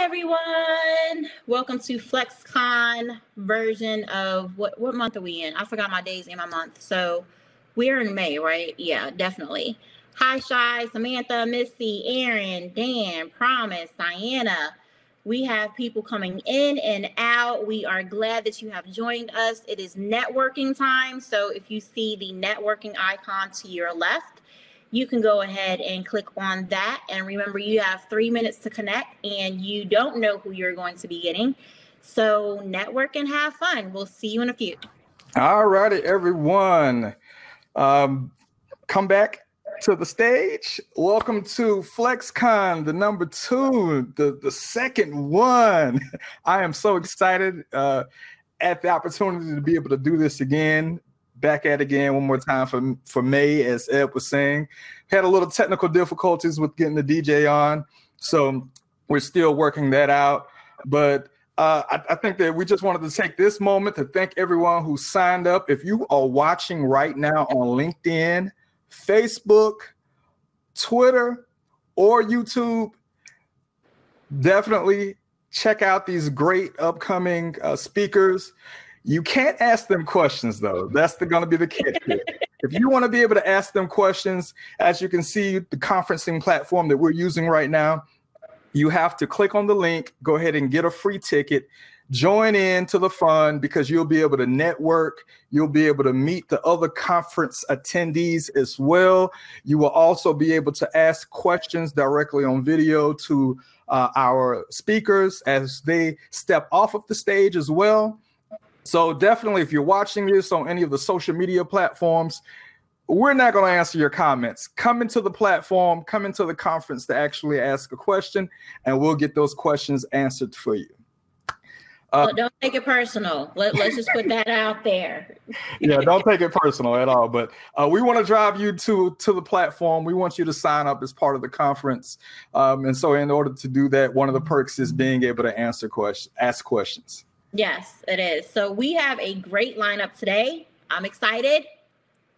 everyone. Welcome to FlexCon version of what month are we in? I forgot my days and my month. So we're in May, right? Yeah, definitely. Hi, Shy, Samantha, Missy, Aaron, Dan, Promise, Diana. We have people coming in and out. We are glad that you have joined us. It is networking time. So if you see the networking icon to your left, you can go ahead and click on that. And remember, you have 3 minutes to connect and you don't know who you're going to be getting. So network and have fun. We'll see you in a few. All righty, everyone. Come back to the stage. Welcome to FlexCon, the number 2, the second one. I am so excited at the opportunity to be able to do this again. Back at it again one more time for May, as Ed was saying. Had a little technical difficulties with getting the DJ on, so we're still working that out. But I think that we just wanted to take this moment to thank everyone who signed up. If you are watching right now on LinkedIn, Facebook, Twitter, or YouTube, definitely check out these great upcoming speakers. You can't ask them questions, though. That's going to be the catch. If you want to be able to ask them questions, as you can see, the conferencing platform that we're using right now, you have to click on the link, go ahead and get a free ticket, join in to the fun, because you'll be able to network. You'll be able to meet the other conference attendees as well. You will also be able to ask questions directly on video to our speakers as they step off of the stage as well. So definitely, if you're watching this on any of the social media platforms, we're not going to answer your comments. Come into the platform, come into the conference to actually ask a question, and we'll get those questions answered for you. But don't take it personal. Let's just put that out there. Yeah, don't take it personal at all. But we want to drive you to the platform. We want you to sign up as part of the conference. And so in order to do that, one of the perks is being able to ask questions. Yes, it is. So we have a great lineup today. I'm excited,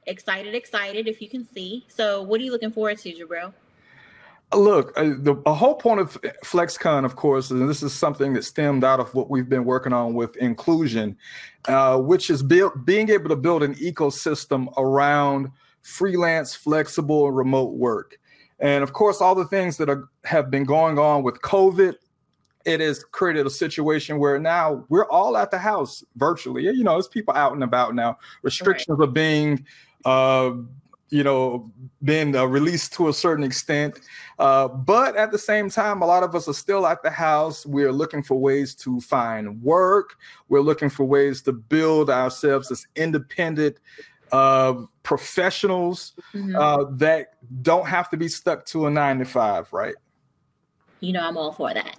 if you can see. So what are you looking forward to, Jabril? Look, the whole point of FlexCon, of course, and this is something that stemmed out of what we've been working on with inclusion, which is being able to build an ecosystem around freelance, flexible, and remote work. And of course, all the things that have been going on with COVID, it has created a situation where now we're all at the house virtually. You know, it's people out and about now. Restrictions are being, being released to a certain extent. But at the same time, a lot of us are still at the house. We're looking for ways to find work. We're looking for ways to build ourselves as independent professionals that don't have to be stuck to a 9-to-5, right? You know, I'm all for that.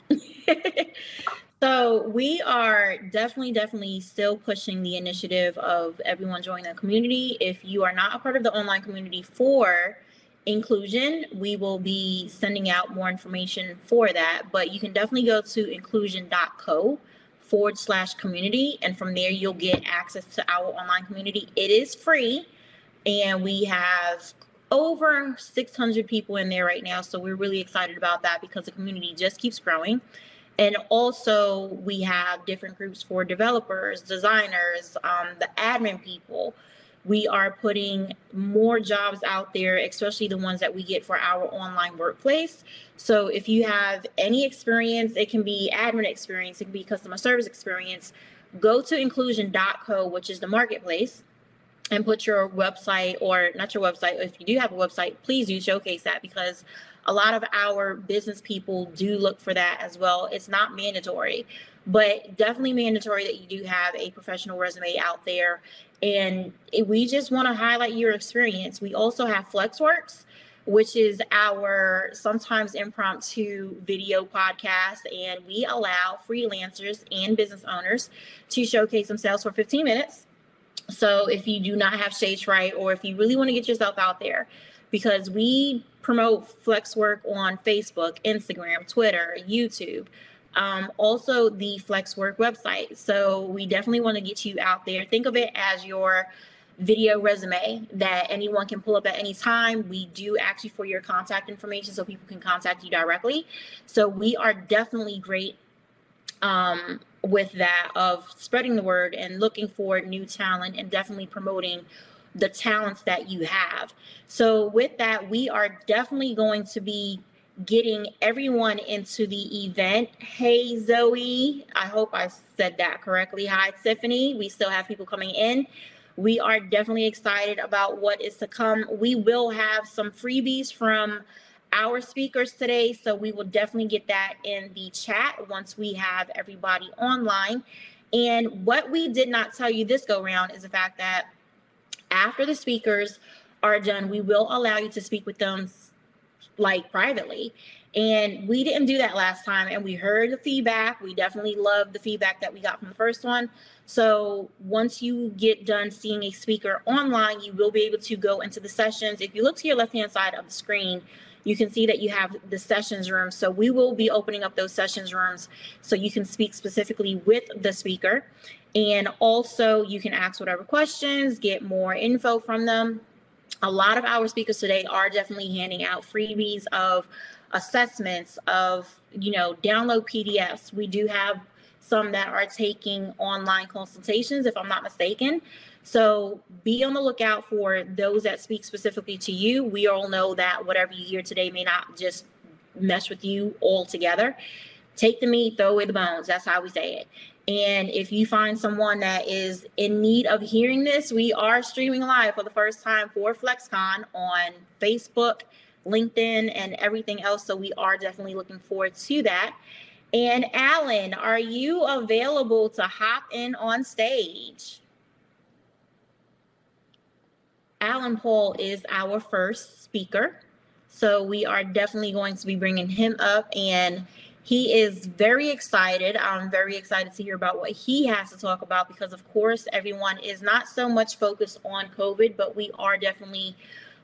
So we are definitely still pushing the initiative of everyone joining the community. If you are not a part of the online community for inclusion, we will be sending out more information for that. But you can definitely go to inclusion.co/community. And from there, you'll get access to our online community. It is free. And we have over 600 people in there right now. So we're really excited about that because the community just keeps growing. And also we have different groups for developers, designers, the admin people. We are putting more jobs out there, especially the ones that we get for our online workplace. So if you have any experience, it can be admin experience, it can be customer service experience, go to inclusion.co, which is the marketplace, and put your website, or not your website, if you do have a website, please do showcase that, because a lot of our business people do look for that as well. It's not mandatory, but definitely mandatory that you do have a professional resume out there. And we just want to highlight your experience. We also have FlexWorks, which is our sometimes impromptu video podcast, and we allow freelancers and business owners to showcase themselves for 15 minutes. So if you do not have stage fright, or if you really want to get yourself out there, because we promote flex work on Facebook, Instagram, Twitter, YouTube, also the FlexWork website. So we definitely want to get you out there. Think of it as your video resume that anyone can pull up at any time. We do ask you for your contact information so people can contact you directly. So we are definitely great with that, of spreading the word and looking for new talent and definitely promoting the talents that you have. So with that, we are definitely going to be getting everyone into the event. Hey, Zoe, I hope I said that correctly. Hi, Tiffany. We still have people coming in. We are definitely excited about what is to come. We will have some freebies from our speakers today, so we will definitely get that in the chat once we have everybody online. And what we did not tell you this go round is the fact that after the speakers are done, we will allow you to speak with them like privately. And we didn't do that last time, and we heard the feedback. We definitely loved the feedback that we got from the first one. So once you get done seeing a speaker online, you will be able to go into the sessions. If you look to your left-hand side of the screen, you can see that you have the sessions room. So we will be opening up those sessions rooms so you can speak specifically with the speaker. And also you can ask whatever questions, get more info from them. A lot of our speakers today are definitely handing out freebies of assessments, of, download PDFs. We do have some that are taking online consultations, if I'm not mistaken. So be on the lookout for those that speak specifically to you. We all know that whatever you hear today may not just mesh with you altogether. Take the meat, throw away the bones. That's how we say it. And if you find someone that is in need of hearing this, we are streaming live for the first time for FlexCon on Facebook, LinkedIn, and everything else. So we are definitely looking forward to that. And Alan, are you available to hop in on stage? Alan Paul is our first speaker. So we are definitely going to be bringing him up, and he is very excited. I'm very excited to hear about what he has to talk about, because of course everyone is not so much focused on COVID, but we are definitely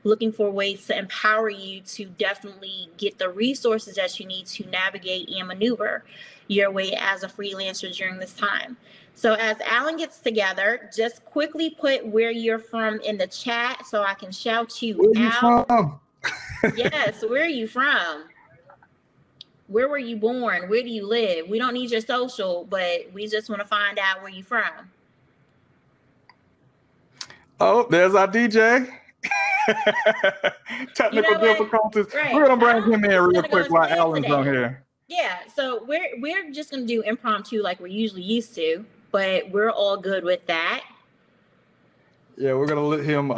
looking for ways to empower you to definitely get the resources that you need to navigate and maneuver your way as a freelancer during this time. So as Alan gets together, just quickly put where you're from in the chat so I can shout you out. From? Yes, where are you from? Where were you born? Where do you live? We don't need your social, but we just want to find out where you're from. Oh, there's our DJ. Technical difficulties. Right. We're gonna bring him in real quick while Alan's today. on here. Yeah, so we're just gonna do impromptu like we're usually used to, but we're all good with that. Yeah, we're gonna let him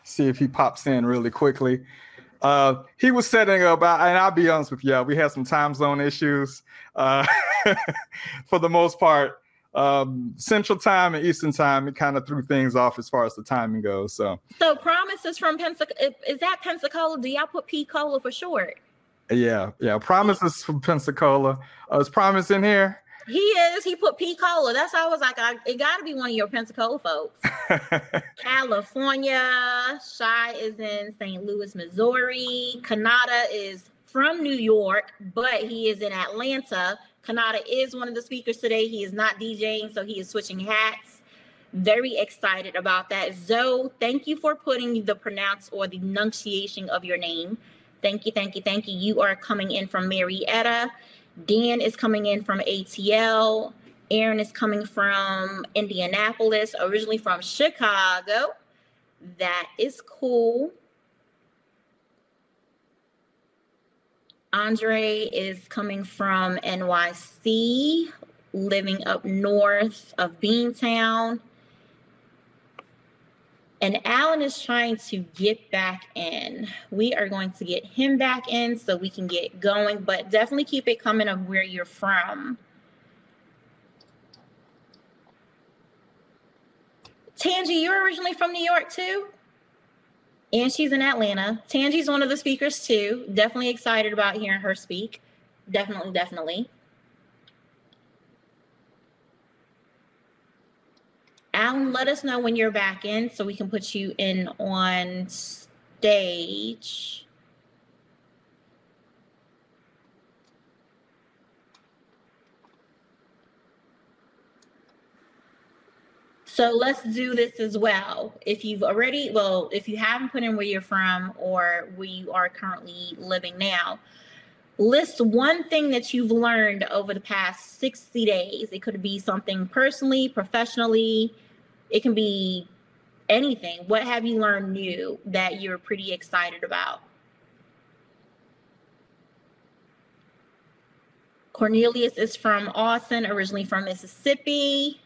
see if he pops in really quickly. He was setting up, and I'll be honest with you, we had some time zone issues. For the most part, Central Time and Eastern Time, it kind of threw things off as far as the timing goes. So Promise is from Pensacola. Is that Pensacola? Do y'all put P-Cola for short? Yeah. Promise is from Pensacola. Is Promise in here? He is. He put P-Cola. That's how I was like, it got to be one of your Pensacola folks. California. Shy is in St. Louis, Missouri. Konata is from New York, but he is in Atlanta. Konata is one of the speakers today. He is not DJing, so he is switching hats. Very excited about that. Zoe, thank you for putting the pronounce or the enunciation of your name. Thank you. You are coming in from Marietta. Dan is coming in from ATL. Aaron is coming from Indianapolis, originally from Chicago. That is cool. Andre is coming from NYC, living up north of Beantown. And Alan is trying to get back in. We are going to get him back in so we can get going, but definitely keep it coming of where you're from. Tangie, you're originally from New York too? And she's in Atlanta. Tangie's one of the speakers too. Definitely excited about hearing her speak. Definitely. Alan, let us know when you're back in so we can put you in on stage. So let's do this as well. If you haven't put in where you're from or where you are currently living now, list one thing that you've learned over the past 60 days. It could be something personally, professionally. It can be anything. What have you learned new that you're pretty excited about? Cornelius is from Austin, originally from Mississippi.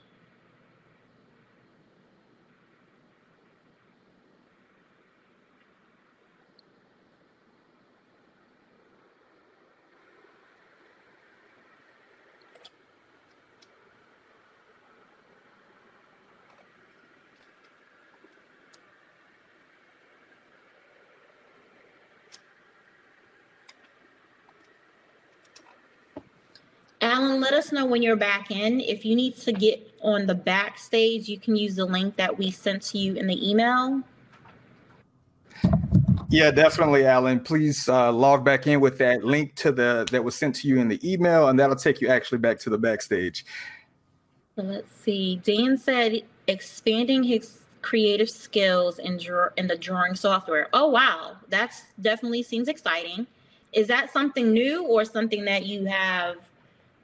Alan, let us know when you're back in. If you need to get on the backstage, you can use the link that we sent to you in the email. Yeah, definitely, Alan. Please log back in with that link that was sent to you in the email, and that'll take you actually back to the backstage. So let's see. Dan said expanding his creative skills in the drawing software. Oh, wow. That's definitely seems exciting. Is that something new or something that you have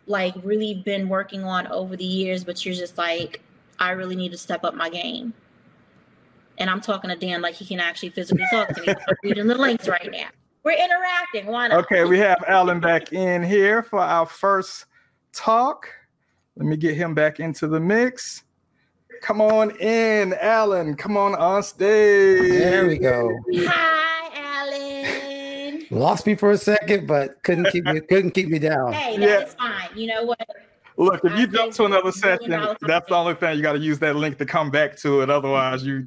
like really been working on over the years, but you're just like, I really need to step up my game? And I'm talking to Dan like he can actually physically talk to me. I'm reading the links right now. We're interacting. Why not? Okay, we have Alan back in here for our first talk. Let me get him back into the mix. Come on in, Alan. Come on stage. There we go. Hi, Alan. Lost me for a second, but couldn't keep me down. Hey, that's fine. You know what? Look, if you jump to another session, that's the only thing. You got to use that link to come back to it. Otherwise, yeah.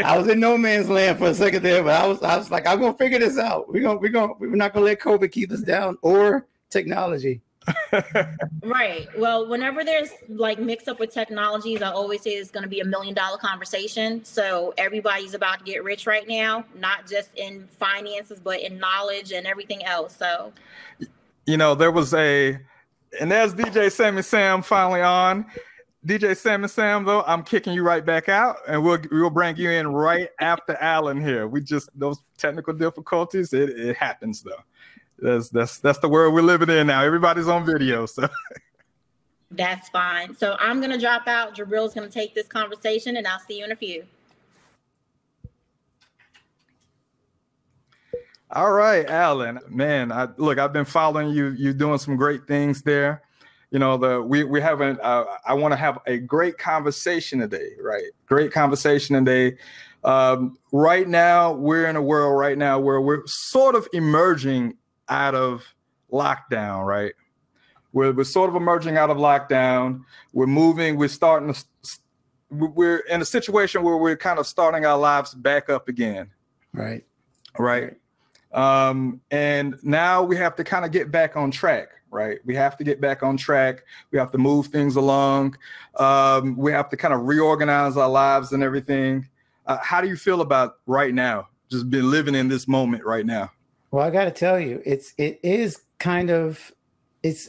I was in no man's land for a second there, but I was like, I'm gonna figure this out. We're not gonna let COVID keep us down or technology. Right. Well, whenever there's like mixed up with technologies, I always say it's going to be $1 million conversation. So everybody's about to get rich right now, not just in finances, but in knowledge and everything else. So, there was and there's DJ Sam and Sam finally on. DJ Sam and Sam, though, I'm kicking you right back out, and we'll bring you in right after Alan here. Those technical difficulties, it happens though. That's the world we're living in now. Everybody's on video, so that's fine. So I'm gonna drop out. Jabril's gonna take this conversation, and I'll see you in a few. All right, Alan. Man, I've been following you. You're doing some great things there. I want to have a great conversation today, right? Great conversation today. Right now, we're in a world right now where we're sort of emerging out of lockdown, right? We're sort of emerging out of lockdown. We're in a situation where we're kind of starting our lives back up again. Right. And now we have to kind of get back on track, right? We have to get back on track. We have to move things along. We have to kind of reorganize our lives and everything. How do you feel about right now? Just been living in this moment right now. Well, I got to tell you, it's a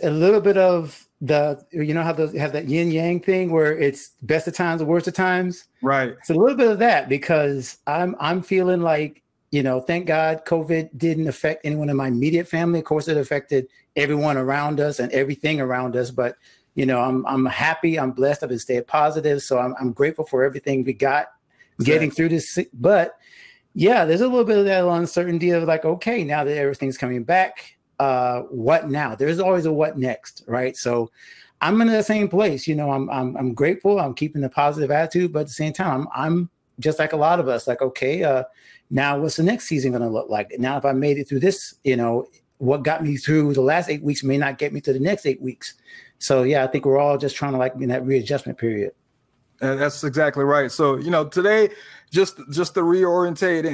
little bit of how those have that yin yang thing where it's best of times, the worst of times. Right. It's a little bit of that because I'm feeling like, thank God COVID didn't affect anyone in my immediate family. Of course, it affected everyone around us and everything around us. But, I'm happy. I'm blessed. I've been staying positive. So I'm grateful for everything we got getting through this. But yeah, there's a little bit of that uncertainty of like, okay, now that everything's coming back, what now? There's always a what next, right? So I'm in the same place. I'm grateful. I'm keeping the positive attitude, but at the same time, I'm just like a lot of us, like, okay, now what's the next season going to look like? Now, if I made it through this, what got me through the last 8 weeks may not get me to the next 8 weeks. So yeah, I think we're all just trying to like in that readjustment period. That's exactly right. So, today, just to reorientate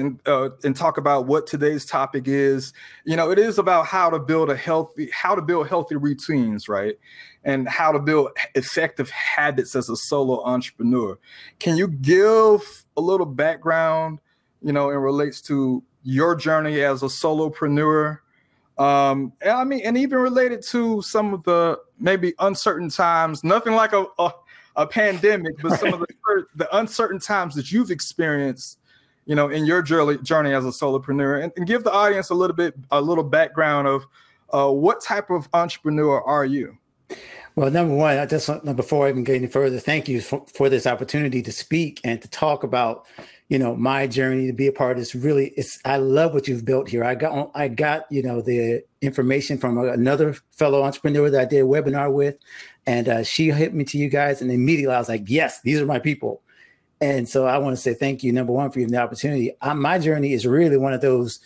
and talk about what today's topic is, it is about how to build healthy routines, right? And how to build effective habits as a solo entrepreneur. Can you give a little background, in relates to your journey as a solopreneur? And even related to some of the maybe uncertain times, nothing like a a pandemic, but some of the uncertain times that you've experienced, you know, in your journey as a solopreneur, and give the audience a little background of what type of entrepreneur are you? Well, number one, I just before I even get any further, thank you for this opportunity to speak and to talk about, you know, my journey, to be a part of this. Really, I love what you've built here. I got, you know, the information from another fellow entrepreneur that I did a webinar with, and she hit me to you guys, and immediately I was like, yes, these are my people. And so I want to say thank you, number one, for the opportunity. My journey is really one of those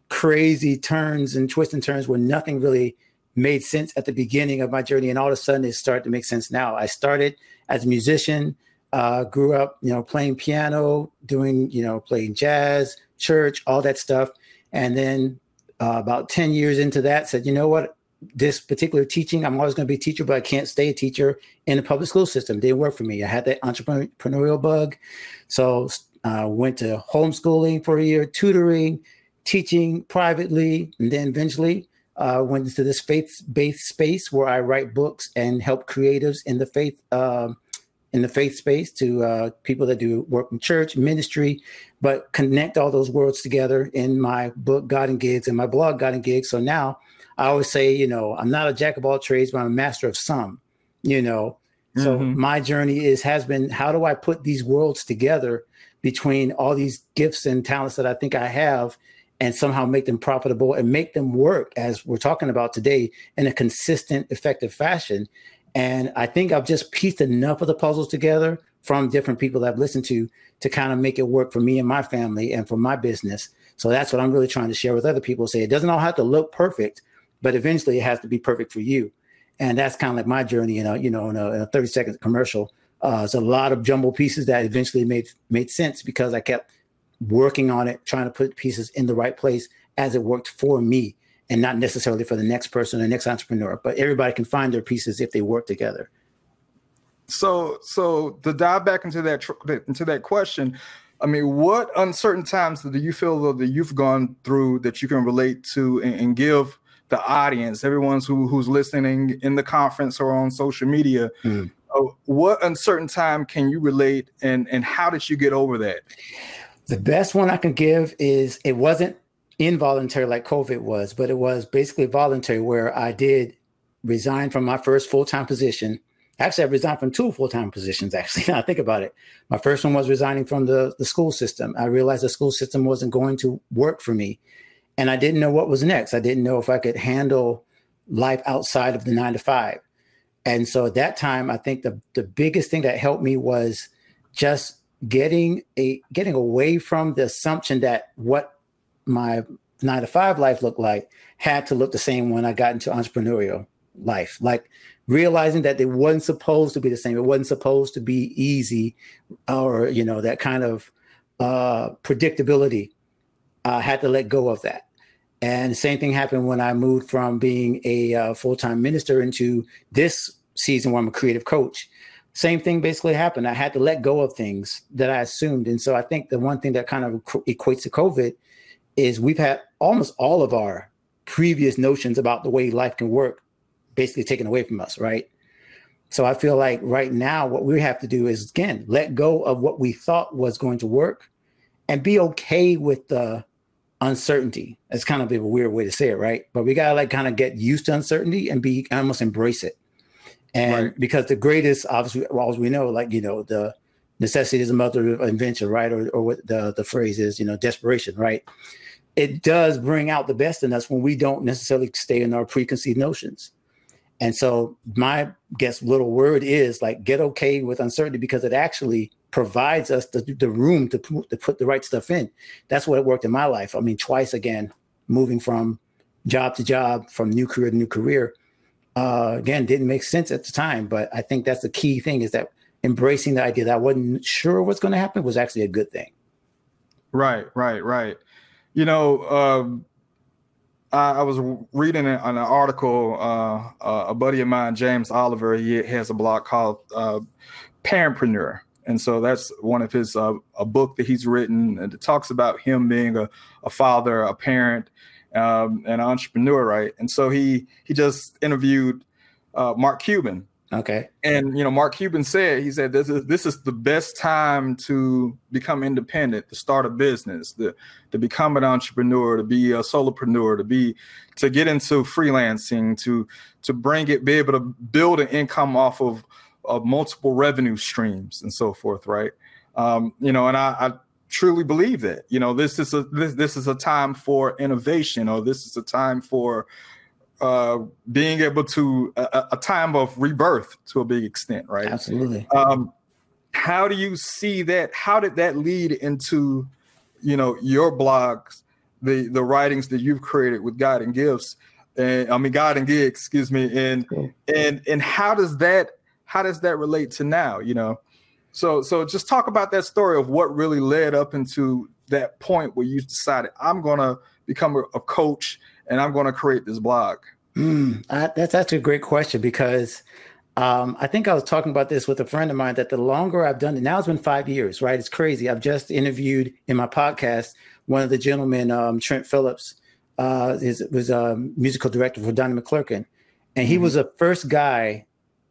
crazy turns and twists and turns where nothing really made sense at the beginning of my journey, and all of a sudden it started to make sense now. I started as a musician, grew up, you know, playing piano, doing, you know, playing jazz, church, all that stuff. And then about 10 years into that, said, you know what, this particular teaching, I'm always going to be a teacher, but I can't stay a teacher in the public school system. It didn't work for me. I had that entrepreneurial bug. So went to homeschooling for a year, tutoring, teaching privately, and then eventually went into this faith-based space where I write books and help creatives in the faith space to people that do work in church, ministry, but connect all those worlds together in my book, God and Gigs, and my blog, God and Gigs. So now I always say, you know, I'm not a jack of all trades, but I'm a master of some, you know. So my journey has been, how do I put these worlds together between all these gifts and talents that I think I have, and somehow make them profitable and make them work, as we're talking about today, in a consistent, effective fashion. And I think I've just pieced enough of the puzzles together from different people that I've listened to kind of make it work for me and my family and for my business. So that's what I'm really trying to share with other people. Say it doesn't all have to look perfect, but eventually it has to be perfect for you. And that's kind of like my journey in a 30-second commercial. There's a lot of jumble pieces that eventually made sense because I kept working on it, trying to put pieces in the right place as it worked for me, and not necessarily for the next person or the next entrepreneur. But everybody can find their pieces if they work together. So to dive back into that question, I mean, what uncertain times do you feel that you've gone through that you can relate to and give the audience, everyone who's listening in the conference or on social media, what uncertain time can you relate, and how did you get over that? The best one I can give is, it wasn't involuntary like COVID was, but it was basically voluntary, where I did resign from my first full-time position. Actually, I resigned from 2 full-time positions, actually, now I think about it. My first one was resigning from the school system. I realized the school system wasn't going to work for me, and I didn't know what was next. I didn't know if I could handle life outside of the 9 to 5. And so at that time, I think the biggest thing that helped me was just getting away from the assumption that what my 9 to 5 life looked like had to look the same when I got into entrepreneurial life. Like realizing that it wasn't supposed to be the same. It wasn't supposed to be easy, or, you know, that kind of predictability. I had to let go of that. And the same thing happened when I moved from being a full-time minister into this season where I'm a creative coach. Same thing basically happened. I had to let go of things that I assumed. And so I think the one thing that kind of equates to COVID is we've had almost all of our previous notions about the way life can work basically taken away from us, right? So I feel like right now what we have to do is, again, let go of what we thought was going to work and be okay with the uncertainty. That's kind of a weird way to say it, right? But we got to like kind of get used to uncertainty and almost embrace it. And right. Because the greatest, obviously, well, as we know, like, you know, the necessity is the mother of invention, right? Or what the phrase is, you know, desperation, right? It does bring out the best in us when we don't necessarily stay in our preconceived notions. And so my little word is like, get okay with uncertainty, because it actually provides us the room to put the right stuff in. That's what it worked in my life. I mean, twice again, moving from job to job, from new career to new career. Again, didn't make sense at the time, but I think that's the key thing, is that embracing the idea that I wasn't sure what's going to happen was actually a good thing. Right. You know, I was reading an article, a buddy of mine, James Oliver, he has a blog called Parentpreneur. And so that's one of his, a book that he's written, and it talks about him being a father, a parent, and an entrepreneur, right? And so he just interviewed Mark Cuban, Okay. And Mark Cuban said, he said this is the best time to become independent, to start a business, to become an entrepreneur, to be a solopreneur, to get into freelancing, to be able to build an income off of multiple revenue streams and so forth, right? And I truly believe that this is a time for innovation, or this is a time for being able to a time of rebirth to a big extent, right? Absolutely. How do you see that? How did that lead into your blogs, the writings that you've created with God and Gifts, and God and Gig, excuse me, and how does that relate to now? So just talk about that story of what really led up into that point where you decided, I'm gonna become a coach and I'm going to create this blog. That's actually a great question, because I think I was talking about this with a friend of mine, that the longer I've done it, now it's been 5 years, right? It's crazy. I've just interviewed in my podcast one of the gentlemen, Trent Phillips, was a musical director for Donnie McClurkin. And he was the first guy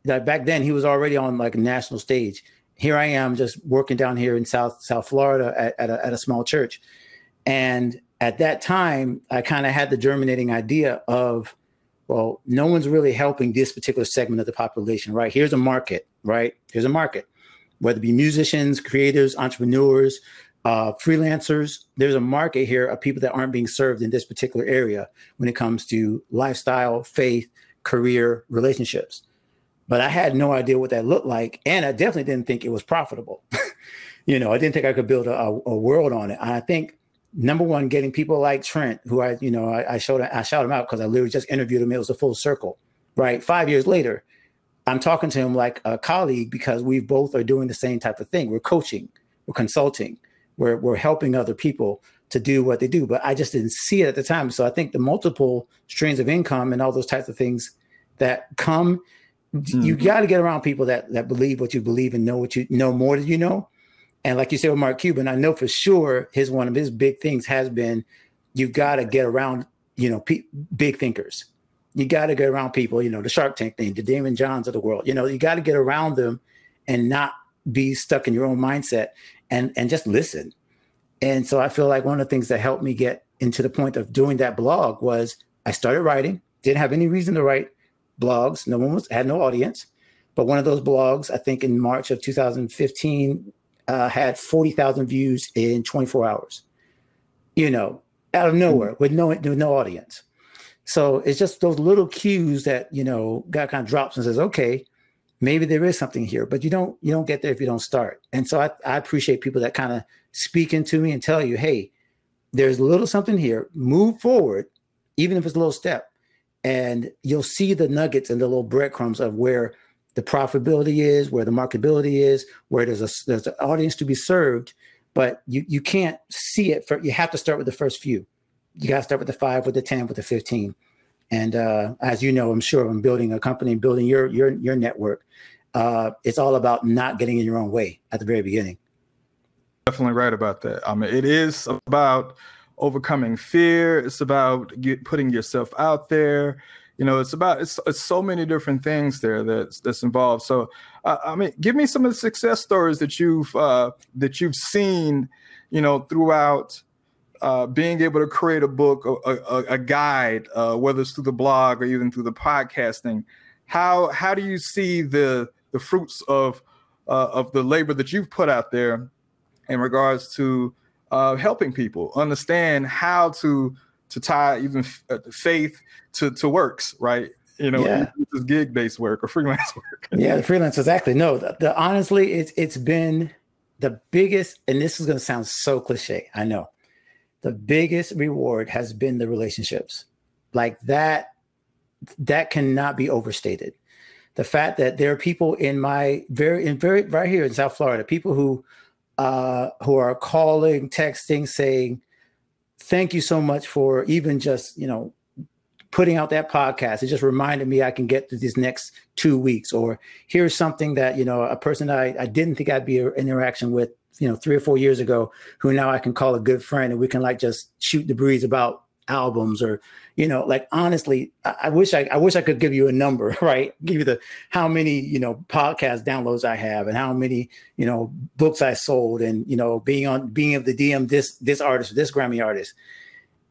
that back then he was already on like a national stage. Here I am just working down here in South Florida at a small church. And at that time, I kind of had the germinating idea of, well, no one's really helping this particular segment of the population, right? Here's a market, right? Here's a market, whether it be musicians, creators, entrepreneurs, freelancers. There's a market here of people that aren't being served in this particular area when it comes to lifestyle, faith, career, relationships. But I had no idea what that looked like. And I definitely didn't think it was profitable. I didn't think I could build a world on it. I think, number one, getting people like Trent, who I shout him out because I literally just interviewed him. It was a full circle, right? 5 years later, I'm talking to him like a colleague, because we both are doing the same type of thing. We're coaching, we're consulting, we're helping other people to do what they do. But I just didn't see it at the time. So I think the multiple streams of income and all those types of things that come, you got to get around people that believe what you believe and know what you know more than you know. And like you said with Mark Cuban, I know for sure one of his big things has been, you've got to get around, big thinkers. You got to get around people, the Shark Tank thing, the Damon Johns of the world. You got to get around them and not be stuck in your own mindset and just listen. And so I feel like one of the things that helped me get into the point of doing that blog was I started writing, didn't have any reason to write blogs. Had no audience. But one of those blogs, I think in March of 2015, had 40,000 views in 24 hours, out of nowhere with no audience. So it's just those little cues that, God kind of drops and says, okay, maybe there is something here, but you don't get there if you don't start. And so I appreciate people that kind of speak into me and tell you, hey, there's a little something here, move forward, even if it's a little step, and you'll see the nuggets and the little breadcrumbs of where the profitability is, where the marketability is, where there's an audience to be served, but you can't see it. You have to start with the first few. You got to start with the 5, with the 10, with the 15. And as you know, I'm sure, when building a company, building your network, it's all about not getting in your own way at the very beginning. Definitely right about that. It is about overcoming fear. It's about putting yourself out there. It's so many different things there that's involved. So, give me some of the success stories that you've seen, throughout being able to create a book, a guide, whether it's through the blog or even through the podcasting. How do you see the fruits of the labor that you've put out there in regards to helping people understand how to tie even faith to works, right? This is gig-based work or freelance work. Yeah, the freelance, exactly. No, honestly, it's been the biggest, and this is going to sound so cliche, I know. The biggest reward has been the relationships. Like that cannot be overstated. The fact that there are people in right here in South Florida, people who are calling, texting, saying, thank you so much for even just, putting out that podcast. It just reminded me I can get to these next 2 weeks, or here's something that, a person I didn't think I'd be in interaction with, 3 or 4 years ago, who now I can call a good friend, and we can just shoot the breeze about albums or, like, honestly, I wish I could give you a number, right? Give you how many, podcast downloads I have and how many, books I sold and, being able to DM this artist, this Grammy artist.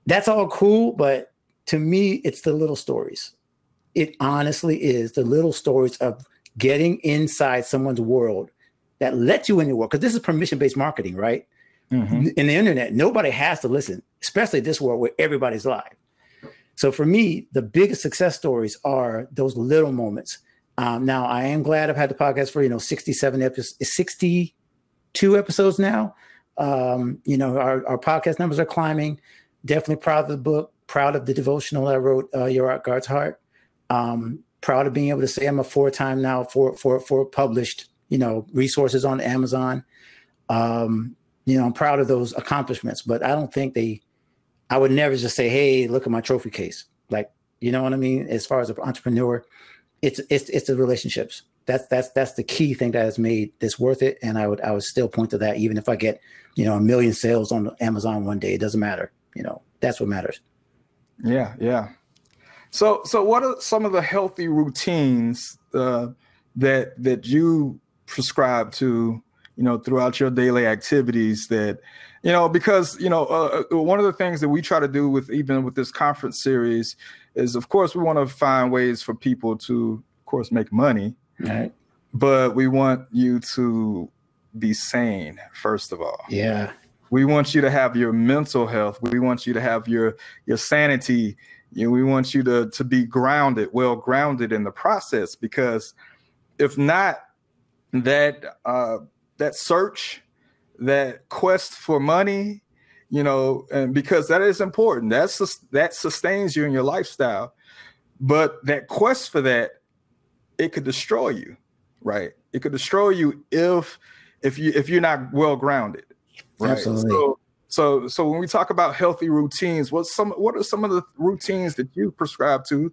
That's all cool. But to me, it's the little stories. It honestly is the little stories of getting inside someone's world that lets you in your world. Because this is permission-based marketing, right? Mm-hmm. In the internet, nobody has to listen, especially this world where everybody's live. So for me, the biggest success stories are those little moments. Now, I am glad I've had the podcast for, 62 episodes now. Our podcast numbers are climbing. Definitely proud of the book, proud of the devotional I wrote, Your Art Guards Heart. Proud of being able to say I'm a 4-time now for published, resources on Amazon. I'm proud of those accomplishments, but I don't think I would never just say, hey, look at my trophy case. Like, you know what I mean? As far as an entrepreneur, it's the relationships. That's the key thing that has made this worth it. And I would still point to that, even if I get, 1 million sales on Amazon one day, it doesn't matter. That's what matters. Yeah. Yeah. So what are some of the healthy routines that you prescribe to, throughout your daily activities that, because, one of the things that we try to do with this conference series is, of course, we want to find ways for people to, of course, make money, right? But we want you to be sane, first of all. Yeah. We want you to have your mental health. We want you to have your sanity. We want you to be well grounded in the process, because if not, that search, that quest for money, and because that is important, that sustains you in your lifestyle. But that quest for that, it could destroy you, right? It could destroy you if you're not well grounded. Right. Absolutely. So when we talk about healthy routines, what are some of the routines that you prescribe to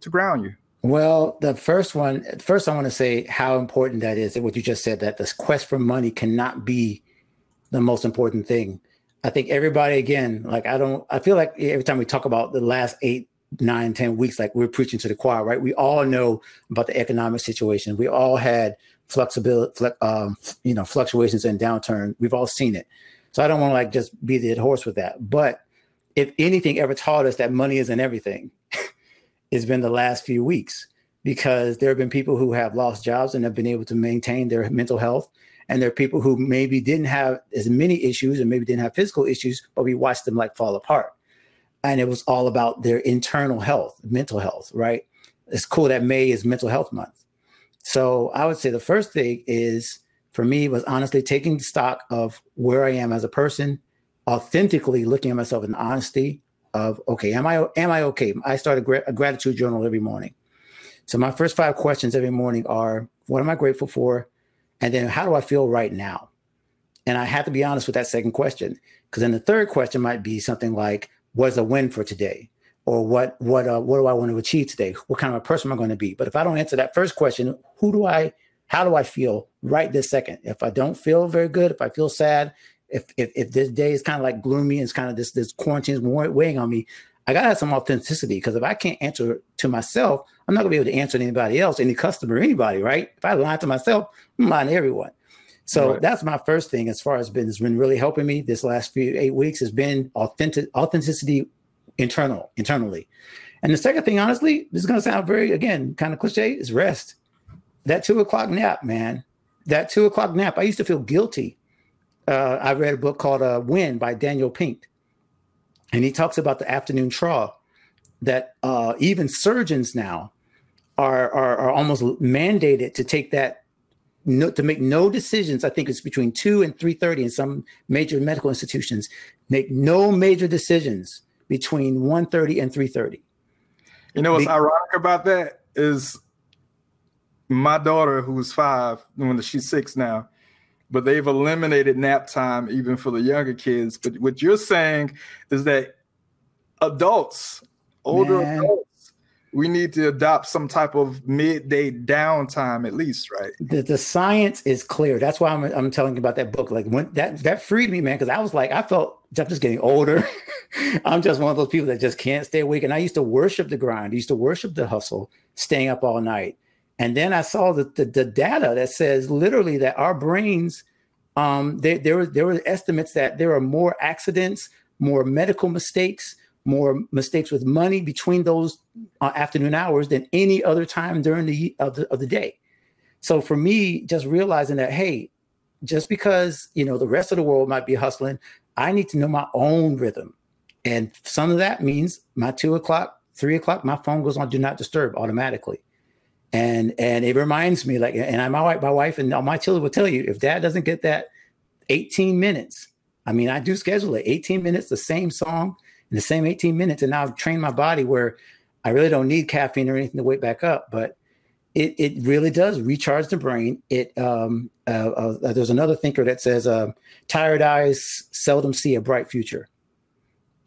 ground you? Well, first I want to say how important that is, and what you just said, that this quest for money cannot be the most important thing. I think everybody, again, I feel like every time we talk about the last 8, 9, 10 weeks, like we're preaching to the choir, right? We all know about the economic situation. We all had fluctuations and downturn. We've all seen it. So I don't want to just be the horse with that. But if anything ever taught us that money isn't everything, it's been the last few weeks, because there have been people who have lost jobs and have been able to maintain their mental health. And there are people who maybe didn't have as many issues and maybe didn't have physical issues, but we watched them fall apart. And it was all about their internal health, mental health, right? It's cool that May is Mental Health Month. So I would say the first thing for me was honestly taking stock of where I am as a person, authentically looking at myself in honesty of, okay, am I okay? I start a gratitude journal every morning. So my first 5 questions every morning are, what am I grateful for? And then how do I feel right now? And I have to be honest with that second question, because then the third question might be something like, what's a win for today? Or what do I want to achieve today? What kind of a person am I going to be? But if I don't answer that first question, how do I feel right this second? If I don't feel very good, if I feel sad, if this day is kind of gloomy and it's kind of this quarantine is weighing on me, I got to have some authenticity, because if I can't answer to myself, I'm not gonna be able to answer to anybody else, any customer, anybody, right? If I lie to myself, I'm lying to everyone. So right. That's my first thing as far as it's been really helping me this last 8 weeks has been authenticity internally. And the second thing, honestly, this is going to sound very, again, kind of cliche, is rest. That 2:00 nap, man, that 2:00 nap. I used to feel guilty. I read a book called Win by Daniel Pink. And he talks about the afternoon trawl, that even surgeons now are almost mandated to take that, to make no decisions. I think it's between 2 and 3:30 in some major medical institutions. Make no major decisions between 1:30 and 3:30. You know what's ironic about that is my daughter, who's 5, she's 6 now, but they've eliminated nap time even for the younger kids. But what you're saying is that adults, older adults, we need to adopt some type of midday downtime at least, right? The science is clear. That's why I'm telling you about that book. When that freed me, man, because I was I felt I'm just getting older. I'm just one of those people that just can't stay awake. And I used to worship the grind. I used to worship the hustle, staying up all night. And then I saw the data that says literally that our brains, there were estimates that there are more accidents, more medical mistakes, more mistakes with money between those afternoon hours than any other time during the day. So for me, just realizing that, hey, just because, the rest of the world might be hustling, I need to know my own rhythm. And some of that means my 2 o'clock, 3 o'clock, my phone goes on do not disturb automatically. And it reminds me, like, and my wife and all my children will tell you, if dad doesn't get that 18 minutes, I mean, I do schedule it 18 minutes, the same song in the same 18 minutes. And now I've trained my body where I really don't need caffeine or anything to wake back up, but it really does recharge the brain. There's another thinker that says, tired eyes seldom see a bright future.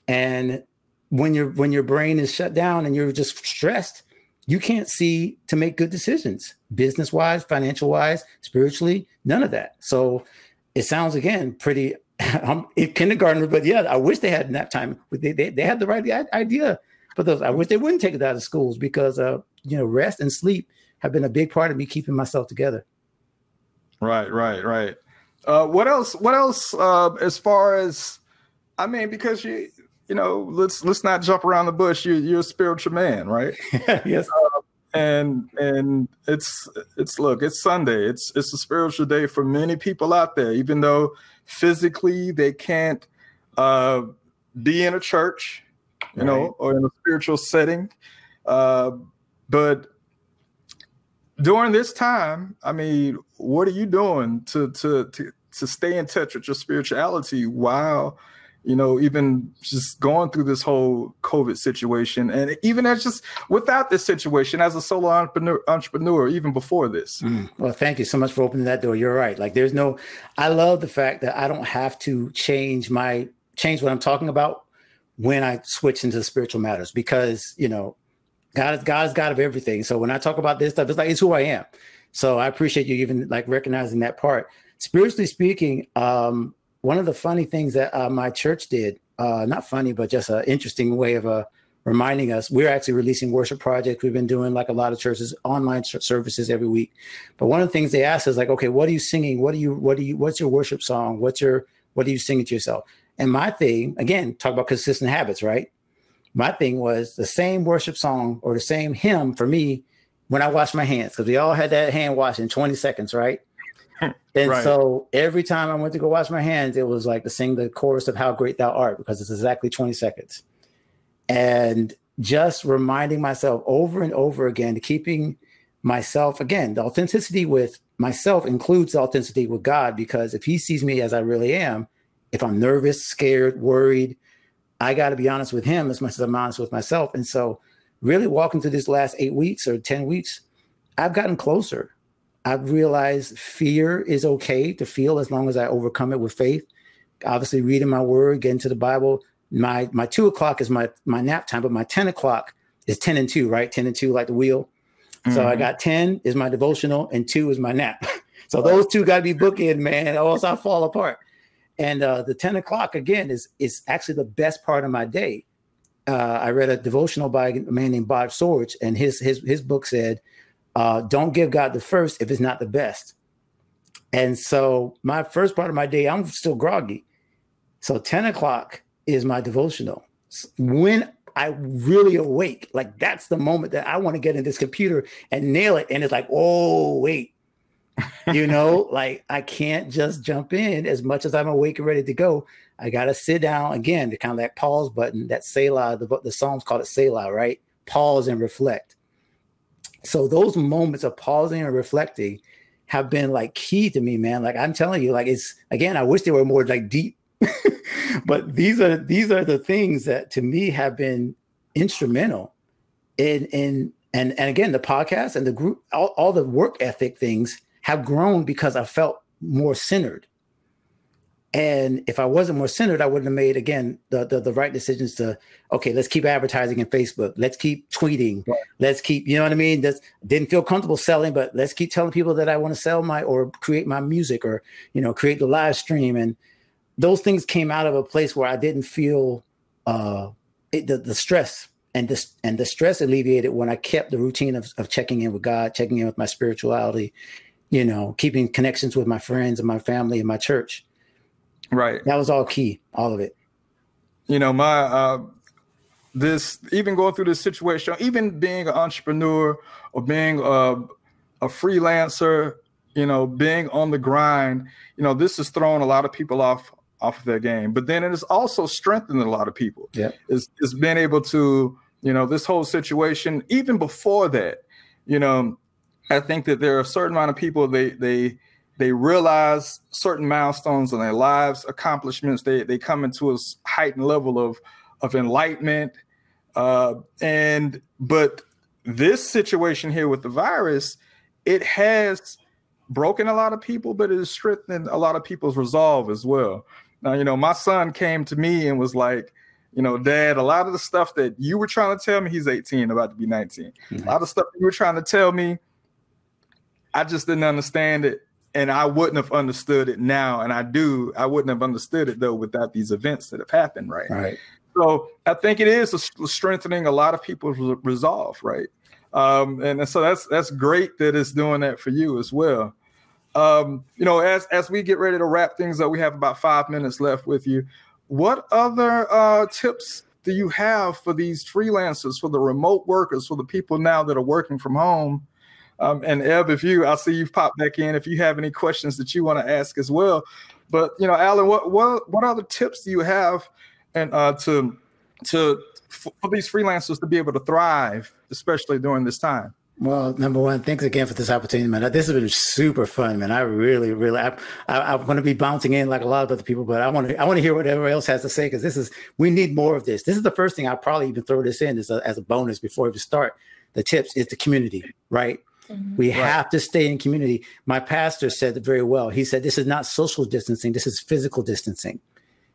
And when your brain is shut down and you're just stressed, you can't see to make good decisions, business-wise, financial-wise, spiritually, none of that. So it sounds, again, pretty in kindergarten, but yeah, I wish they had nap time. They had the right idea for those. I wish they wouldn't take it out of schools because, rest and sleep have been a big part of me keeping myself together. Right. What else? As far as, I mean, because let's not jump around the bush. You're a spiritual man, right? Yes. And it's Sunday. It's a spiritual day for many people out there, even though physically they can't be in a church, or in a spiritual setting. But during this time, I mean, what are you doing to stay in touch with your spirituality while, even just going through this whole COVID situation, and even as just without this situation as a solo entrepreneur, even before this? Well, thank you so much for opening that door. You're right. Like, I love the fact that I don't have to change what I'm talking about when I switch into spiritual matters, because, God is God of everything. So when I talk about this stuff, it's who I am. So I appreciate you even like recognizing that part. Spiritually speaking, one of the funny things that my church did, not funny, but just an interesting way of reminding us, we're actually releasing worship projects. We've been doing, like a lot of churches, online services every week. But one of the things they asked is like, okay, what are you singing? What's your worship song? What are you singing to yourself? And my thing, again, talk about consistent habits, right? My thing was the same worship song or the same hymn for me when I wash my hands, because we all had that hand wash in 20 seconds, right? And right. So every time I went to go wash my hands, it was like to sing the chorus of How Great Thou Art, because it's exactly 20 seconds. And just reminding myself over and over again, keeping myself, again, the authenticity with myself includes the authenticity with God, because if he sees me as I really am, if I'm nervous, scared, worried, I got to be honest with him as much as I'm honest with myself. And so really walking through this last 8 weeks or 10 weeks, I've gotten closer. I've realized fear is okay to feel as long as I overcome it with faith. Obviously, reading my word, getting to the Bible. My 2 o'clock is my nap time, but my 10 o'clock is 10 and 2, right? 10 and 2, like the wheel. Mm-hmm. So I got 10 is my devotional and 2 is my nap. So those two got to be bookend, man, or else I fall apart. And the 10 o'clock, again, is actually the best part of my day. I read a devotional by a man named Bob Sorge, and his book said, don't give God the first if it's not the best. And so my first part of my day, I'm still groggy. So 10 o'clock is my devotional. When I really awake, like that's the moment that I want to get in this computer and nail it. And it's like, oh, wait. Like I can't just jump in as much as I'm awake and ready to go. I got to sit down again, the kind of that pause button, that Selah, the Psalms call it Selah, right? Pause and reflect. So those moments of pausing and reflecting have been like key to me, man. Like I'm telling you, like it's, again, I wish they were more like deep, but these are the things that to me have been instrumental in and again, the podcast and the group, all the work ethic things have grown because I felt more centered. And if I wasn't more centered, I wouldn't have made, again, the right decisions to, okay, let's keep advertising in Facebook. Let's keep tweeting. Right. Let's keep, you know what I mean? Didn't feel comfortable selling, but let's keep telling people that I want to sell or create my music or, create the live stream. And those things came out of a place where I didn't feel the stress, and the stress alleviated when I kept the routine of checking in with God, checking in with my spirituality, keeping connections with my friends and my family and my church. Right. That was all key, all of it. This, even going through this situation, even being an entrepreneur or being a freelancer, being on the grind, this has thrown a lot of people off of their game. But then it has also strengthened a lot of people. Yeah. It's been able to, this whole situation, even before that, I think that there are a certain amount of people, they realize certain milestones in their lives, accomplishments. They come into a heightened level of enlightenment. But this situation here with the virus, it has broken a lot of people, but it has strengthened a lot of people's resolve as well. Now, my son came to me and was like, Dad, a lot of the stuff that you were trying to tell me, he's 18, about to be 19. Mm-hmm. A lot of stuff you were trying to tell me, I just didn't understand it. And I wouldn't have understood it now. And I wouldn't have understood it, though, without these events that have happened. Right. So I think it is strengthening a lot of people's resolve. Right. And so that's great that it's doing that for you as well. As we get ready to wrap things up, we have about 5 minutes left with you. What other tips do you have for these freelancers, for the remote workers, for the people now that are working from home? And Eb, I see you've popped back in, if you have any questions that you want to ask as well. But, Alan, what other tips do you have and for these freelancers to be able to thrive, especially during this time? Well, number one, thanks again for this opportunity, man. This has been super fun, man. I really, I'm going to be bouncing in like a lot of other people, but I want to hear what everyone else has to say, because we need more of this. This is the first thing I'll probably even throw this in as a bonus before we start. The tips is the community, right? Mm-hmm. We have to stay in community. My pastor said it very well. He said, this is not social distancing. This is physical distancing.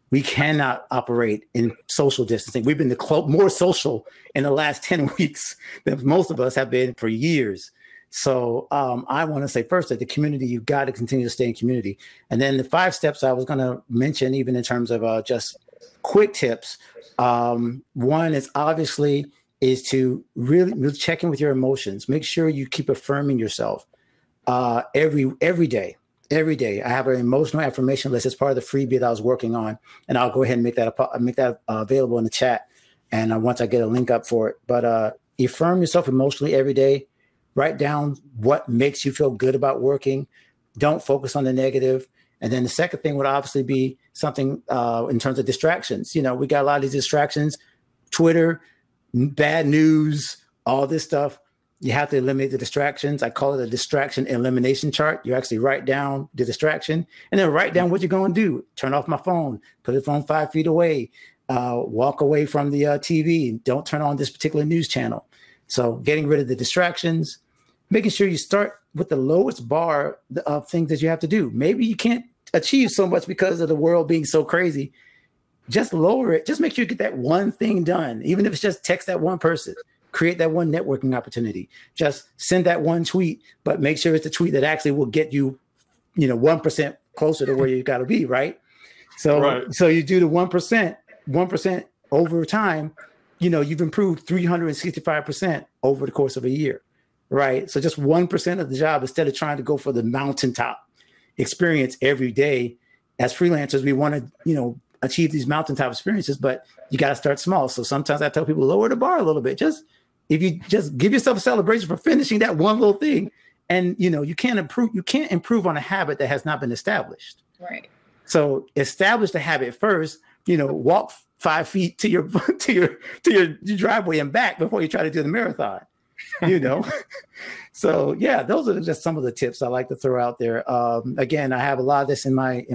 We cannot operate in social distancing. We've been more social in the last 10 weeks than most of us have been for years. So I want to say first that the community, you've got to continue to stay in community. And then the 5 steps I was going to mention, even in terms of just quick tips. One is obviously to really check in with your emotions. Make sure you keep affirming yourself every day. Every day. I have an emotional affirmation list as part of the freebie that I was working on, and I'll go ahead and make that available in the chat. And once I get a link up for it, but affirm yourself emotionally every day. Write down what makes you feel good about working. Don't focus on the negative. And then the second thing would obviously be something in terms of distractions. We got a lot of these distractions, Twitter, bad news, all this stuff. You have to eliminate the distractions. I call it a distraction elimination chart. You actually write down the distraction and then write down what you're going to do. Turn off my phone, put the phone 5 feet away, walk away from the TV. Don't turn on this particular news channel. So getting rid of the distractions, making sure you start with the lowest bar of things that you have to do. Maybe you can't achieve so much because of the world being so crazy. Just lower it. Just make sure you get that one thing done, even if it's just text that one person. Create that one networking opportunity. Just send that one tweet, but make sure it's a tweet that actually will get you, 1% closer to where you got to be, right? So you do the 1% over time, you've improved 365% over the course of a year, right? So just 1% of the job, instead of trying to go for the mountaintop experience every day. As freelancers, we want to, achieve these mountaintop experiences, but you got to start small. So sometimes I tell people, lower the bar a little bit. If you just give yourself a celebration for finishing that one little thing, and you can't improve on a habit that has not been established. Right. So establish the habit first. Walk 5 feet to your driveway and back before you try to do the marathon. So yeah, those are just some of the tips I like to throw out there. Again, I have a lot of this in my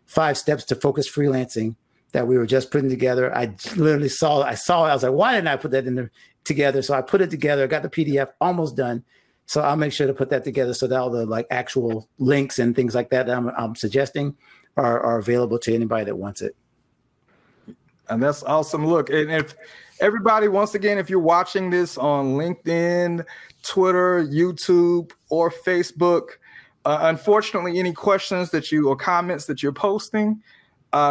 5 steps to focus freelancing that we were just putting together. I literally saw it. I was like, why didn't I put that together? So I put it together. I got the PDF almost done. So I'll make sure to put that together so that all the actual links and things like that I'm suggesting are available to anybody that wants it. And that's awesome. Look, and if everybody, once again, if you're watching this on LinkedIn, Twitter, YouTube, or Facebook, Unfortunately, any questions that you or comments that you're posting,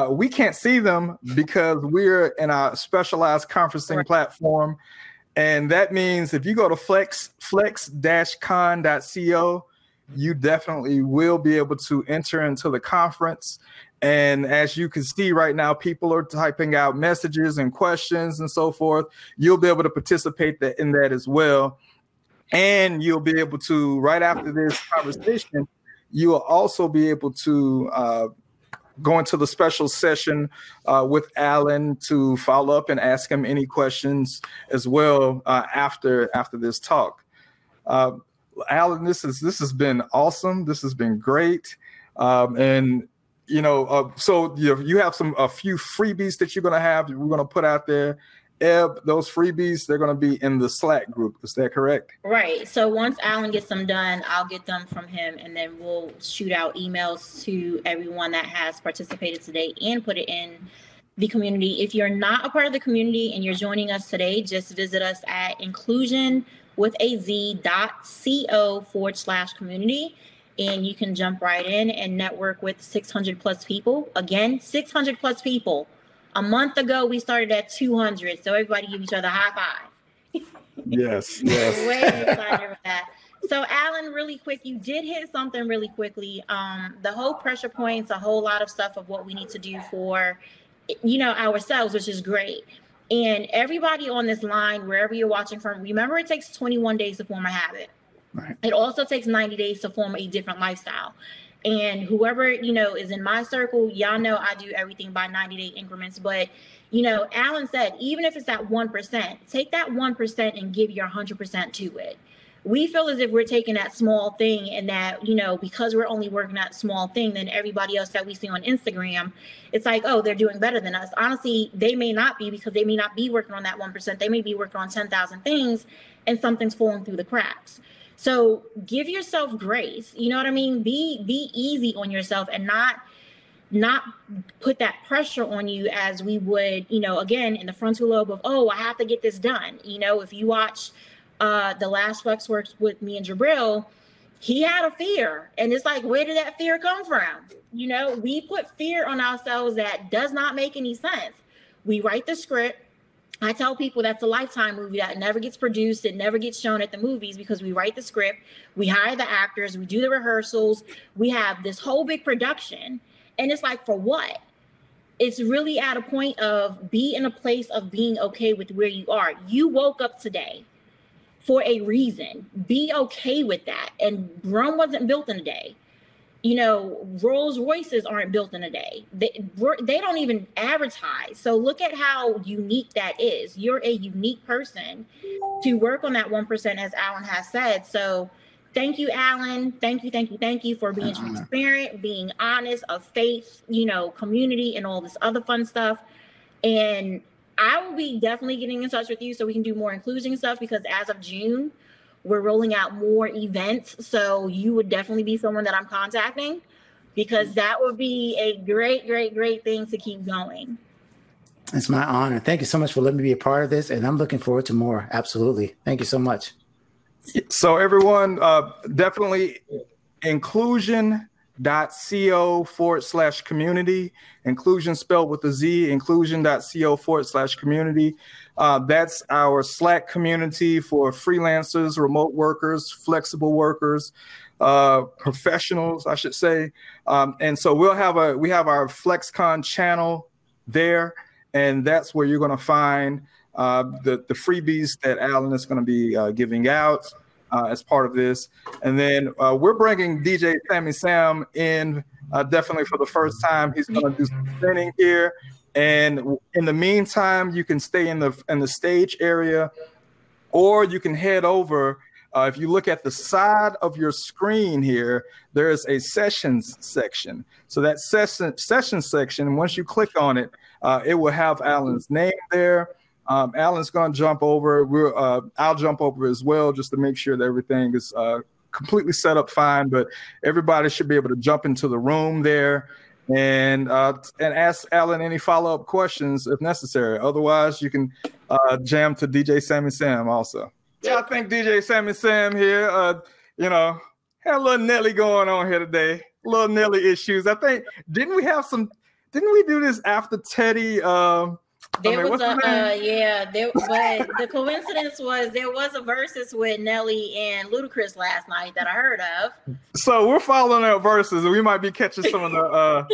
we can't see them because we're in our specialized conferencing platform. And that means if you go to flex-con.co, you definitely will be able to enter into the conference. And as you can see right now, people are typing out messages and questions and so forth. You'll be able to participate in that as well. And you'll be able to, right after this conversation, you will also be able to go into the special session with Alan to follow up and ask him any questions as well after this talk. Alan, this has been awesome. This has been great. And so you have a few freebies that you're going to have. We're going to put out there. Eb, those freebies, they're going to be in the Slack group. Is that correct? Right. So once Alan gets them done, I'll get them from him, and then we'll shoot out emails to everyone that has participated today and put it in the community. If you're not a part of the community and you're joining us today, just visit us at inclusionwithaz.co/community. And you can jump right in and network with 600 plus people. Again, 600 plus people. A month ago, we started at 200. So everybody give each other a high five. Yes. Way excited with that. So Alan, really quick, you did hit something really quickly. The whole pressure points, a whole lot of stuff of what we need to do for, ourselves, which is great. And everybody on this line, wherever you're watching from, remember it takes 21 days to form a habit. Right. It also takes 90 days to form a different lifestyle. And whoever, is in my circle, y'all know I do everything by 90-day increments. But, Alan said, even if it's at 1%, take that 1% and give your 100% to it. We feel as if we're taking that small thing and that, because we're only working that small thing, then everybody else that we see on Instagram, it's like, oh, they're doing better than us. Honestly, they may not be, because they may not be working on that 1%. They may be working on 10,000 things and something's falling through the cracks. So give yourself grace. You know what I mean? Be easy on yourself and not put that pressure on you as we would, again, in the frontal lobe of, oh, I have to get this done. If you watch the last Flex Works with me and Jabril, he had a fear. And it's like, where did that fear come from? We put fear on ourselves that does not make any sense. We write the script. I tell people that's a Lifetime movie that never gets produced. It never gets shown at the movies because we write the script, we hire the actors, we do the rehearsals, we have this whole big production. And it's like, for what? It's really at a point of be in a place of being okay with where you are. You woke up today for a reason. Be okay with that. And Rome wasn't built in a day. Rolls Royces aren't built in a day. They don't even advertise. So look at how unique that is. You're a unique person to work on that 1%, as Alan has said. So thank you, Alan. Thank you for being transparent, being honest, of faith, community, and all this other fun stuff. And I will be definitely getting in touch with you so we can do more inclusion stuff, because as of June, we're rolling out more events. So you would definitely be someone that I'm contacting, because that would be a great, great, great thing to keep going. It's my honor. Thank you so much for letting me be a part of this. And I'm looking forward to more. Absolutely. Thank you so much. So everyone, definitely inclusion.co/community, inclusion spelled with a Z, inclusion.co/community. That's our Slack community for freelancers, remote workers, flexible workers, professionals, I should say. And so we have our FlexCon channel there, and that's where you're going to find the freebies that Alan is going to be giving out as part of this. And then we're bringing DJ Sammy Sam in definitely for the first time. He's going to do some spinning here. And in the meantime, you can stay in the stage area, or you can head over. If you look at the side of your screen here, there is a sessions section. So that session section, once you click on it, it will have Alan's name there. Alan's going to jump over. I'll jump over as well, just to make sure that everything is completely set up fine. But everybody should be able to jump into the room there and ask Alan any follow-up questions if necessary. Otherwise, you can jam to DJ Sammy Sam also. Yeah, I think DJ Sammy Sam here, Had a little Nelly going on here today. Little Nelly issues. I think didn't we do this after Teddy? But the coincidence was there was a versus with Nelly and Ludacris last night that I heard of. So we're following our verses, and we might be catching some of the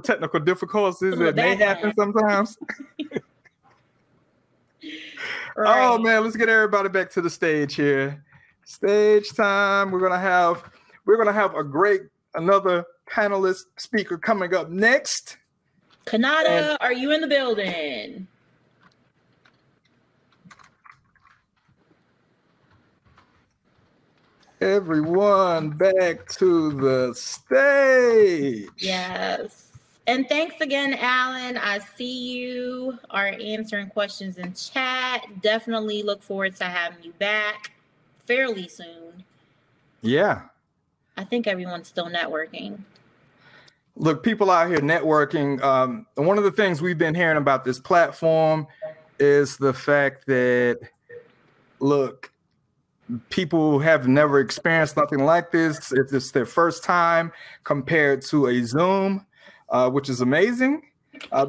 technical difficulties that may happen sometimes. Right. Oh man, let's get everybody back to the stage here. Stage time. We're gonna have another panelist speaker coming up next. Konata, are you in the building? Everyone back to the stage. Yes. And thanks again, Alan. I see you are answering questions in chat. Definitely look forward to having you back fairly soon. Yeah. I think everyone's still networking. Look, people out here networking. One of the things we've been hearing about this platform is the fact that, look, people have never experienced nothing like this. It's their first time compared to a Zoom, which is amazing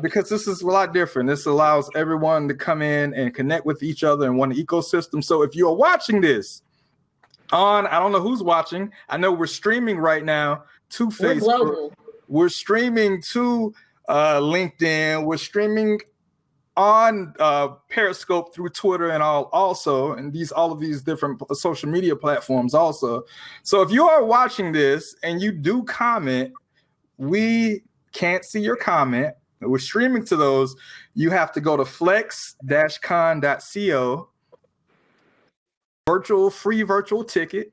because this is a lot different. This allows everyone to come in and connect with each other in one ecosystem. So if you're watching this I don't know who's watching. I know we're streaming right now to Facebook. Global. We're streaming to LinkedIn. We're streaming on Periscope through Twitter and all of these different social media platforms also. So if you are watching this and you do comment, we can't see your comment. We're streaming to those. You have to go to flex-con.co, free virtual ticket,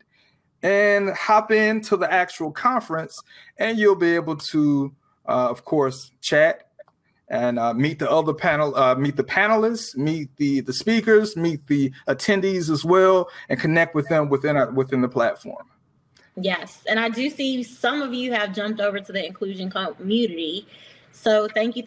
and hop into the actual conference, and you'll be able to, of course, chat and meet the other meet the panelists, meet the speakers, meet the attendees as well, and connect with them within the platform. Yes, and I do see some of you have jumped over to the inclusion community. So thank you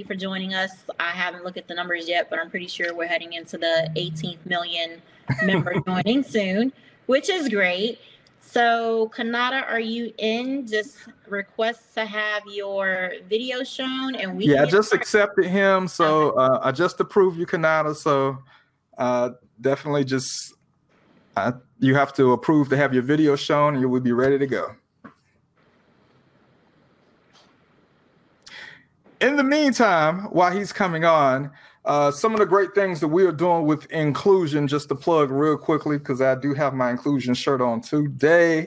for joining us. I haven't looked at the numbers yet, but I'm pretty sure we're heading into the 18th million member joining soon, which is great. So Konata, are you in? Just request to have your video shown, and we I just accepted him. So okay. I just approved you, Konata. So definitely just you have to approve to have your video shown, and you will be ready to go. In the meantime, while he's coming on, some of the great things that we are doing with inclusion, just to plug real quickly, because I do have my inclusion shirt on today.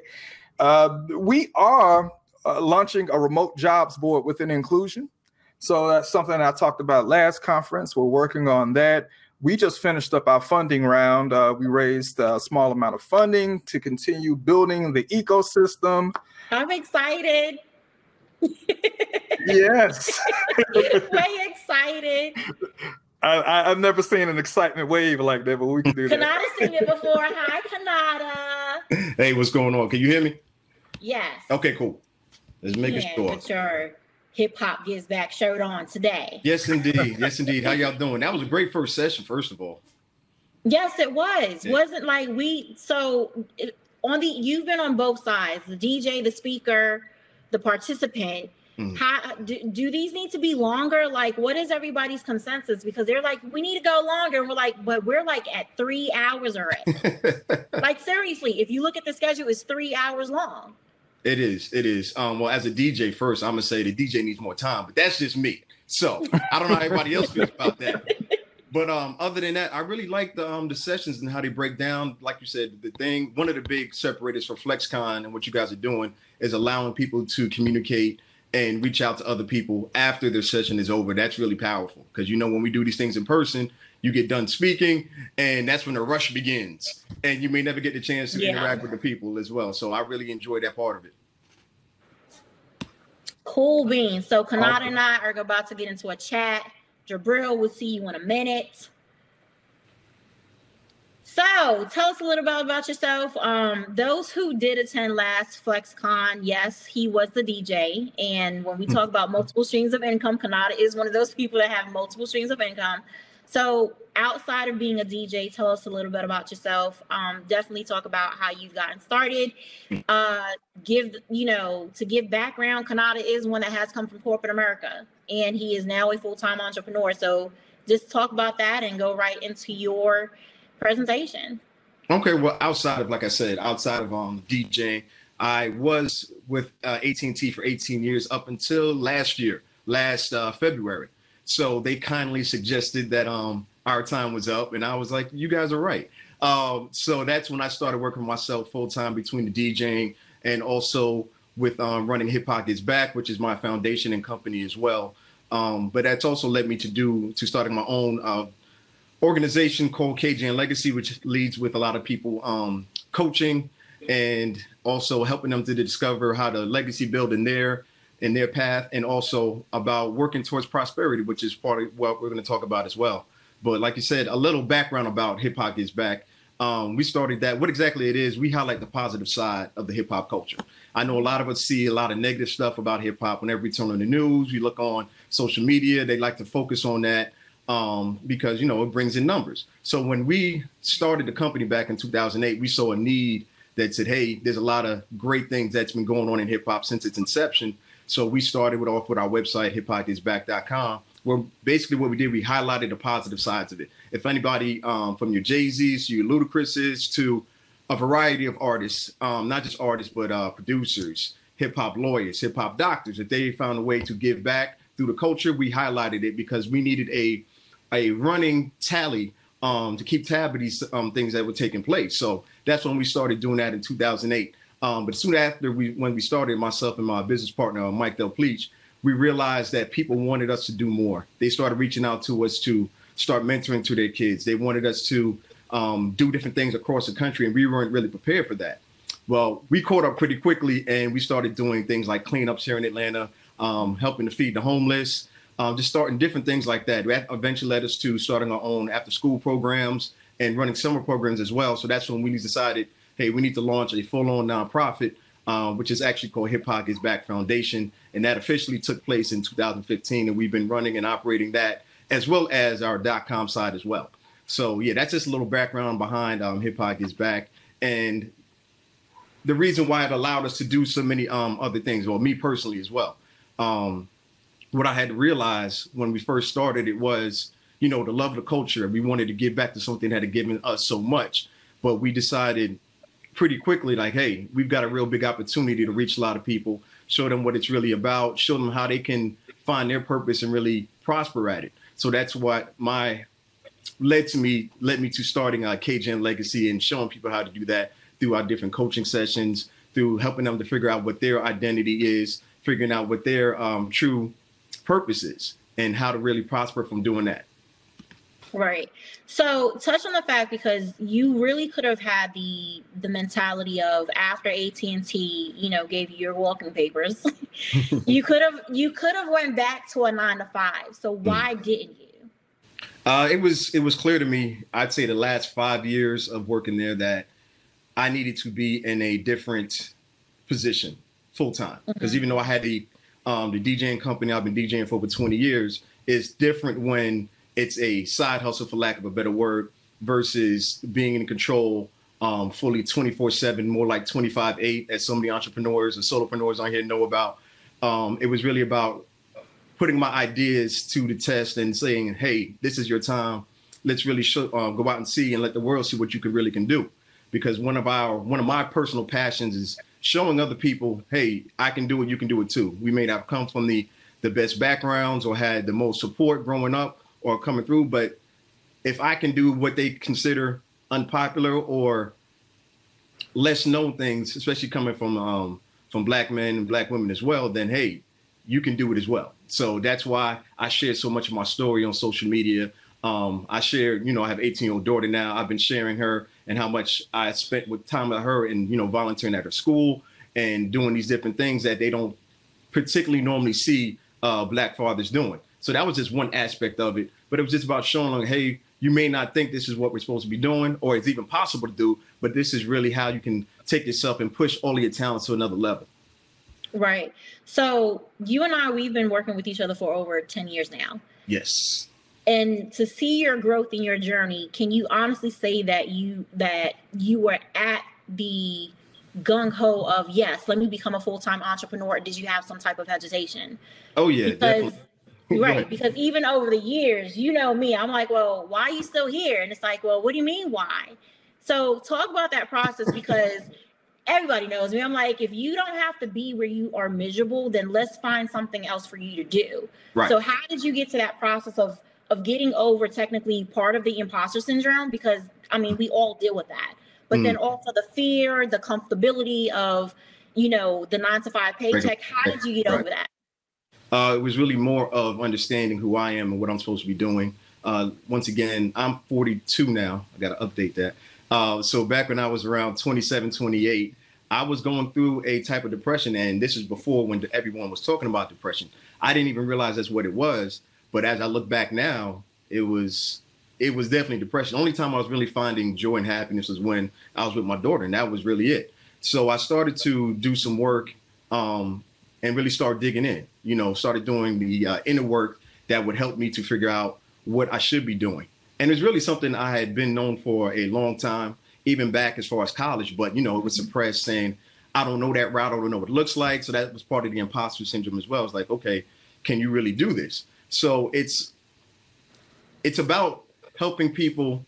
We are launching a remote jobs board within inclusion. So that's something I talked about last conference. We're working on that. We just finished up our funding round. We raised a small amount of funding to continue building the ecosystem. I'm excited. Yes. Way excited. I've never seen an excitement wave like that, but we can do that. Konata's seen it before. Hi, Konata. Hey, what's going on? Can you hear me? Yes. Okay, cool. Let's make sure. With your Hip Hop Gives Back shirt on today. Yes, indeed. Yes, indeed. How y'all doing? That was a great first session, first of all. Yes, it was. Yeah. Wasn't like you've been on both sides, the DJ, the speaker, the participant. Mm-hmm. How do these need to be longer? Like, what is everybody's consensus? Because they're like, we need to go longer. And we're like, but we're like at 3 hours already. Like, seriously, if you look at the schedule, it's 3 hours long. It is. Well, as a DJ first, I'm going to say the DJ needs more time, but that's just me. So I don't know how everybody else feels about that. But other than that, I really like the sessions and how they break down. Like you said, one of the big separators for FlexCon and what you guys are doing is allowing people to communicate and reach out to other people after their session is over. That's really powerful because, when we do these things in person, you get done speaking and that's when the rush begins and you may never get the chance to interact with the people as well. So I really enjoy that part of it. Cool beans. So Konata and I are about to get into a chat. Jabril, we'll see you in a minute. So tell us a little bit about yourself. Those who did attend last FlexCon, yes, he was the DJ. And when we talk about multiple streams of income, Konata is one of those people that have multiple streams of income. So outside of being a DJ, tell us a little bit about yourself. Definitely talk about how you've gotten started. To give background, Konata is one that has come from corporate America, and he is now a full-time entrepreneur. So just talk about that and go right into your presentation. Okay, well, outside of, like I said, outside of DJing, I was with AT&T for 18 years up until last February. So they kindly suggested that our time was up, and I was like, you guys are right. So that's when I started working myself full-time between the DJing and also with running Hip Hop Gets Back, which is my foundation and company as well. But that's also led me to starting my own organization called KJN Legacy, which leads with a lot of people coaching and also helping them to discover how to legacy build in their path, and also about working towards prosperity, which is part of what we're going to talk about as well. But like you said, a little background about Hip Hop Gets Back. We started that. What exactly it is, we highlight the positive side of the hip hop culture. I know a lot of us see a lot of negative stuff about hip hop whenever we turn on the news, we look on social media, they like to focus on that because, it brings in numbers. So when we started the company back in 2008, we saw a need that said, hey, there's a lot of great things that's been going on in hip hop since its inception. So we started off with our website, hiphopgetsback.com, where basically what we did, we highlighted the positive sides of it. If anybody from your Jay-Z's to your Ludacris's to a variety of artists, not just artists, but producers, hip hop lawyers, hip hop doctors, if they found a way to give back through the culture, we highlighted it because we needed a running tally to keep tab of these things that were taking place. So that's when we started doing that in 2008. But soon after when we started, myself and my business partner, Mike Del Pleach, we realized that people wanted us to do more. They started reaching out to us to start mentoring to their kids. They wanted us to do different things across the country, and we weren't really prepared for that. Well, we caught up pretty quickly, and we started doing things like cleanups here in Atlanta, helping to feed the homeless, just starting different things like that. That eventually led us to starting our own after-school programs and running summer programs as well. So that's when we decided, hey, we need to launch a full-on nonprofit, which is actually called Hip Hop Gets Back Foundation. And that officially took place in 2015. And we've been running and operating that as well as our .com site as well. So, yeah, that's just a little background behind Hip Hop Gets Back. And the reason why it allowed us to do so many other things, well, me personally as well. What I had to realize when we first started, it was, the love of the culture. We wanted to give back to something that had given us so much. But we decided pretty quickly, like, hey, we've got a real big opportunity to reach a lot of people, show them what it's really about, show them how they can find their purpose and really prosper at it. So that's what led me to starting KJN Legacy and showing people how to do that through our different coaching sessions, through helping them to figure out what their identity is, figuring out what their true purpose is, and how to really prosper from doing that. Right. So touch on the fact, because you really could have had the mentality of after AT&T, gave you your walking papers, you could have went back to a 9-to-5. So why didn't you? It was clear to me, I'd say the last 5 years of working there, that I needed to be in a different position full time. Because even though I had the DJing company, I've been DJing for over 20 years, it's different when it's a side hustle, for lack of a better word, versus being in control fully 24/7, more like 25/8, as some of the entrepreneurs and solopreneurs on here know about. It was really about putting my ideas to the test and saying, hey, this is your time. Let's really go out and see and let the world see what you really can do. Because one of my personal passions is showing other people, hey, I can do it, you can do it too. We may not come from the best backgrounds or had the most support growing up or coming through, but if I can do what they consider unpopular or less known things, especially coming from Black men and Black women as well, then hey, you can do it as well. So that's why I share so much of my story on social media. I share, I have an 18-year-old daughter now. I've been sharing her and how much I spent with time with her and, volunteering at her school and doing these different things that they don't particularly normally see Black fathers doing. So that was just one aspect of it. But it was just about showing them, hey, you may not think this is what we're supposed to be doing or it's even possible to do, but this is really how you can take yourself and push all of your talents to another level. Right. So you and I, we've been working with each other for over 10 years now. Yes. And to see your growth in your journey, can you honestly say that you were at the gung-ho of, yes, let me become a full-time entrepreneur? Or did you have some type of hesitation? Oh yeah, Because definitely. right, because even over the years, you know me, I'm like, well, why are you still here? And it's like, well, what do you mean why? So talk about that process, because everybody knows me. I'm like, if you don't have to be where you are miserable, then let's find something else for you to do. Right. So how did you get to that process of getting over technically part of the imposter syndrome? Because I mean, we all deal with that, but then also the fear, the comfortability of, you know, the 9-to-5 paycheck. How did you get over that? It was really more of understanding who I am and what I'm supposed to be doing. Once again, I'm 42 now. I got to update that. So back when I was around 27, 28, I was going through a type of depression. And this is before when everyone was talking about depression. I didn't even realize that's what it was. But as I look back now, it was definitely depression. The only time I was really finding joy and happiness was when I was with my daughter. And that was really it. So I started to do some work and really start digging in, you know, started doing the inner work that would help me to figure out what I should be doing. And it's really something I had been known for a long time, even back as far as college, but, you know, it was suppressed, saying, I don't know that route, I don't know what it looks like. So that was part of the imposter syndrome as well. It's like, okay, can you really do this? So it's about helping people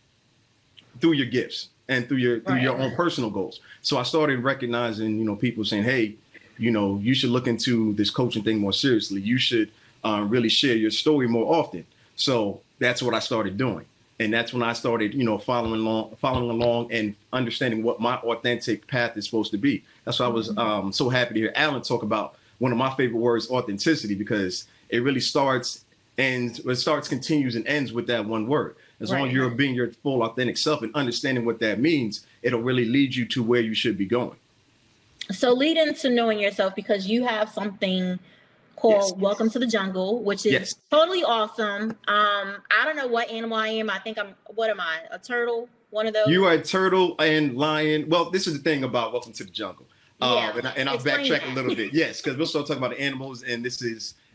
through your gifts and through your own personal goals. So I started recognizing, you know, people saying, hey, you know, you should look into this coaching thing more seriously. You should really share your story more often. So that's what I started doing. And that's when I started, you know, following along and understanding what my authentic path is supposed to be. That's why I was so happy to hear Alan talk about one of my favorite words, authenticity, because it really continues and ends with that one word. As long as you're being your full authentic self and understanding what that means, it'll really lead you to where you should be going. So lead into knowing yourself, because you have something called Welcome to the Jungle, which is totally awesome. I don't know what animal I am. I think what am I? A turtle? One of those? You are a turtle and lion. Well, this is the thing about Welcome to the Jungle. And I'll backtrack a little bit. Yes, because we'll start talking about the animals, and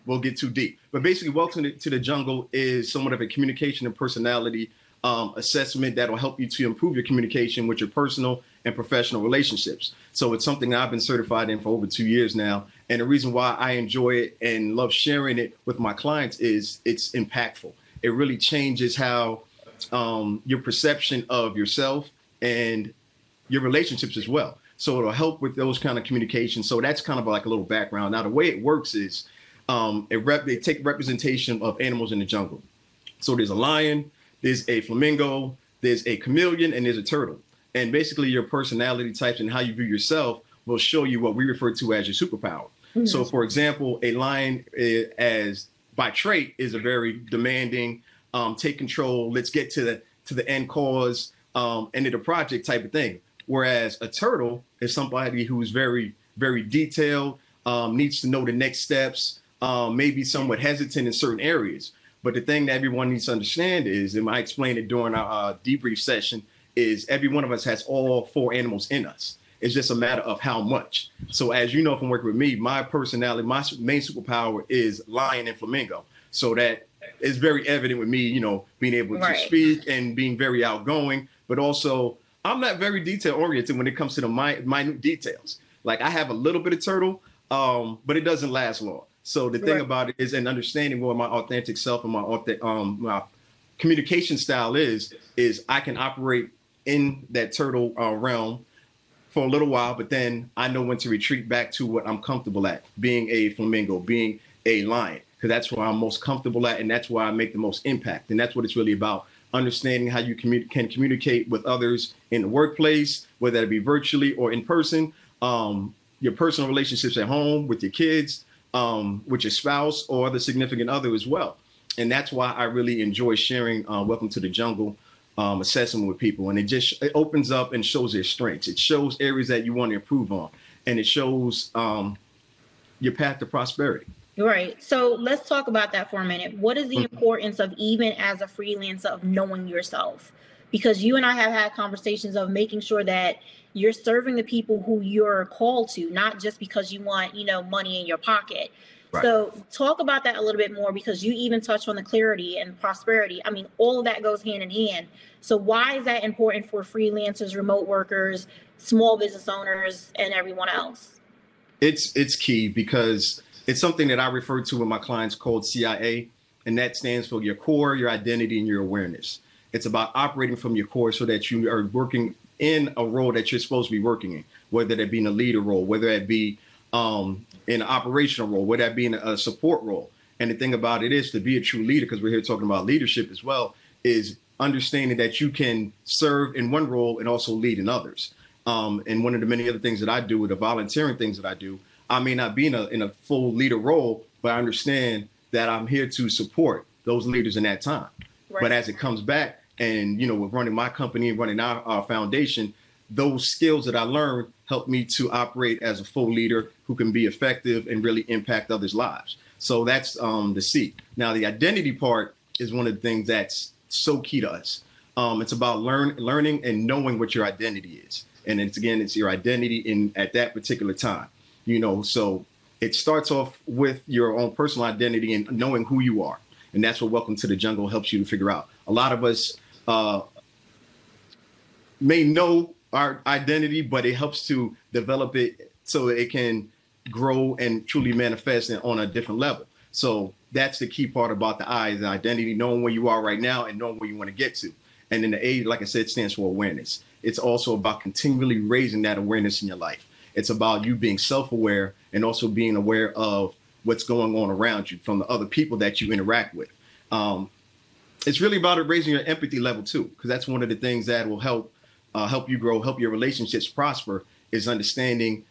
we'll get too deep. But basically, Welcome to the Jungle is somewhat of a communication and personality assessment that will help you to improve your communication with your personal and professional relationships. So it's something that I've been certified in for over 2 years now. And the reason why I enjoy it and love sharing it with my clients is it's impactful. It really changes how your perception of yourself and your relationships as well. So it'll help with those kind of communications. So that's kind of like a little background. Now, the way it works is they take representation of animals in the jungle. So there's a lion, there's a flamingo, there's a chameleon, and there's a turtle. And basically your personality types and how you view yourself will show you what we refer to as your superpower. Mm-hmm. So for example, a lion as by trait is a very demanding, take control, let's get to the end cause, end of the project type of thing. Whereas a turtle is somebody who's very, very detailed, needs to know the next steps, maybe somewhat hesitant in certain areas. But the thing that everyone needs to understand is, and I explained it during our debrief session, is every one of us has all 4 animals in us. It's just a matter of how much. So as you know from working with me, my personality, my main superpower is lion and flamingo. So that is very evident with me, you know, being able to speak and being very outgoing, but also I'm not very detail oriented when it comes to the minute details. Like I have a little bit of turtle, but it doesn't last long. So the thing about it is, and understanding what my authentic self and my communication style is I can operate in that turtle realm for a little while, but then I know when to retreat back to what I'm comfortable at, being a flamingo, being a lion, because that's where I'm most comfortable at, and that's where I make the most impact. And that's what it's really about, understanding how you can communicate with others in the workplace, whether it be virtually or in person, your personal relationships at home, with your kids, with your spouse or the significant other as well. And that's why I really enjoy sharing Welcome to the Jungle assessment with people. And it opens up and shows their strengths. It shows areas that you want to improve on. And it shows your path to prosperity. Right. So let's talk about that for a minute. What is the importance of, even as a freelancer, of knowing yourself? because you and I have had conversations of making sure that you're serving the people who you're called to, not just because you want, money in your pocket. Right. So talk about that a little bit more, because you even touched on the clarity and prosperity. I mean, all of that goes hand in hand. So why is that important for freelancers, remote workers, small business owners, and everyone else? It's key, because it's something that I refer to with my clients called CIA, and that stands for your core, your identity, and your awareness. It's about operating from your core so that you are working in a role that you're supposed to be working in, whether that be in a leader role, whether that be in an operational role, whether that be in a support role. And the thing about it is, to be a true leader, because we're here talking about leadership as well, is understanding that you can serve in one role and also lead in others. And one of the many other things that I do, with the volunteering things that I do, I may not be in a full leader role, but I understand that I'm here to support those leaders in that time. Right. But as it comes back, and, with running my company and running our foundation, those skills that I learned help me to operate as a full leader who can be effective and really impact others' lives. So that's the C. Now, the identity part is one of the things that's so key to us. It's about learning and knowing what your identity is. And it's your identity at that particular time, so it starts off with your own personal identity and knowing who you are. And that's what Welcome to the Jungle helps you to figure out. A lot of us may know our identity, but it helps to develop it so it can grow and truly manifest on a different level. So that's the key part about the I, the identity, knowing where you are right now and knowing where you want to get to. And then the A, like I said, stands for awareness. It's also about continually raising that awareness in your life. It's about you being self-aware and also being aware of what's going on around you from the other people that you interact with. It's really about raising your empathy level too, because that's one of the things that will help you grow, help your relationships prosper, is understanding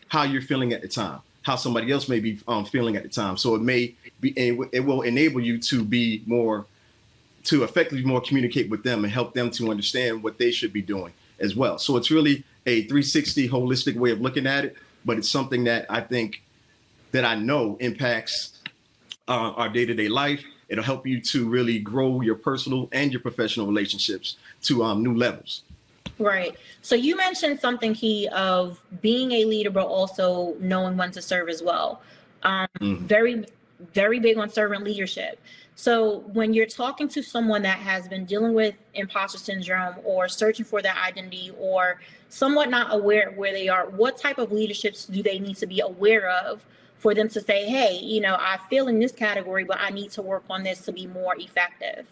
how you're feeling at the time, how somebody else may be feeling at the time. So it will enable you to effectively communicate with them and help them to understand what they should be doing as well. So it's really a 360 holistic way of looking at it, but it's something that I know impacts our day-to-day life. It'll help you to really grow your personal and your professional relationships to new levels. Right. So you mentioned something key of being a leader, but also knowing when to serve as well. Very, very big on servant leadership. So when you're talking to someone that has been dealing with imposter syndrome or searching for their identity or somewhat not aware of where they are, what type of leaderships do they need to be aware of for them to say, hey, I feel in this category, but I need to work on this to be more effective?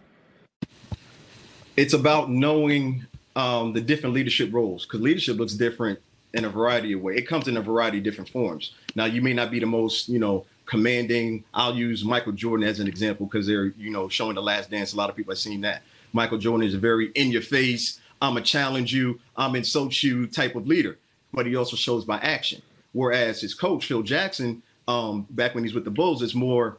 It's about knowing the different leadership roles, because leadership looks different in a variety of ways. It comes in a variety of different forms. Now, you may not be the most, commanding. I'll use Michael Jordan as an example, because they're, showing The Last Dance. A lot of people have seen that. Michael Jordan is a very in your face, I'm going to challenge you, I'm insult you type of leader, but he also shows by action. Whereas his coach, Phil Jackson, back when he's with the Bulls, is more,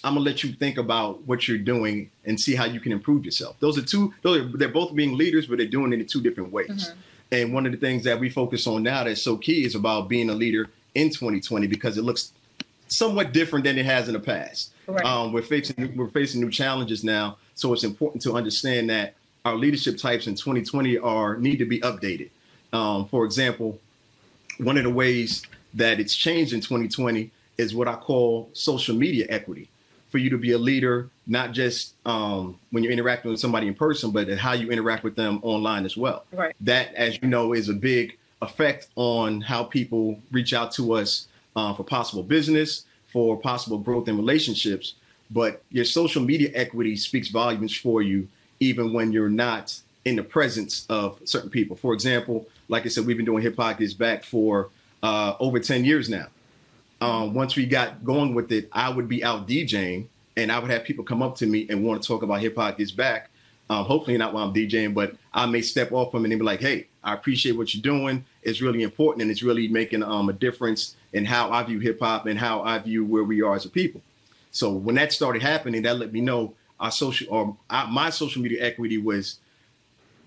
I'm gonna let you think about what you're doing and see how you can improve yourself. They're both being leaders, but they're doing it in two different ways. Mm-hmm. And one of the things that we focus on now that's so key is about being a leader in 2020, because it looks somewhat different than it has in the past. Right. We're facing new challenges now. So it's important to understand that our leadership types in 2020 need to be updated. For example, one of the ways that it's changed in 2020 is what I call social media equity. For you to be a leader, not just when you're interacting with somebody in person, but how you interact with them online as well. Right. That, as you know, is a big effect on how people reach out to us for possible business, for possible growth in relationships. But your social media equity speaks volumes for you, even when you're not in the presence of certain people. For example, like I said, we've been doing Hip Hop Is Back for over 10 years now. Once we got going with it, I would be out DJing and I would have people come up to me and want to talk about Hip Hop Is Back. Hopefully not while I'm DJing, but I may step off them and they be like, hey, I appreciate what you're doing. It's really important and it's really making a difference in how I view hip hop and how I view where we are as a people. So when that started happening, that let me know my social media equity was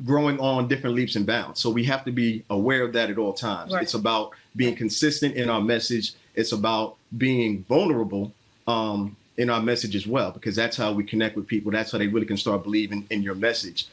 growing on different leaps and bounds. So we have to be aware of that at all times. Right. It's about being consistent in our message. It's about being vulnerable in our message as well, because that's how we connect with people. That's how they really can start believing in your message.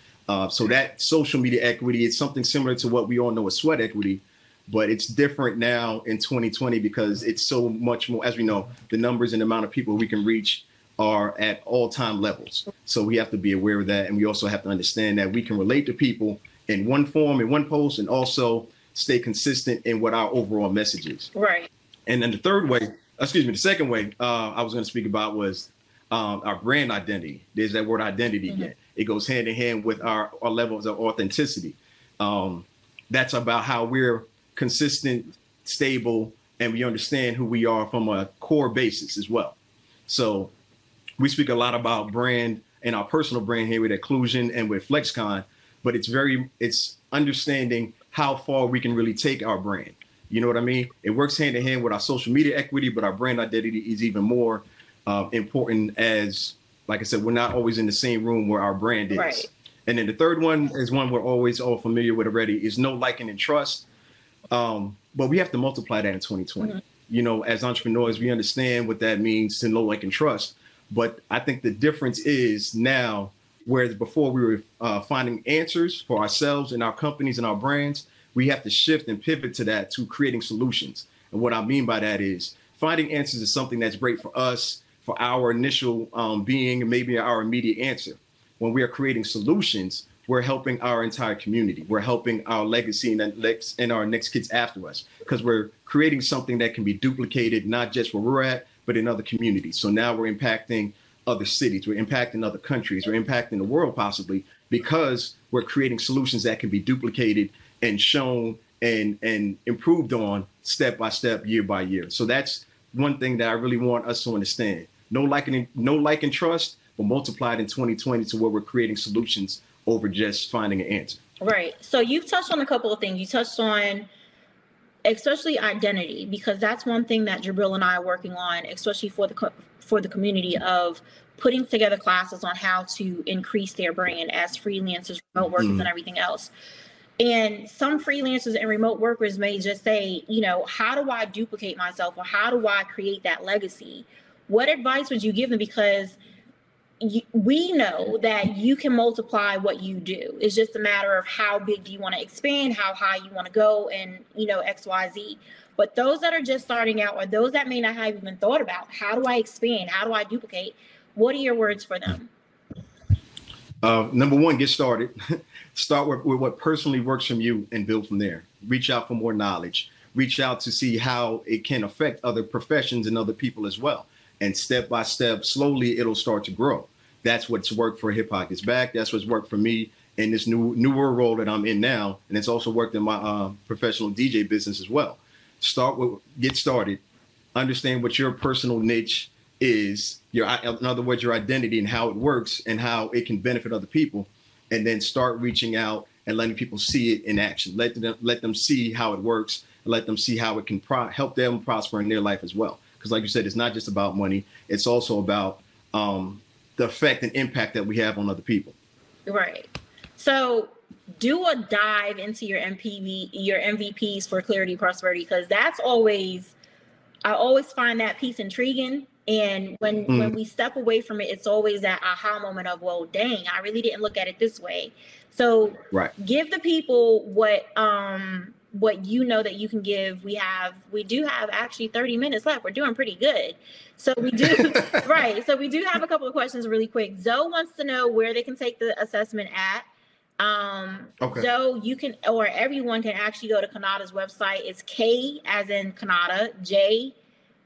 So that social media equity is something similar to what we all know as sweat equity, but it's different now in 2020 because it's so much more, as we know, the numbers and the amount of people we can reach are at all-time levels. So we have to be aware of that. And we also have to understand that we can relate to people in one form, in one post, and also stay consistent in what our overall message is. Right. And then the second way I was going to speak about was our brand identity. There's that word identity again. It goes hand in hand with our levels of authenticity. That's about how we're consistent, stable, and we understand who we are from a core basis as well. So we speak a lot about brand and our personal brand here with Inclusion and with FlexCon, but it's understanding how far we can really take our brand. You know what I mean? It works hand in hand with our social media equity, but our brand identity is even more important as, like I said, we're not always in the same room where our brand is. Right. And then the third one is one we're always all familiar with already, is know, like, and trust. But we have to multiply that in 2020. You know, as entrepreneurs, we understand what that means to know, like, and trust. But I think the difference is now, whereas before we were finding answers for ourselves and our companies and our brands, we have to shift and pivot to that, to creating solutions. And what I mean by that is finding answers is something that's great for us, for our initial being, and maybe our immediate answer. When we are creating solutions, we're helping our entire community. We're helping our legacy and our next kids after us, because we're creating something that can be duplicated, not just where we're at, but in other communities. So now we're impacting other cities, we're impacting other countries, we're impacting the world possibly, because we're creating solutions that can be duplicated and shown and improved on step by step, year by year. So that's one thing that I really want us to understand. No like and trust, but multiplied in 2020 to where we're creating solutions over just finding an answer. Right. So you've touched on a couple of things. You touched on especially identity, because that's one thing that Jabril and I are working on, especially for the community, of putting together classes on how to increase their brand as freelancers, remote workers, and everything else. And some freelancers and remote workers may just say, you know, how do I duplicate myself, or how do I create that legacy? What advice would you give them? Because we know that you can multiply what you do. It's just a matter of how big do you want to expand, how high you want to go, and, you know, X, Y, Z. But those that are just starting out, or those that may not have even thought about, how do I expand? How do I duplicate? What are your words for them? Number one, get started. Start with what personally works from you and build from there. Reach out for more knowledge. Reach out to see how it can affect other professions and other people as well. And step by step, slowly, it'll start to grow. That's what's worked for Hip Hop Is Back. That's what's worked for me in this newer role that I'm in now. And it's also worked in my professional DJ business as well. Get started. Understand what your personal niche is, in other words, your identity and how it works and how it can benefit other people. And then start reaching out and letting people see it in action. Let them see how it works. Let them see how it can help them prosper in their life as well. Because like you said, it's not just about money. It's also about the effect and impact that we have on other people. Right. So do a dive into your MVPs for clarity, prosperity, because I always find that piece intriguing. And when we step away from it, it's always that aha moment of, well, dang, I really didn't look at it this way. So give the people what you know that you can give. We do have actually 30 minutes left. We're doing pretty good. So we do, right. So we do have a couple of questions really quick. Zoe wants to know where they can take the assessment at. Zoe, you can, or everyone can actually go to Konata's website. It's K as in Konata, J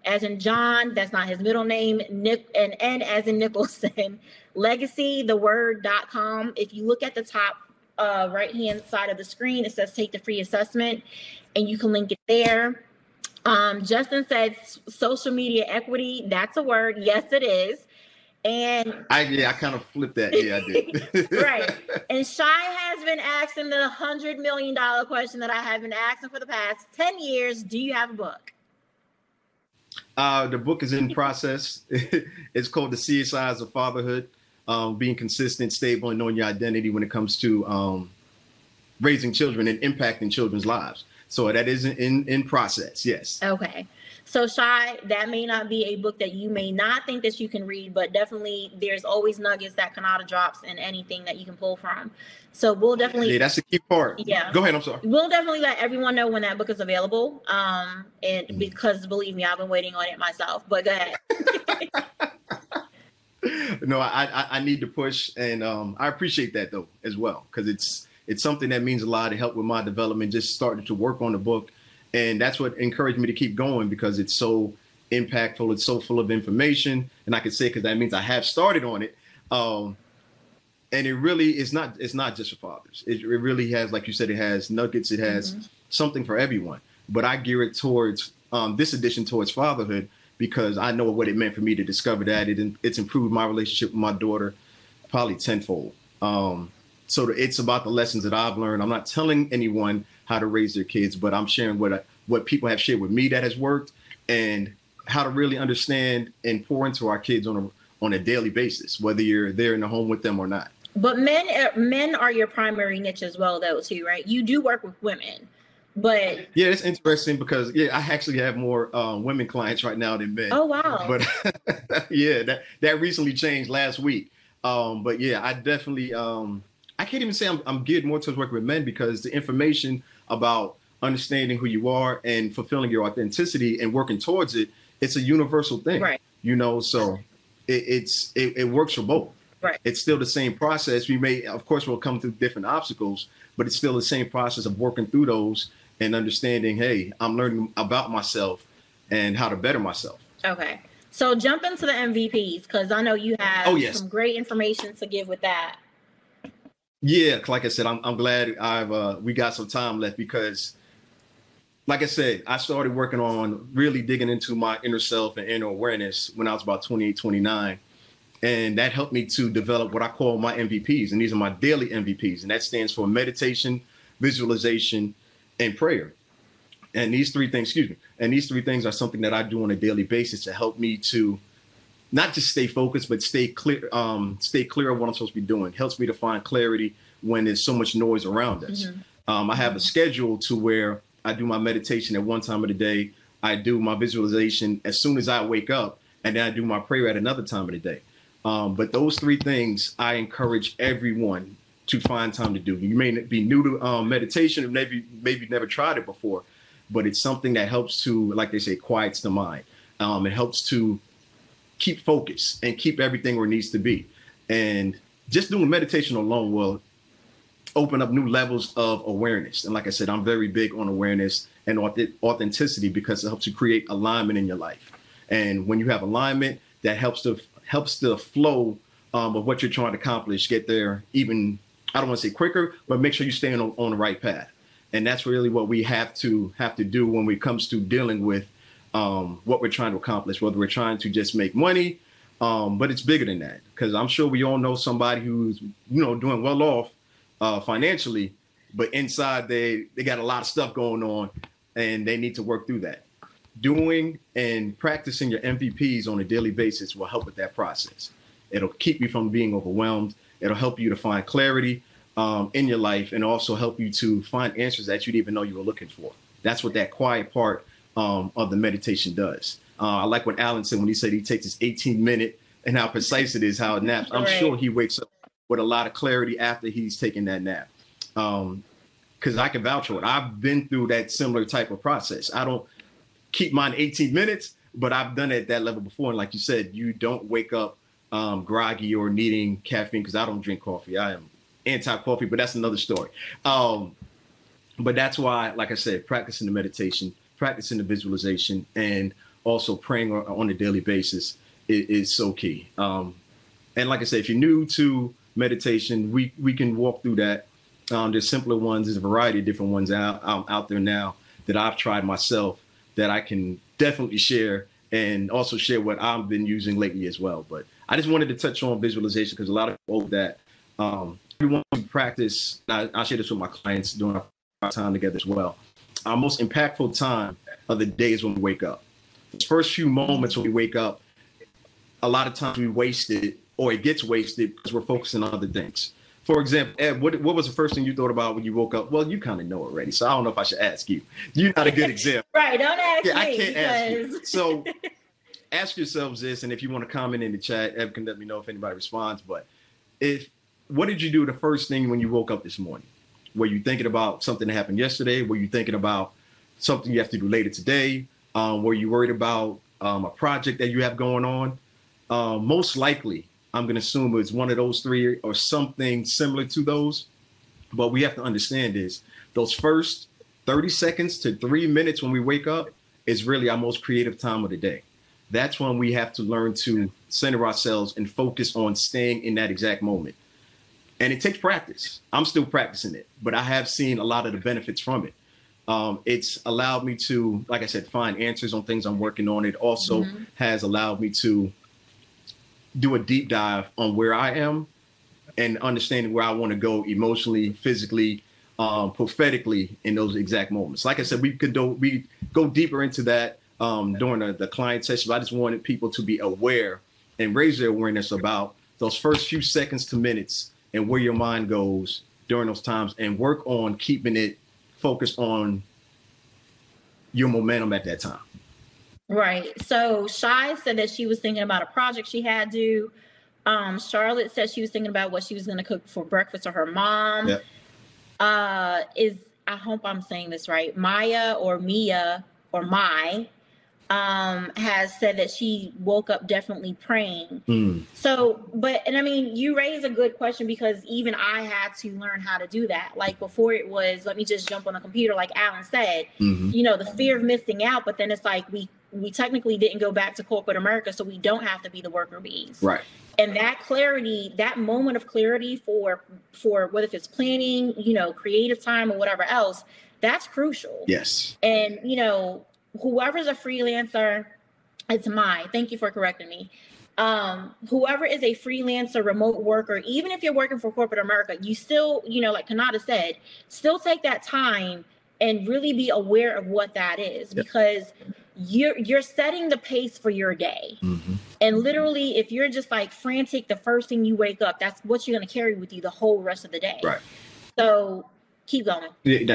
as in John, that's not his middle name, and N as in Nicholson, legacy.com. If you look at the top right-hand side of the screen, it says take the free assessment, and you can link it there. Justin said social media equity, that's a word. Yes, it is. And I kind of flipped that. Yeah, I did. Right. And Shy has been asking the $100 million question that I have been asking for the past 10 years. Do you have a book? The book is in process. It's called The CSIs of Fatherhood, being consistent, stable, and knowing your identity when it comes to raising children and impacting children's lives. So that is in process. Yes. Okay. So Shy, that may not be a book that you may not think that you can read, but definitely there's always nuggets that Konata drops and anything that you can pull from. So we'll definitely, Yeah, that's the key part. Yeah. Go ahead. I'm sorry. We'll definitely let everyone know when that book is available. And because believe me, I've been waiting on it myself, but go ahead. No, I need to push, and I appreciate that though as well, because it's something that means a lot to help with my development, just starting to work on the book. And that's what encouraged me to keep going, because it's so impactful. It's so full of information. And I can say, because that means I have started on it. And it really is not, it's not just for fathers. It really has, like you said, it has nuggets. It has something for everyone. But I gear it towards this edition towards fatherhood, because I know what it meant for me to discover that. It's improved my relationship with my daughter probably tenfold. So it's about the lessons that I've learned. I'm not telling anyone how to raise their kids, but I'm sharing what people have shared with me that has worked, and how to really understand and pour into our kids on a daily basis, whether you're there in the home with them or not. But men are your primary niche as well, though, too, right? You do work with women, but yeah, it's interesting because I actually have more women clients right now than men. Oh wow! But yeah, that recently changed last week. But yeah, I definitely I can't even say I'm geared more towards working with men, because the information about understanding who you are and fulfilling your authenticity and working towards it, it's a universal thing, right? So it works for both. Right. It's still the same process. Of course, we'll come through different obstacles, but it's still the same process of working through those and understanding, hey, I'm learning about myself and how to better myself. Okay. So jump into the MVPs, because I know you have some great information to give with that. Yeah, like I said, I'm glad we got some time left, because like I said, I started working on really digging into my inner self and inner awareness when I was about 28, 29. And that helped me to develop what I call my MVPs. And these are my daily MVPs. And that stands for meditation, visualization, and prayer. And these three things, are something that I do on a daily basis to help me to not just stay focused, but stay clear of what I'm supposed to be doing. Helps me to find clarity when there's so much noise around us. I have a schedule to where I do my meditation at one time of the day. I do my visualization as soon as I wake up, and then I do my prayer at another time of the day. But those three things, I encourage everyone to find time to do. You may be new to meditation, or maybe never tried it before, but it's something that helps to, like they say, quiets the mind. It helps to keep focus and keep everything where it needs to be. And just doing meditation alone will open up new levels of awareness. And like I said, I'm very big on awareness and authenticity, because it helps you create alignment in your life. And when you have alignment, that helps the flow of what you're trying to accomplish get there even, I don't want to say quicker, but make sure you stay on the right path. And that's really what we have to do when it comes to dealing with what we're trying to accomplish, whether we're trying to just make money, but it's bigger than that, because I'm sure we all know somebody who's doing well off financially, but inside they got a lot of stuff going on, and they need to work through that. Doing and practicing your MVPs on a daily basis will help with that process. It'll keep you from being overwhelmed. It'll help you to find clarity in your life, and also help you to find answers that you didn't even know you were looking for. That's what that quiet part of the meditation does. I like what Alan said when he said he takes his 18-minute, and how precise it is, how it naps. I'm sure he wakes up with a lot of clarity after he's taken that nap. Because I can vouch for it. I've been through that similar type of process. I don't keep mine 18 minutes, but I've done it at that level before. And like you said, you don't wake up groggy or needing caffeine, because I don't drink coffee. I am anti-coffee, but that's another story. But that's why, like I said, practicing the meditation, practicing the visualization, and also praying on a daily basis is so key. And like I said, if you're new to meditation, we can walk through that. There's simpler ones. There's a variety of different ones out there now that I've tried myself that I can definitely share, and also share what I've been using lately as well. But I just wanted to touch on visualization, because a lot of people that everyone practice. I share this with my clients during our time together as well. Our most impactful time of the day is when we wake up. The first few moments when we wake up, a lot of times we waste it, or it gets wasted because we're focusing on other things. For example, Ed, what was the first thing you thought about when you woke up? Well, you kind of know already, so I don't know if I should ask you. You're not a good example. Right, don't ask me. I can't ask you. So ask yourselves this, and if you want to comment in the chat, Ed can let me know if anybody responds. But what did you do the first thing when you woke up this morning? Were you thinking about something that happened yesterday? Were you thinking about something you have to do later today? Were you worried about a project that you have going on? Most likely, I'm going to assume it's one of those three or something similar to those. But we have to understand is those first 30 seconds to 3 minutes when we wake up is really our most creative time of the day. That's when we have to learn to center ourselves and focus on staying in that exact moment. And it takes practice. I'm still practicing it, but I have seen a lot of the benefits from it. It's allowed me to, like I said, find answers on things I'm working on. It also has allowed me to do a deep dive on where I am and understanding where I want to go emotionally, physically, prophetically in those exact moments. Like I said, we go deeper into that during the client session. I just wanted people to be aware and raise their awareness about those first few seconds to minutes and where your mind goes during those times, and work on keeping it focused on your momentum at that time. Right. So Shy said that she was thinking about a project she had due. Charlotte said she was thinking about what she was going to cook for breakfast for her mom. Yep. I hope I'm saying this right. Mia has said that she woke up definitely praying. So, and I mean, you raise a good question, because even I had to learn how to do that. Like before it was, let me just jump on the computer, like Alan said, the fear of missing out. But then it's like, we technically didn't go back to corporate America, so we don't have to be the worker bees. Right. And that clarity, that moment of clarity for whether it's planning, creative time or whatever else, that's crucial. Yes. And, whoever's a freelancer, it's mine. Thank you for correcting me. Whoever is a freelancer, remote worker, even if you're working for corporate America, you still, like Konata said, still take that time and really be aware of what that is, because you're setting the pace for your day. And literally, if you're just like frantic the first thing you wake up, that's what you're going to carry with you the whole rest of the day. Right. So keep going. It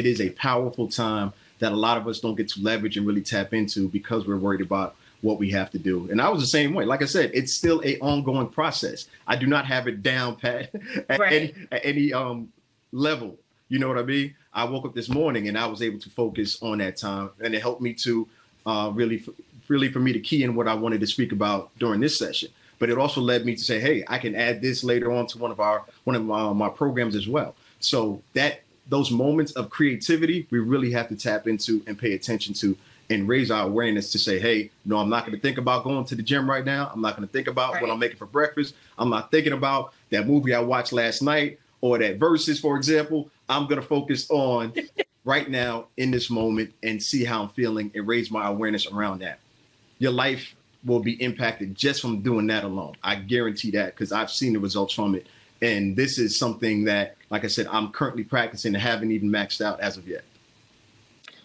is a powerful time that a lot of us don't get to leverage and really tap into because we're worried about what we have to do. And I was the same way. Like I said, it's still an ongoing process. I do not have it down pat at any level. You know what I mean? I woke up this morning and I was able to focus on that time, and it helped me to really for me to key in what I wanted to speak about during this session. But it also led me to say, hey, I can add this later on to one of my programs as well. So that those moments of creativity, we really have to tap into and pay attention to, and raise our awareness to say, hey, no, I'm not going to think about going to the gym right now. I'm not going to think about what I'm making for breakfast. I'm not thinking about that movie I watched last night or that Versus, for example. I'm going to focus on right now in this moment and see how I'm feeling and raise my awareness around that. Your life will be impacted just from doing that alone. I guarantee that, because I've seen the results from it. And this is something that, like I said, I'm currently practicing and haven't even maxed out as of yet.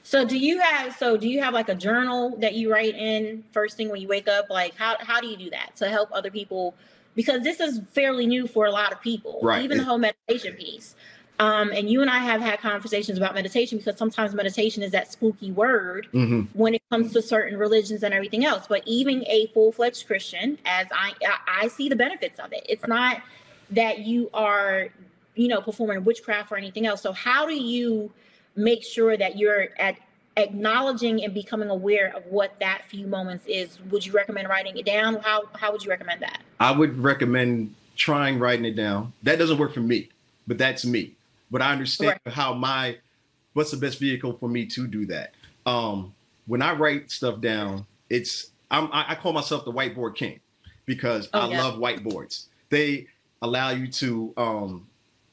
So do you have like a journal that you write in first thing when you wake up? Like how do you do that to help other people? Because this is fairly new for a lot of people, right? Even the whole meditation piece. And you and I have had conversations about meditation, because sometimes meditation is that spooky word when it comes to certain religions and everything else. But even a full-fledged Christian, as I see the benefits of it. It's not that you are, performing witchcraft or anything else. So how do you make sure that you're acknowledging and becoming aware of what that few moments is? Would you recommend writing it down? How would you recommend that? I would recommend trying writing it down. That doesn't work for me, but that's me. But I understand what's the best vehicle for me to do that. When I write stuff down, I call myself the whiteboard king, because I love whiteboards. They allow you to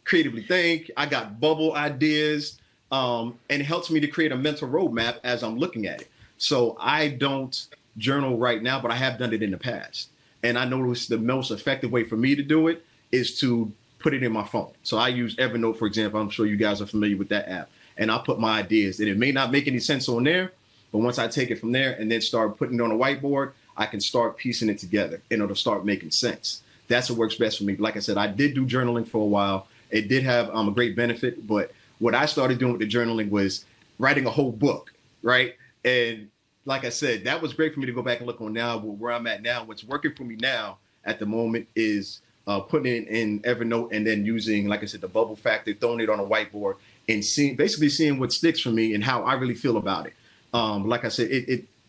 creatively think. I got bubble ideas, and it helps me to create a mental roadmap as I'm looking at it. So I don't journal right now, but I have done it in the past. And I noticed the most effective way for me to do it is to put it in my phone. So I use Evernote, for example. I'm sure you guys are familiar with that app. And I'll put my ideas, and it may not make any sense on there, but once I take it from there and then start putting it on a whiteboard, I can start piecing it together and it'll start making sense. That's what works best for me. Like I said, I did do journaling for a while. It did have a great benefit, but what I started doing with the journaling was writing a whole book, right? And like I said, that was great for me to go back and look on now where I'm at now. What's working for me now at the moment is putting it in Evernote and then using, like I said, the bubble factor, throwing it on a whiteboard and basically seeing what sticks for me and how I really feel about it. Like I said,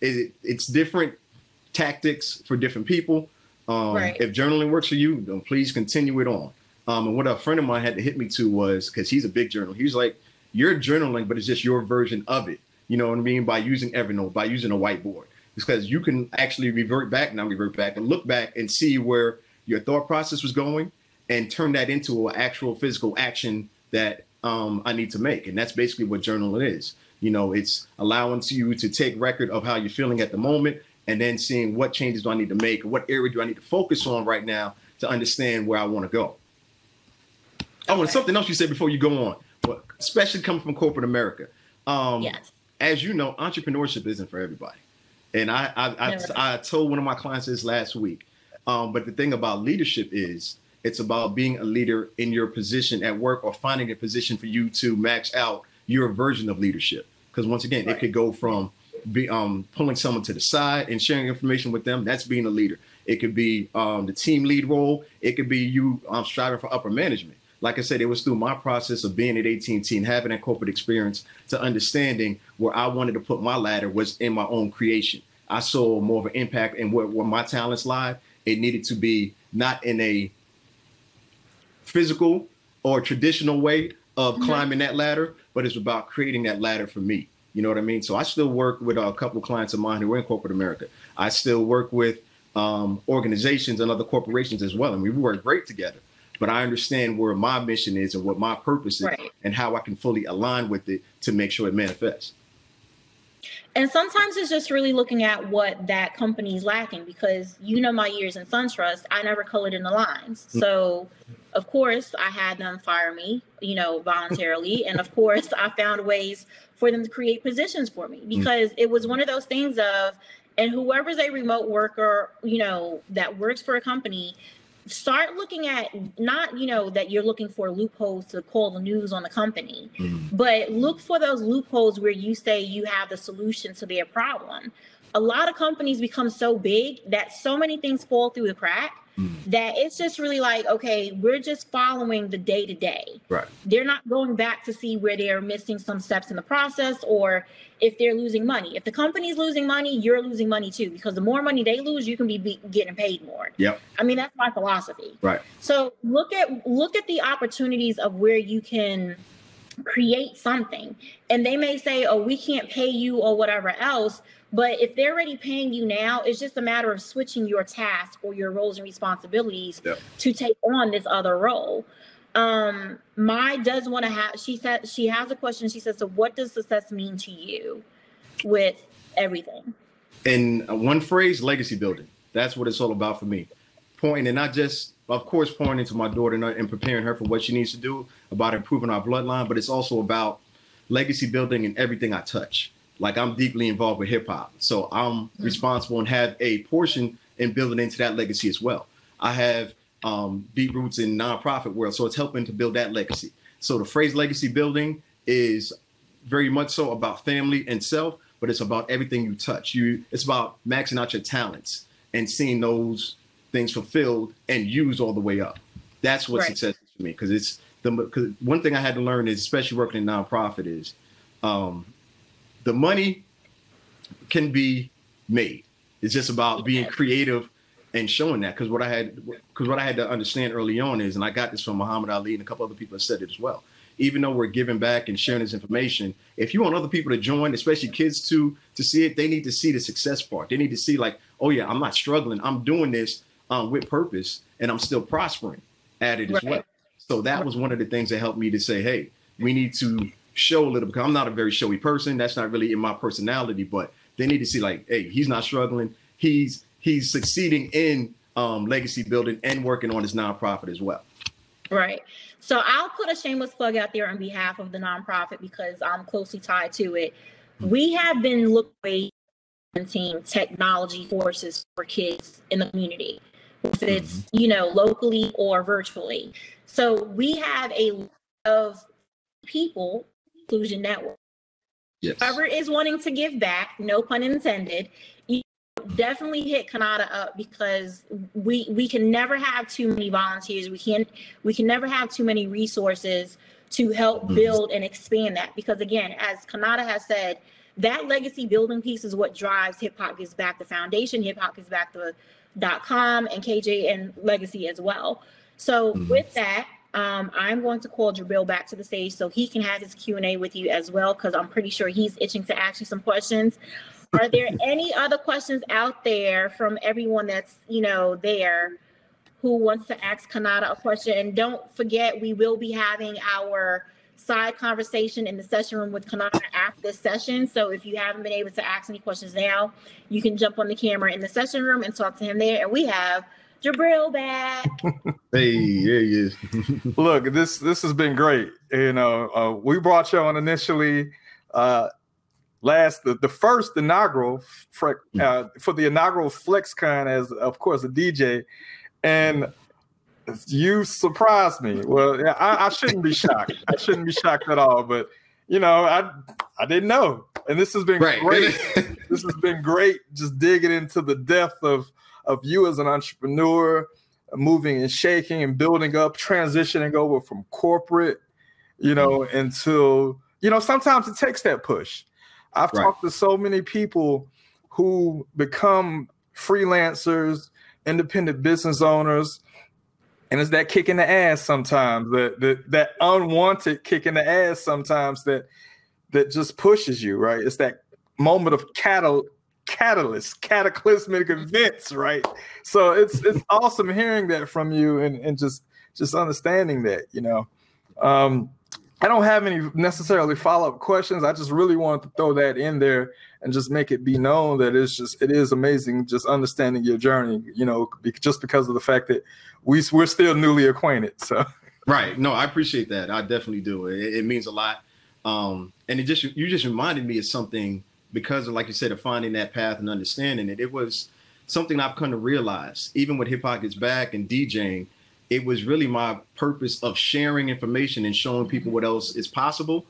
it's different tactics for different people. If journaling works for you, then please continue it on. And what a friend of mine had to hit me to was, because he's a big journaler, he was like, you're journaling, but it's just your version of it. You know what I mean? By using Evernote, by using a whiteboard. Because you can actually revert back and look back and see where your thought process was going and turn that into an actual physical action that I need to make. And that's basically what journaling is. You know, it's allowing you to take record of how you're feeling at the moment and then seeing what changes do I need to make, or what area do I need to focus on right now to understand where I want to go. Oh, and something else you said before you go on, but especially coming from corporate America. Yes. As you know, entrepreneurship isn't for everybody. And I told one of my clients this last week. But the thing about leadership is it's about being a leader in your position at work or finding a position for you to max out your version of leadership. Because once again, it could go from pulling someone to the side and sharing information with them. That's being a leader. It could be the team lead role. It could be you striving for upper management. Like I said, it was through my process of being at AT&T and having that corporate experience to understanding where I wanted to put my ladder was in my own creation. I saw more of an impact and where my talents lie. It needed to be not in a physical or traditional way of climbing that ladder, but it's about creating that ladder for me. You know what I mean? So I still work with a couple of clients of mine who are in corporate America. I still work with organizations and other corporations as well. And we work great together. But I understand where my mission is and what my purpose is and how I can fully align with it to make sure it manifests. And sometimes it's just really looking at what that company is lacking, because you know my years in SunTrust, I never colored in the lines. So, of course, I had them fire me, you know, voluntarily. And of course, I found ways for them to create positions for me, because it was one of those things of, and whoever's a remote worker, you know, that works for a company, start looking at not, you know, that you're looking for loopholes to call the news on the company, but look for those loopholes where you say you have the solution to their problem. A lot of companies become so big that so many things fall through the crack that it's just really like, okay, we're just following the day to day. Right. They're not going back to see where they're missing some steps in the process, or if they're losing money. If the company's losing money, you're losing money too, because the more money they lose, you can be getting paid more. Yep. I mean, that's my philosophy. Right. So look at the opportunities of where you can create something. And they may say, oh, we can't pay you or whatever else. But if they're already paying you now, it's just a matter of switching your task or your roles and responsibilities to take on this other role. Mai does want to have, she said she has a question. She says, so what does success mean to you with everything? In one phrase, legacy building. That's what it's all about for me. Pointing, and not just, of course, pouring into my daughter and preparing her for what she needs to do about improving our bloodline, but it's also about legacy building in everything I touch. Like, I'm deeply involved with hip hop, so I'm responsible and have a portion in building into that legacy as well. I have deep roots in nonprofit world, so it's helping to build that legacy. So the phrase legacy building is very much so about family and self, but it's about everything you touch. It's about maxing out your talents and seeing those things fulfilled and used all the way up. That's what success is for me, because one thing I had to learn is, especially working in nonprofit, is the money can be made. It's just about being creative and showing that. Because what I had to understand early on is, and I got this from Muhammad Ali and a couple other people have said it as well, even though we're giving back and sharing this information, if you want other people to join, especially kids to see it, they need to see the success part. They need to see, like, oh yeah, I'm not struggling. I'm doing this with purpose, and I'm still prospering at it as well. So that was one of the things that helped me to say, hey, we need to show a little, because I'm not a very showy person. That's not really in my personality, but they need to see, like, hey, he's not struggling. He's succeeding in legacy building and working on his nonprofit as well. Right. So I'll put a shameless plug out there on behalf of the nonprofit, because I'm closely tied to it. We have been looking at technology courses for kids in the community. if it's, locally or virtually. So we have a lot of people, Inclusion Network. Yes. Whoever is wanting to give back, no pun intended, you definitely hit Konata up, because we can never have too many volunteers. We can never have too many resources to help build and expand that. Because again, as Konata has said, that legacy building piece is what drives Hip Hop Gives Back, the foundation, Hip Hop Gives Back, .com, and KJ and Legacy as well. So with that, I'm going to call Jabril back to the stage so he can have his Q&A with you as well, because I'm pretty sure he's itching to ask you some questions. Are there any other questions out there from everyone that's, there who wants to ask Konata a question? And don't forget, we will be having our side conversation in the session room with Konata after this session. So if you haven't been able to ask any questions now, you can jump on the camera in the session room and talk to him there. And we have Jabril back. Hey, there he is. Look, this has been great. We brought you on initially the first inaugural for the inaugural FlexCon as, of course, a DJ, and you surprised me. Well, I shouldn't be shocked. I shouldn't be shocked at all. But I didn't know, and this has been great. This has been great. Just digging into the depth of you as an entrepreneur, moving and shaking and building up, transitioning over from corporate, into sometimes it takes that push. I've talked to so many people who become freelancers, independent business owners, and it's that kick in the ass sometimes, that unwanted kick in the ass sometimes that just pushes you, right? It's that moment of cataclysmic events, right? So it's awesome hearing that from you and just understanding that, I don't have any necessarily follow-up questions. I just really wanted to throw that in there and just make it be known that it is amazing just understanding your journey, just because of the fact that we're still newly acquainted. So right. No, I appreciate that. I definitely do. It means a lot. And you just reminded me of something, because of, like you said, of finding that path and understanding it. It was something I've come to realize, even with Hip Hop Gets Back and DJing. It was really my purpose of sharing information and showing people what else is possible,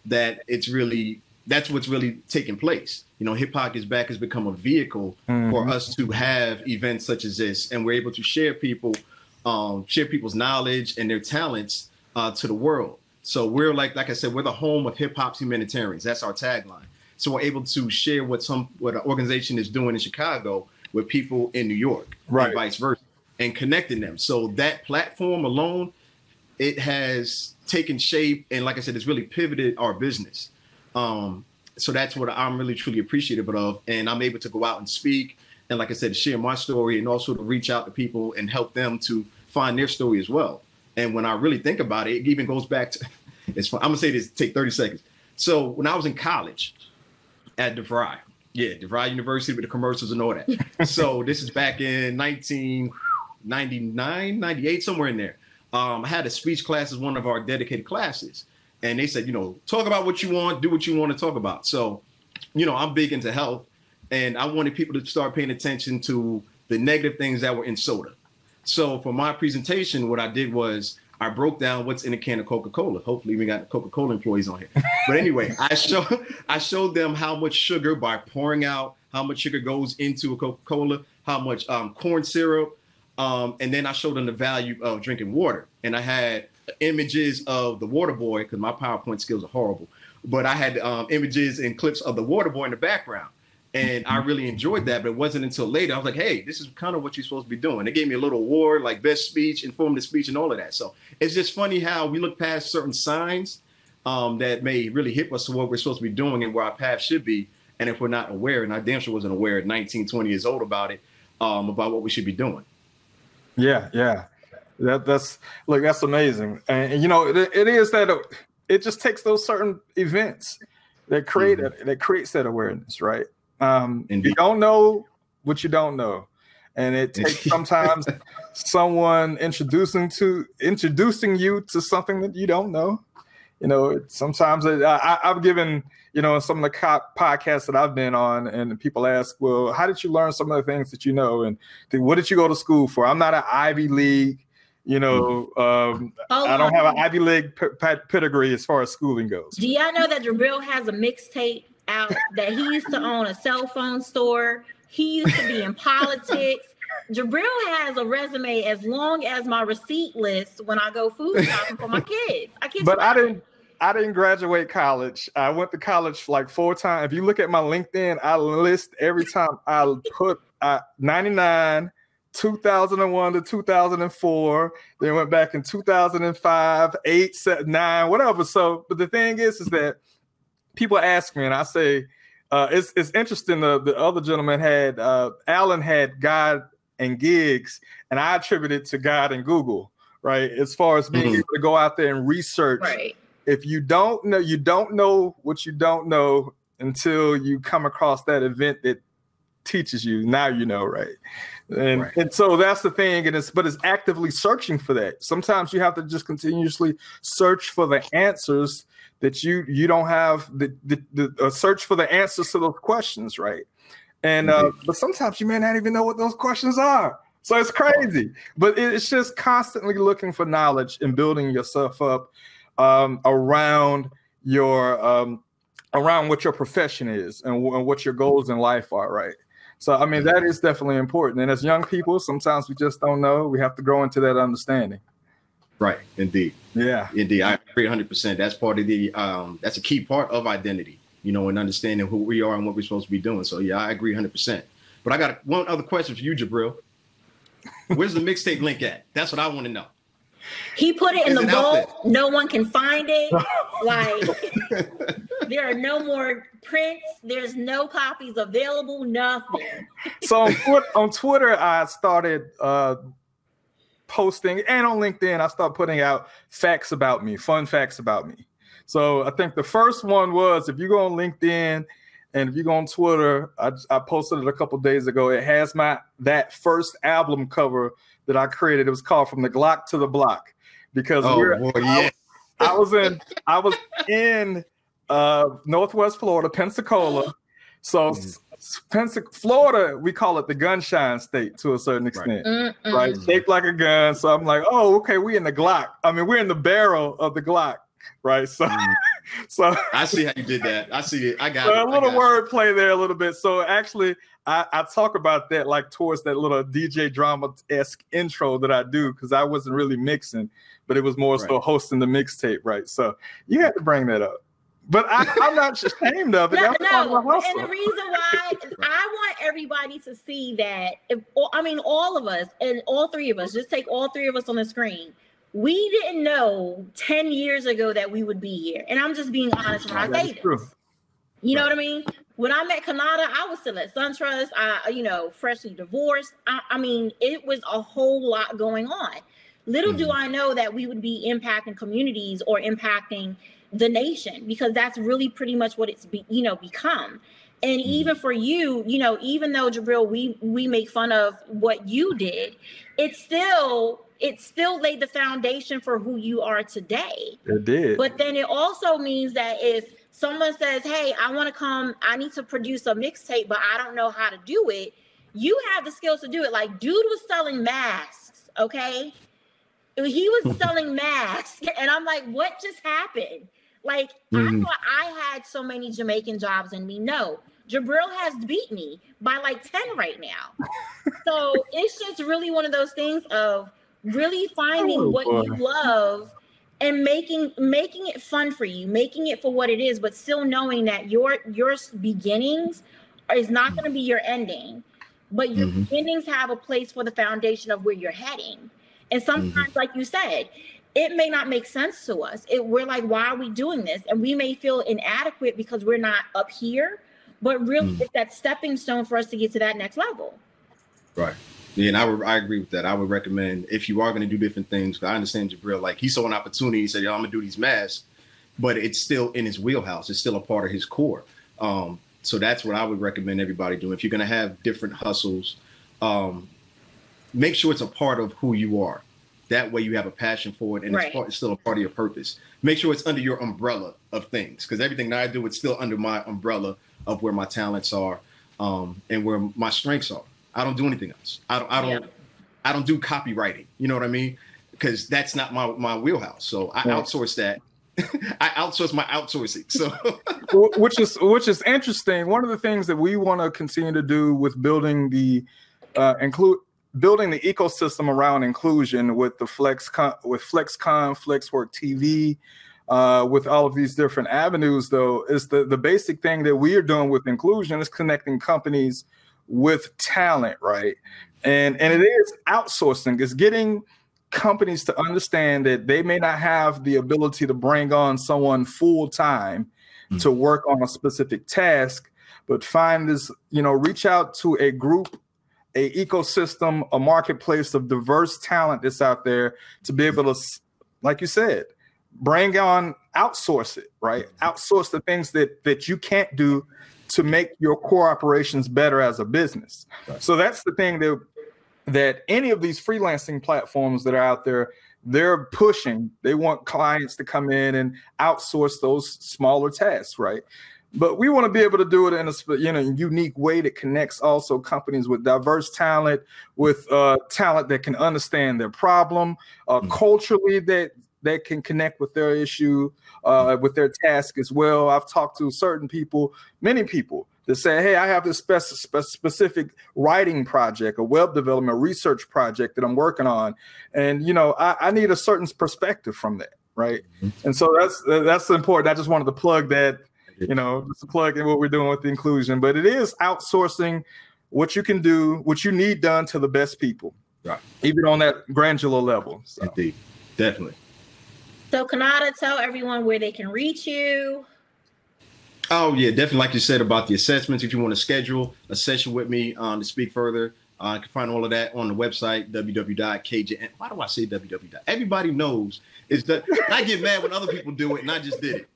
that's what's really taking place. Hip Hop Gets Back has become a vehicle for us to have events such as this, and we're able to share people's knowledge and their talents to the world. So we're like I said, we're the home of hip hop's humanitarians. That's our tagline. So we're able to share what an organization is doing in Chicago with people in New York, and vice versa, and connecting them. So that platform alone, it has taken shape, and like I said, it's really pivoted our business. So that's what I'm really truly appreciative of, and I'm able to go out and speak, and like I said, to share my story, and also to reach out to people and help them to find their story as well. And when I really think about it, it even goes back to, it's fun. I'm gonna say this, take 30 seconds. So when I was in college at DeVry, DeVry University with the commercials and all that. So this is back in 1999, 98, somewhere in there. I had a speech class as one of our dedicated classes. And they said, talk about what you want, do what you want to talk about. So, I'm big into health, and I wanted people to start paying attention to the negative things that were in soda. So for my presentation, what I did was I broke down what's in a can of Coca-Cola. Hopefully we got Coca-Cola employees on here. But anyway, I showed them how much sugar, by pouring out how much sugar goes into a Coca-Cola, how much corn syrup, and then I showed them the value of drinking water. And I had images of the water boy, because my PowerPoint skills are horrible, but I had images and clips of the water boy in the background. And I really enjoyed that, but it wasn't until later I was like, hey, this is kind of what you're supposed to be doing. They gave me a little award, like best speech, informative speech, and all of that. So it's just funny how we look past certain signs that may really hit us to what we're supposed to be doing and where our path should be. And if we're not aware, and I damn sure wasn't aware at 19, 20 years old about it, about what we should be doing. Yeah. That's amazing. And it is that it just takes those certain events that creates that awareness, right? You don't know what you don't know, and it takes sometimes someone introducing you to something that you don't know, sometimes I've given, some of the podcasts that I've been on, and people ask, well, how did you learn some of the things that you know? And what did you go to school for? I'm not an Ivy League, I don't have an Ivy League pedigree as far as schooling goes. Do y'all know that Jabril has a mixtape out that he used to own a cell phone store? He used to be in politics. Jabril has a resume as long as my receipt list when I go food shopping for my kids. I didn't graduate college. I went to college like 4 times. If you look at my LinkedIn, I list every time I put 99, 2001 to 2004. Then went back in 2005, 8, 7, 9, whatever. So, but the thing is that people ask me, and I say, it's interesting. The other gentleman had, Alan had God and gigs, and I attribute it to God and Google, right? As far as being able to go out there and research. Right. If you don't know what you don't know until you come across that event that teaches you. Now you know, right? And so that's the thing, and it's actively searching for that. Sometimes you have to just continuously search for the answers that you don't have, the search for the answers to those questions, right? And but sometimes you may not even know what those questions are. So it's crazy, but it's just constantly looking for knowledge and building yourself up around what your profession is and what your goals in life are, right? So I mean, that is definitely important. And as young people, sometimes we just don't know. We have to grow into that understanding. Right. Indeed. Yeah. Indeed. I agree 100%. That's part of the that's a key part of identity, and understanding who we are and what we're supposed to be doing. So yeah, I agree 100%. But I got one other question for you, Jabril. Where's the mixtape link at? That's what I want to know. He put it in the vault. No one can find it. Like, there are no more prints. There's no copies available. Nothing. So on Twitter, I started posting, and on LinkedIn, I started putting out facts about me, fun facts about me. So I think the first one was, if you go on LinkedIn and if you go on Twitter, I posted it a couple days ago. It has that first album cover that I created. It was called From the Glock to the Block, because I was in Northwest Florida, Pensacola. So Florida, we call it the gunshine state to a certain extent, right? Shaped like a gun. So I'm like, oh, okay, we in the Glock. I mean, we're in the barrel of the Glock, right? So, so I see how you did that. I see it. I got a little wordplay there, a little bit. So actually, I talk about that like towards that little DJ drama-esque intro that I do, because I wasn't really mixing, but it was more so hosting the mixtape, right? So you had to bring that up. But I'm not ashamed of it. No, and the reason why I want everybody to see that, all of us, and all three of us, just take all three of us on the screen. We didn't know 10 years ago that we would be here. And I'm just being honest when I say this. True. You know what I mean? When I met Konata, I was still at SunTrust, freshly divorced. I mean, it was a whole lot going on. Little do I know that we would be impacting communities or impacting the nation, because that's really pretty much what it's become. And even for you, even though, Jabril, we make fun of what you did, it still laid the foundation for who you are today. It did. But then it also means that if someone says, hey, I want to come, I need to produce a mixtape, but I don't know how to do it, you have the skills to do it. Like, dude was selling masks, okay? He was selling masks. And I'm like, what just happened? Like, I thought I had so many Jamaican jobs in me. No, Jabril has beat me by like 10 right now. So it's just really one of those things of really finding what you love and making it fun for you, making it for what it is, but still knowing that your beginnings is not going to be your ending, but your beginnings have a place for the foundation of where you're heading. And sometimes, like you said, it may not make sense to us. We're like, why are we doing this? And we may feel inadequate because we're not up here, but really it's that stepping stone for us to get to that next level. Right. Yeah, and I agree with that. I would recommend, if you are going to do different things, I understand Jabril, like he saw an opportunity, he said, I'm going to do these masks, but it's still in his wheelhouse. It's still a part of his core. So that's what I would recommend everybody doing. If you're going to have different hustles, make sure it's a part of who you are. That way you have a passion for it, and it's still a part of your purpose. Make sure it's under your umbrella of things, because everything that I do, it's still under my umbrella of where my talents are, and where my strengths are. I don't do anything else. I don't do copywriting. You know what I mean? Because that's not my wheelhouse. So I outsource that. I outsource my outsourcing. So, which is interesting. One of the things that we want to continue to do with building the building the ecosystem around inclusion with the FlexCon, FlexWork TV, with all of these different avenues, though, is the basic thing that we are doing with inclusion is connecting companies with talent, right? And it is outsourcing. It's getting companies to understand that they may not have the ability to bring on someone full time to work on a specific task, but find this, reach out to a group, a ecosystem, a marketplace of diverse talent that's out there to be able to, like you said, bring on, outsource it, right? Outsource the things that you can't do to make your core operations better as a business. Right. So that's the thing that any of these freelancing platforms that are out there, they're pushing. They want clients to come in and outsource those smaller tasks, right? But we want to be able to do it in a unique way that connects also companies with diverse talent, with talent that can understand their problem, culturally that can connect with their issue, with their task as well. I've talked to certain people, many people, that say, hey, I have this specific writing project, a web development research project that I'm working on. And, I need a certain perspective from that, right? And so that's important. I just wanted to plug that, just to plug in what we're doing with the inclusion. But it is outsourcing what you can do, what you need done to the best people, right? Even on that granular level. So. Indeed, definitely. So Konata, tell everyone where they can reach you. Oh, yeah, definitely. Like you said about the assessments, if you want to schedule a session with me to speak further, you can find all of that on the website, www.kj. Why do I say www? Everybody knows. I get mad when other people do it, and I just did it.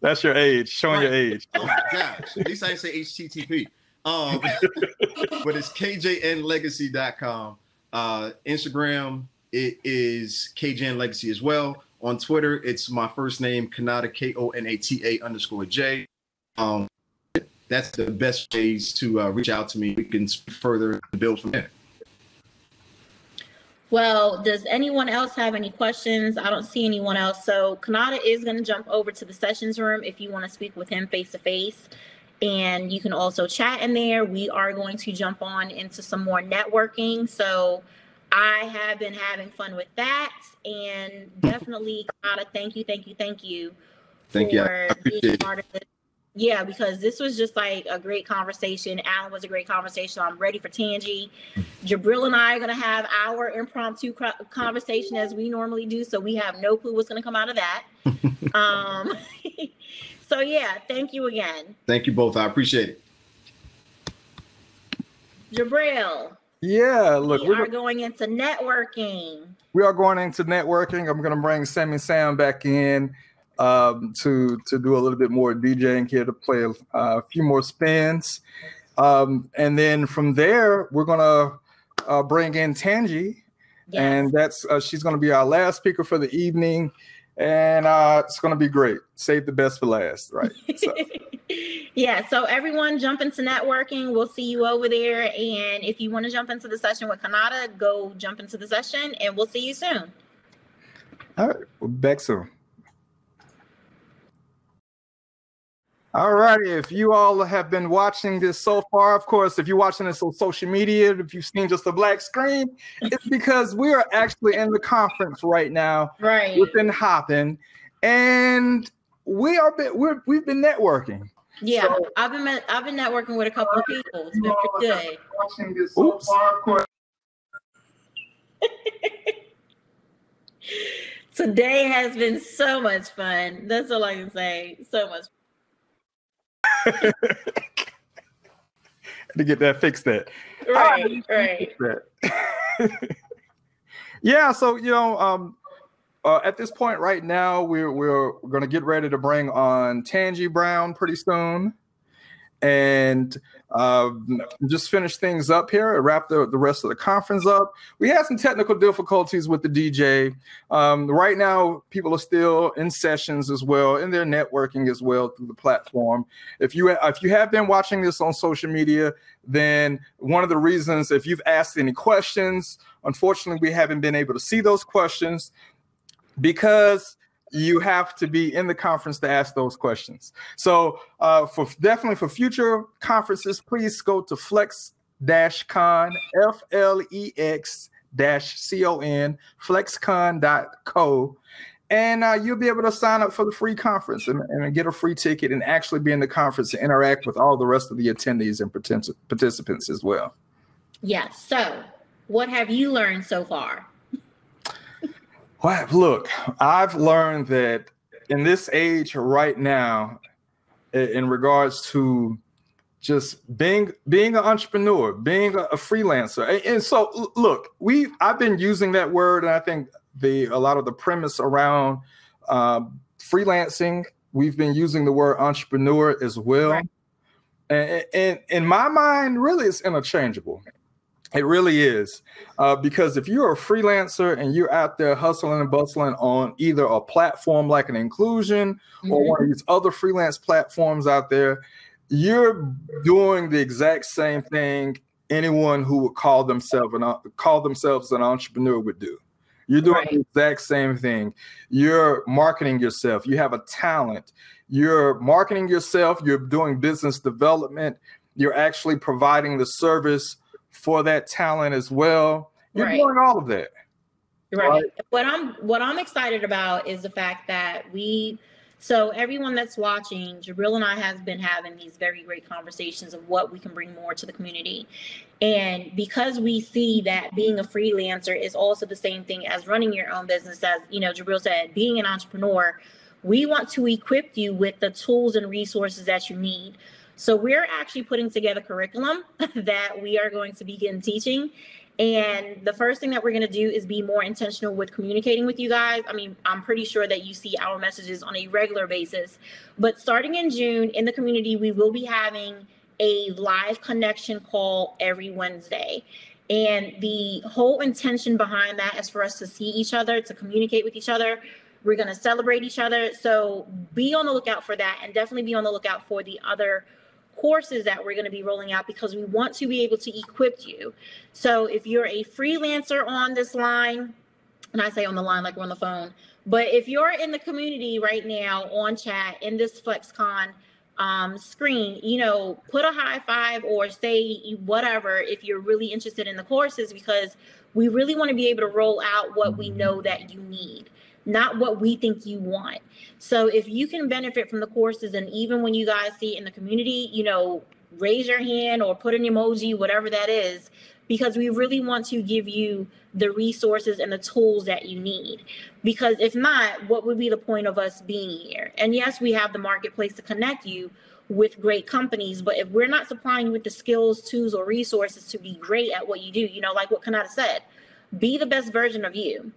That's your age, showing your age. Oh, my gosh. At least I didn't say HTTP. But it's kjnlegacy.com. Instagram, it is kjnlegacy as well. On Twitter, it's my first name, Konata, Konata_J. That's the best ways to reach out to me. We can further build from there. Well, does anyone else have any questions? I don't see anyone else. So Konata is going to jump over to the sessions room if you want to speak with him face to face. And you can also chat in there. We are going to jump on into some more networking. So I have been having fun with that. And definitely, Konata, thank you for being part of this. Yeah, because this was just like a great conversation. Alan was a great conversation. I'm ready for Tangie. Jabril and I are going to have our impromptu conversation as we normally do. So we have no clue what's going to come out of that. So yeah, thank you again. Thank you both. I appreciate it. Jabril. Yeah, look, we are going into networking. We are going into networking. I'm going to bring Sam back in to do a little bit more DJing here, to play a few more spins. And then from there, we're going to bring in Tangie. Yes. And that's she's going to be our last speaker for the evening. And it's going to be great. Save the best for last, right? So. Yeah, so everyone jump into networking. We'll see you over there. And if you want to jump into the session with Konata, go jump into the session, and we'll see you soon. All right, we'll be back soon. All righty, if you all have been watching this so far, of course, if you're watching this on social media, if you've seen just a black screen, it's because we are actually in the conference right now, right? Within Hoppin', and we've been networking. Yeah, so, I've been networking with a couple of people. It's been pretty good. Watching this so far, of course. Today has been so much fun. That's all I can say. So much fun. To get that fixed. That right. Yeah, so at this point right now, we're going to get ready to bring on Tangie Brown pretty soon, and just finish things up here, wrap the rest of the conference up. We had some technical difficulties with the DJ. Right now, people are still in sessions as well, and they're networking as well through the platform. If you have been watching this on social media, then one of the reasons, if you've asked any questions, unfortunately, we haven't been able to see those questions because you have to be in the conference to ask those questions. So definitely for future conferences, please go to FlexCon, FLEX-CON, flexcon.co, and you'll be able to sign up for the free conference and get a free ticket and actually be in the conference and interact with all the rest of the attendees and participants as well. Yes. So what have you learned so far? Well, look, I've learned that in this age right now, in regards to just being an entrepreneur, being a freelancer, and so look, I've been using that word, and I think a lot of the premise around freelancing, we've been using the word entrepreneur as well, right. And in my mind, really, it's interchangeable. It really is, because if you're a freelancer and you're out there hustling and bustling on either a platform like an Inclusion or one of these other freelance platforms out there, you're doing the exact same thing anyone who would call themselves an entrepreneur would do. You're doing the exact same thing. You're marketing yourself. You have a talent. You're marketing yourself. You're doing business development. You're actually providing the service for that talent as well. You're doing all of that. Right. What I'm excited about is the fact that so everyone that's watching, Jabril and I have been having these very great conversations of what we can bring more to the community. And because we see that being a freelancer is also the same thing as running your own business, as Jabril said, being an entrepreneur, we want to equip you with the tools and resources that you need. So we're actually putting together curriculum that we are going to begin teaching. And the first thing that we're going to do is be more intentional with communicating with you guys. I mean, I'm pretty sure that you see our messages on a regular basis. But starting in June in the community, we will be having a live connection call every Wednesday. And the whole intention behind that is for us to see each other, to communicate with each other. We're going to celebrate each other. So be on the lookout for that, and definitely be on the lookout for the other courses that we're going to be rolling out, because we want to be able to equip you. So if you're a freelancer on this line, and I say on the line like we're on the phone, but if you're in the community right now on chat in this FlexCon screen, put a high five or say whatever if you're really interested in the courses, because we really want to be able to roll out what we know that you need, not what we think you want. So if you can benefit from the courses, and even when you guys see it in the community, raise your hand or put an emoji, whatever that is, because we really want to give you the resources and the tools that you need. Because if not, what would be the point of us being here? And yes, we have the marketplace to connect you with great companies, but if we're not supplying you with the skills, tools, or resources to be great at what you do, like what Konata said, be the best version of you.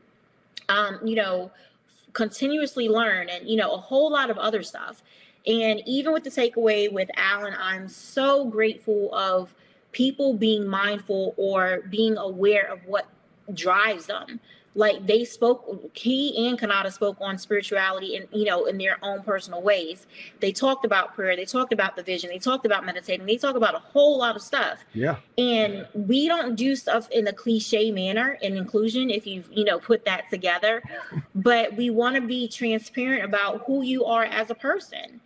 Continuously learn, and a whole lot of other stuff. And even with the takeaway with Alan, I'm so grateful of people being mindful or being aware of what drives them. Like he and Konata spoke on spirituality and in their own personal ways. They talked about prayer, they talked about the vision, they talked about meditating, they talk about a whole lot of stuff. Yeah. And we don't do stuff in a cliche manner in Inclusion, if you put that together, but we want to be transparent about who you are as a person.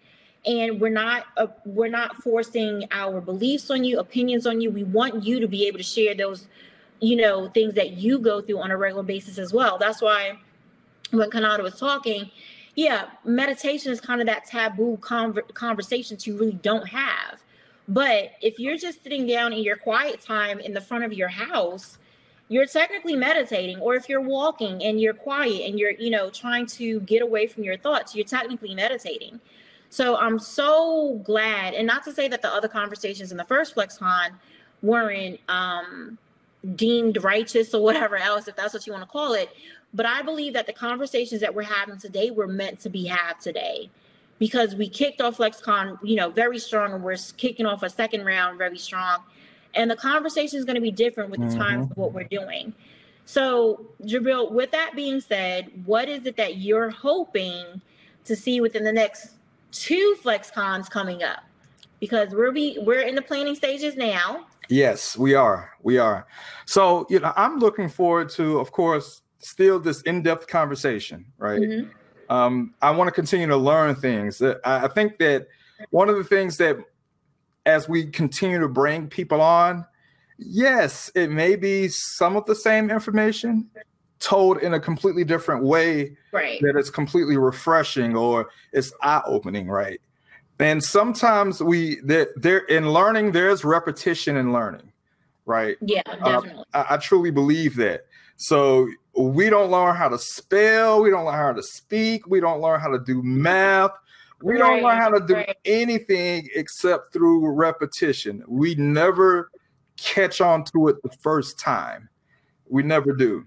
And we're not forcing our beliefs on you, opinions on you. We want you to be able to share those things that you go through on a regular basis as well. That's why when Konata was talking, meditation is kind of that taboo conversations you really don't have. But if you're just sitting down in your quiet time in the front of your house, you're technically meditating. Or if you're walking and you're quiet and you're, trying to get away from your thoughts, you're technically meditating. So I'm so glad, and not to say that the other conversations in the first FlexCon weren't deemed righteous or whatever else, if that's what you want to call it. But I believe that the conversations that we're having today were meant to be had today, because we kicked off FlexCon, very strong, and we're kicking off a second round very strong. And the conversation is going to be different with the times of what we're doing. So, Jabril, with that being said, what is it that you're hoping to see within the next 2 FlexCons coming up? Because we're in the planning stages now. Yes, we are. So, I'm looking forward to, of course, still this in-depth conversation, right? Mm-hmm. I want to continue to learn things. I think that one of the things that, as we continue to bring people on, yes, it may be some of the same information told in a completely different way, right? That it's completely refreshing or it's eye-opening, right? And sometimes there in learning, there's repetition in learning, right? Yeah, definitely. I truly believe that. So we don't learn how to spell, we don't learn how to speak, we don't learn how to do math. We don't learn how to do anything except through repetition. We never catch on to it the first time. We never do.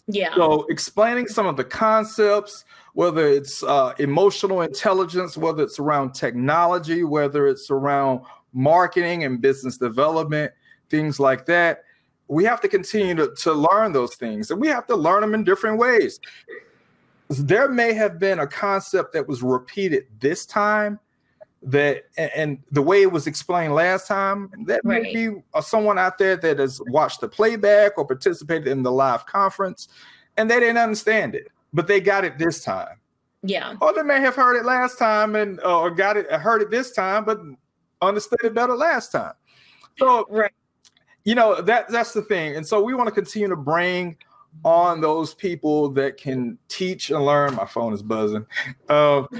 Yeah. So explaining some of the concepts, whether it's emotional intelligence, whether it's around technology, whether it's around marketing and business development, things like that, we have to continue to learn those things. And we have to learn them in different ways. There may have been a concept that was repeated this time and the way it was explained last time, that may be someone out there that has watched the playback or participated in the live conference and they didn't understand it, but they got it this time. Yeah. Or they may have heard it last time and heard it this time, but understood it better last time. So, that's the thing. And so we want to continue to bring on those people that can teach and learn. My phone is buzzing.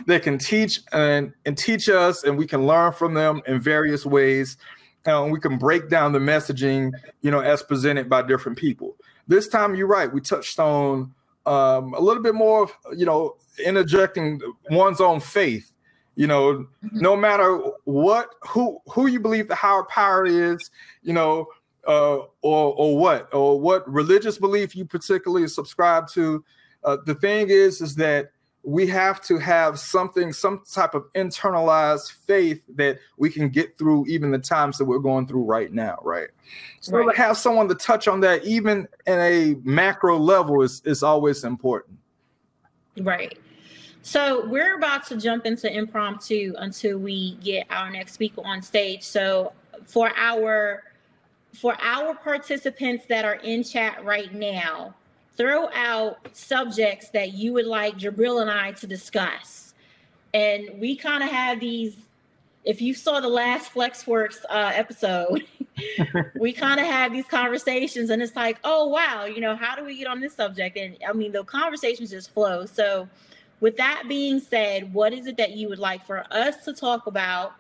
They can teach and teach us, and we can learn from them in various ways. We can break down the messaging, as presented by different people. This time, you're right. We touched on a little bit more of, interjecting one's own faith. No matter who you believe the higher power is, or what religious belief you particularly subscribe to. The thing is that we have to have some type of internalized faith that we can get through even the times that we're going through right now, right? So to have someone to touch on that, even in a macro level, is always important. Right. So we're about to jump into impromptu until we get our next speaker on stage. So for our participants that are in chat right now, throw out subjects that you would like Jabril and I to discuss. And we kind of have these, if you saw the last FlexWorks episode, we kind of have these conversations and it's like, oh, wow, how do we get on this subject? And I mean, the conversations just flow. So with that being said, what is it that you would like for us to talk about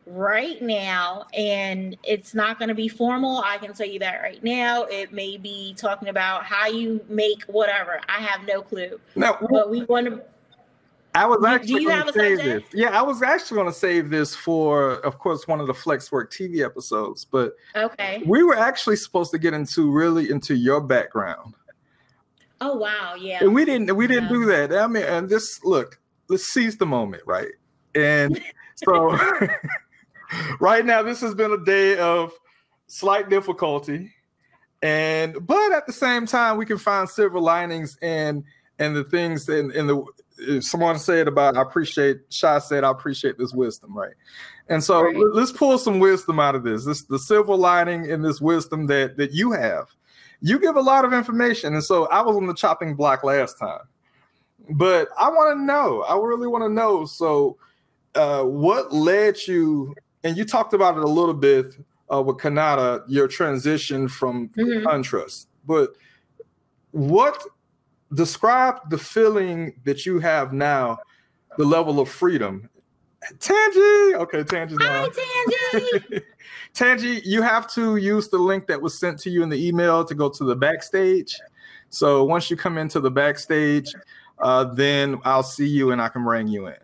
right now? And it's not going to be formal. I can tell you that right now. It may be talking about how you make whatever. I have no clue. No, but we want to. I was actually going to save this. Yeah, I was actually going to save this for, of course, one of the FlexWork TV episodes. But we were actually supposed to get into your background. Oh wow, yeah. And we didn't do that. I mean, and let's seize the moment, right? And so. Right now, this has been a day of slight difficulty, but at the same time, we can find silver linings in the things someone said about Shai said, I appreciate this wisdom, right? And so let's pull some wisdom out of this. The silver lining in this wisdom that you have. You give a lot of information, and so I was on the chopping block last time, but I really want to know. So what led you? And you talked about it a little bit with Konata, your transition from SunTrust. But describe the feeling that you have now, the level of freedom. Tangie! Okay, Tangie's on. Hi, Tangie! Tangie, you have to use the link that was sent to you in the email to go to the backstage. So once you come into the backstage, then I'll see you and I can bring you in.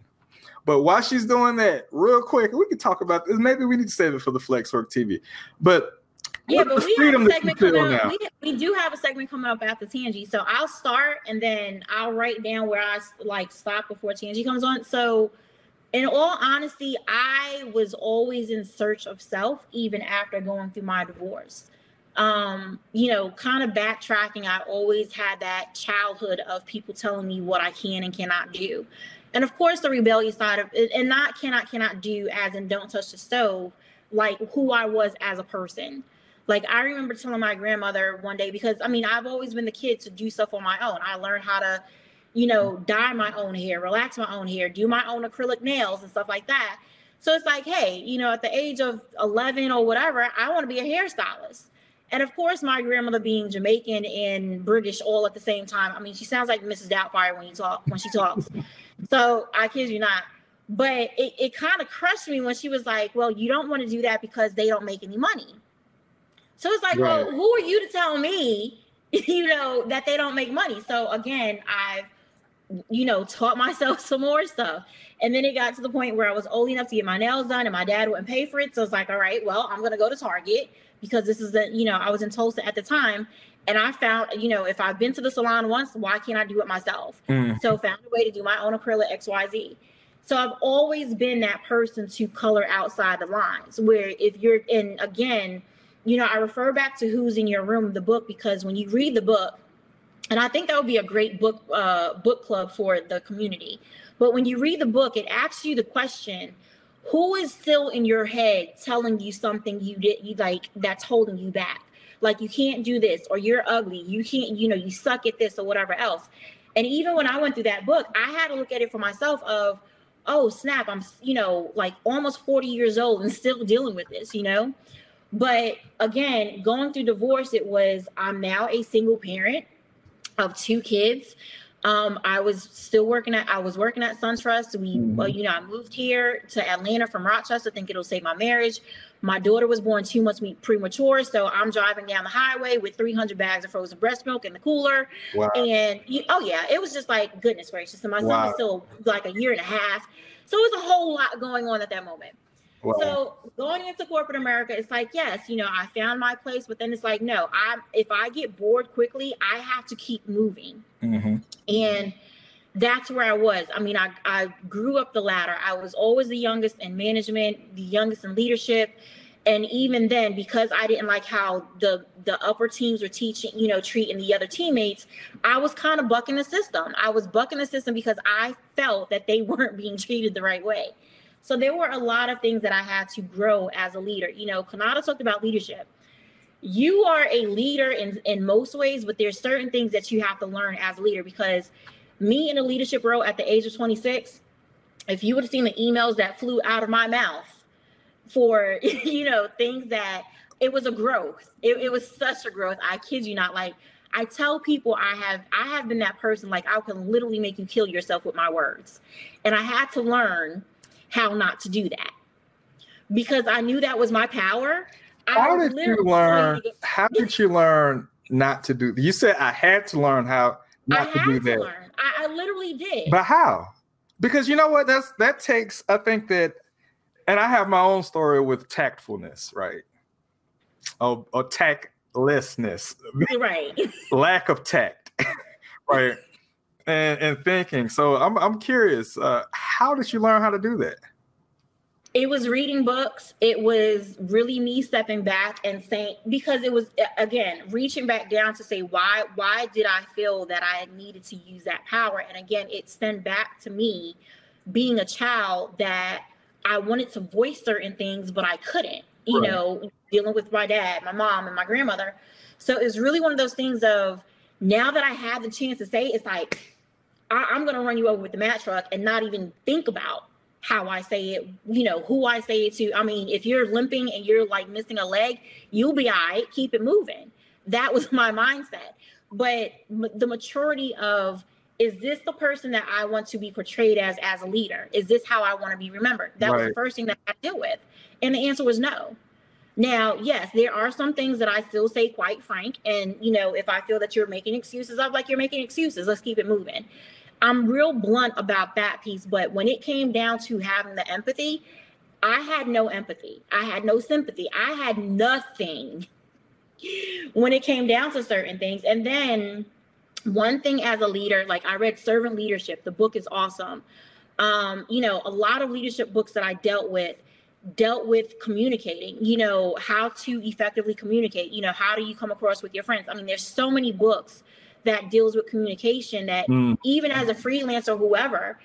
But while she's doing that, real quick, we can talk about this. Maybe we need to save it for the FlexWork TV. But we have a segment coming up. We do have a segment coming up after Tangie. So I'll start and then I'll write down where I stop before Tangie comes on. So in all honesty, I was always in search of self, even after going through my divorce. You know, kind of backtracking, I always had that childhood of people telling me what I can and cannot do. And of course, the rebellious side of it, and not cannot do as in don't touch the stove, like who I was as a person. Like, I remember telling my grandmother one day, because I mean, I've always been the kid to do stuff on my own. I learned how to, you know, dye my own hair, relax my own hair, do my own acrylic nails and stuff like that. So it's like, hey, you know, at the age of 11 or whatever, I want to be a hairstylist. And of course, my grandmother being Jamaican and British all at the same time. I mean, she sounds like Mrs. Doubtfire when she talks. So I kid you not. But it kind of crushed me when she was like, well, you don't want to do that because they don't make any money. So it's like, Right. well, who are you to tell me, you know, that they don't make money? So again, I've, you know, taught myself some more stuff. And then it got to the point where I was old enough to get my nails done and my dad wouldn't pay for it. So it's like, all right, well, I'm going to go to Target, because this is the, you know, I was in Tulsa at the time. And I found, you know, if I've been to the salon once, why can't I do it myself? So found a way to do my own acrylic XYZ. So I've always been that person to color outside the lines, where if you're in, again, you know, I refer back to Who's in Your Room, the book, because when you read the book, and I think that would be a great book club for the community. But when you read the book, it asks you the question, who is still in your head telling you something you like that's holding you back? Like, you can't do this, or you're ugly, you can't, you know, you suck at this, or whatever else. And even when I went through that book, I had to look at it for myself of, oh, snap, I'm, you know, like almost 40 years old and still dealing with this, you know? But again, going through divorce, it was, I'm now a single parent of 2 kids. I was working at SunTrust. You know, I moved here to Atlanta from Rochester, think it'll save my marriage. My daughter was born 2 months premature. So I'm driving down the highway with 300 bags of frozen breast milk in the cooler. Wow. And oh yeah, it was just like, goodness gracious. And my son was still like a year and a half. So it was a whole lot going on at that moment. Wow. So going into corporate America, it's like, yes, you know, I found my place, but then it's like, no, if I get bored quickly, I have to keep moving. And that's where I was. I mean, I grew up the ladder. I was always the youngest in management, the youngest in leadership. And even then, because I didn't like how the upper teams were treating the other teammates, I was kind of bucking the system. I was bucking the system because I felt that they weren't being treated the right way. So there were a lot of things that I had to grow as a leader. You know, Konata talked about leadership. You are a leader in most ways, but there's certain things that you have to learn as a leader, because me in a leadership role at the age of 26, if you would have seen the emails that flew out of my mouth for, you know, things that, it was a growth. It was such a growth. I kid you not. Like, I tell people I have been that person, like, I can literally make you kill yourself with my words. And I had to learn how not to do that, because I knew that was my power. How did you learn not to do? You said I had to learn how not to do that. I literally did. But how? Because you know what? That takes, I think that, and I have my own story with tactfulness, right? Or tactlessness. Right. Lack of tact. Right. And thinking. So I'm curious, how did you learn how to do that? It was reading books. It was really me stepping back and saying, because it was, again, reaching back down to say, why did I feel that I needed to use that power? And again, it stemmed back to me being a child, that I wanted to voice certain things, but I couldn't, you know, dealing with my dad, my mom, and my grandmother. So it's really one of those things of, now that I have the chance to say, it's like, I'm going to run you over with the mat truck and not even think about how I say it, you know, who I say it to. I mean, if you're limping and you're like missing a leg, you'll be all right, keep it moving. That was my mindset. But the maturity of, is this the person that I want to be portrayed as a leader? Is this how I want to be remembered? That was the first thing that I dealt with. And the answer was no. Now, yes, there are some things that I still say quite frank. And, you know, if I feel that you're making excuses, I'm like, you're making excuses. Let's keep it moving. I'm real blunt about that piece. But when it came down to having the empathy, I had no empathy. I had no sympathy. I had nothing when it came down to certain things. And then one thing as a leader, like, I read Servant Leadership. The book is awesome. You know, a lot of leadership books that I dealt with communicating, you know, how to effectively communicate, you know, how do you come across with your friends? I mean, there's so many books that deals with communication that even as a freelancer or whoever,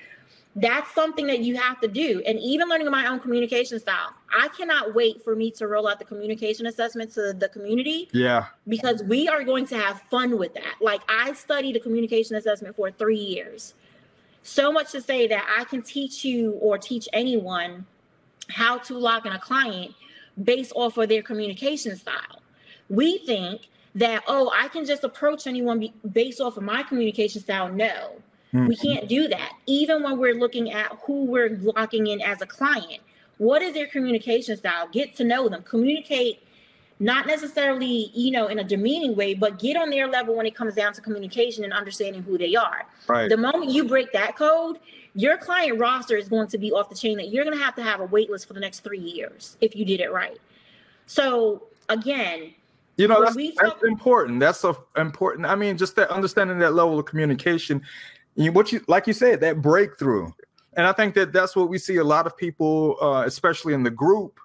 that's something that you have to do. And even learning my own communication style, I cannot wait for me to roll out the communication assessment to the community. Yeah. Because we are going to have fun with that. Like, I studied the communication assessment for 3 years. So much to say that I can teach you or teach anyone how to lock in a client based off of their communication style. We think that, oh, I can just approach anyone based off of my communication style. No, we can't do that. Even when we're looking at who we're locking in as a client, what is their communication style? Get to know them, communicate, not necessarily, you know, in a demeaning way, but get on their level when it comes down to communication and understanding who they are. Right. The moment you break that code, your client roster is going to be off the chain, that you're going to have a wait list for the next 3 years if you did it right. So again, you know, that's important. That's important. I mean, just that understanding that level of communication, like you said, that breakthrough. And I think that that's what we see a lot of people, especially in the group,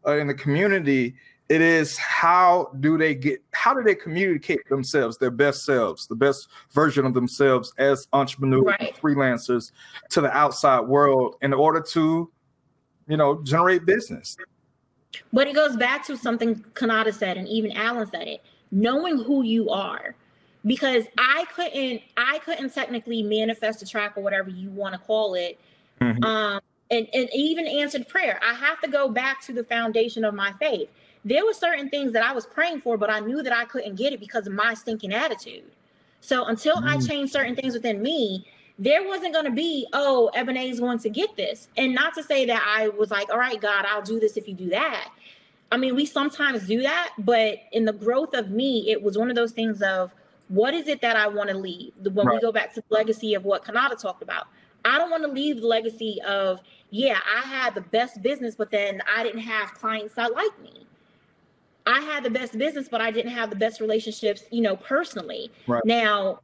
in the community. It is how do they communicate themselves, their best selves, the best version of themselves as entrepreneurs, right, freelancers to the outside world in order to, you know, generate business. But it goes back to something Konata said, and even Alan said it, knowing who you are. Because I couldn't technically manifest a track or whatever you want to call it. And even answered prayer. I have to go back to the foundation of my faith. There were certain things that I was praying for, but I knew that I couldn't get it because of my stinking attitude. So until I changed certain things within me, there wasn't going to be, oh, Ebony is going to get this. And not to say that I was like, all right, God, I'll do this if you do that. I mean, we sometimes do that, but in the growth of me, it was one of those things of, what is it that I want to leave? When we go back to the legacy of what Konata talked about, I don't want to leave the legacy of, yeah, I had the best business, but then I didn't have clients that like me. I had the best business, but I didn't have the best relationships, you know, personally. Right. Now,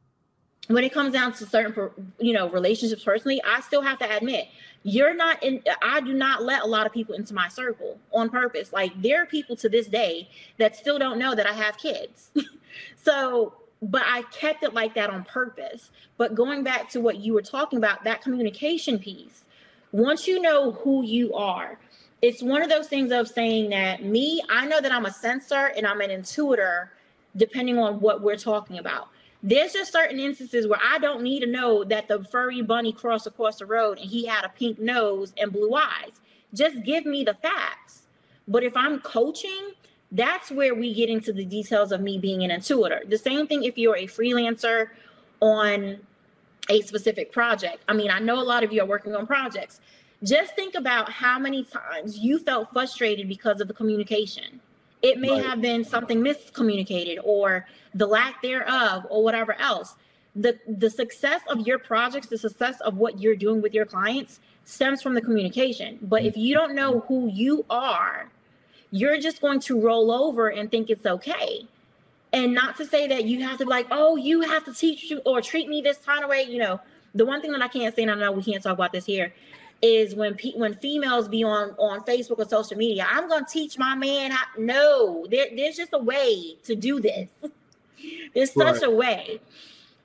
when it comes down to certain, you know, relationships personally, I still have to admit, I do not let a lot of people into my circle on purpose. Like, there are people to this day that still don't know that I have kids. So, but I kept it like that on purpose. But going back to what you were talking about, that communication piece, once you know who you are, it's one of those things of saying that I know that I'm a sensor and I'm an intuitor, depending on what we're talking about. There's just certain instances where I don't need to know that the furry bunny crossed across the road and he had a pink nose and blue eyes. Just give me the facts. But if I'm coaching, that's where we get into the details of me being an intuitor. The same thing if you're a freelancer on a specific project. I mean, I know a lot of you are working on projects. Just think about how many times you felt frustrated because of the communication. It may have been something miscommunicated or the lack thereof or whatever else. The success of your projects, the success of what you're doing with your clients stems from the communication. But if you don't know who you are, you're just going to roll over and think it's okay. And not to say that you have to be like, oh, you have to teach you or treat me this kind of way. You know, the one thing that I can't say, and I know we can't talk about this here, is when females be on Facebook or social media, I'm going to teach my man how. No, there's just a way to do this. There's such a way.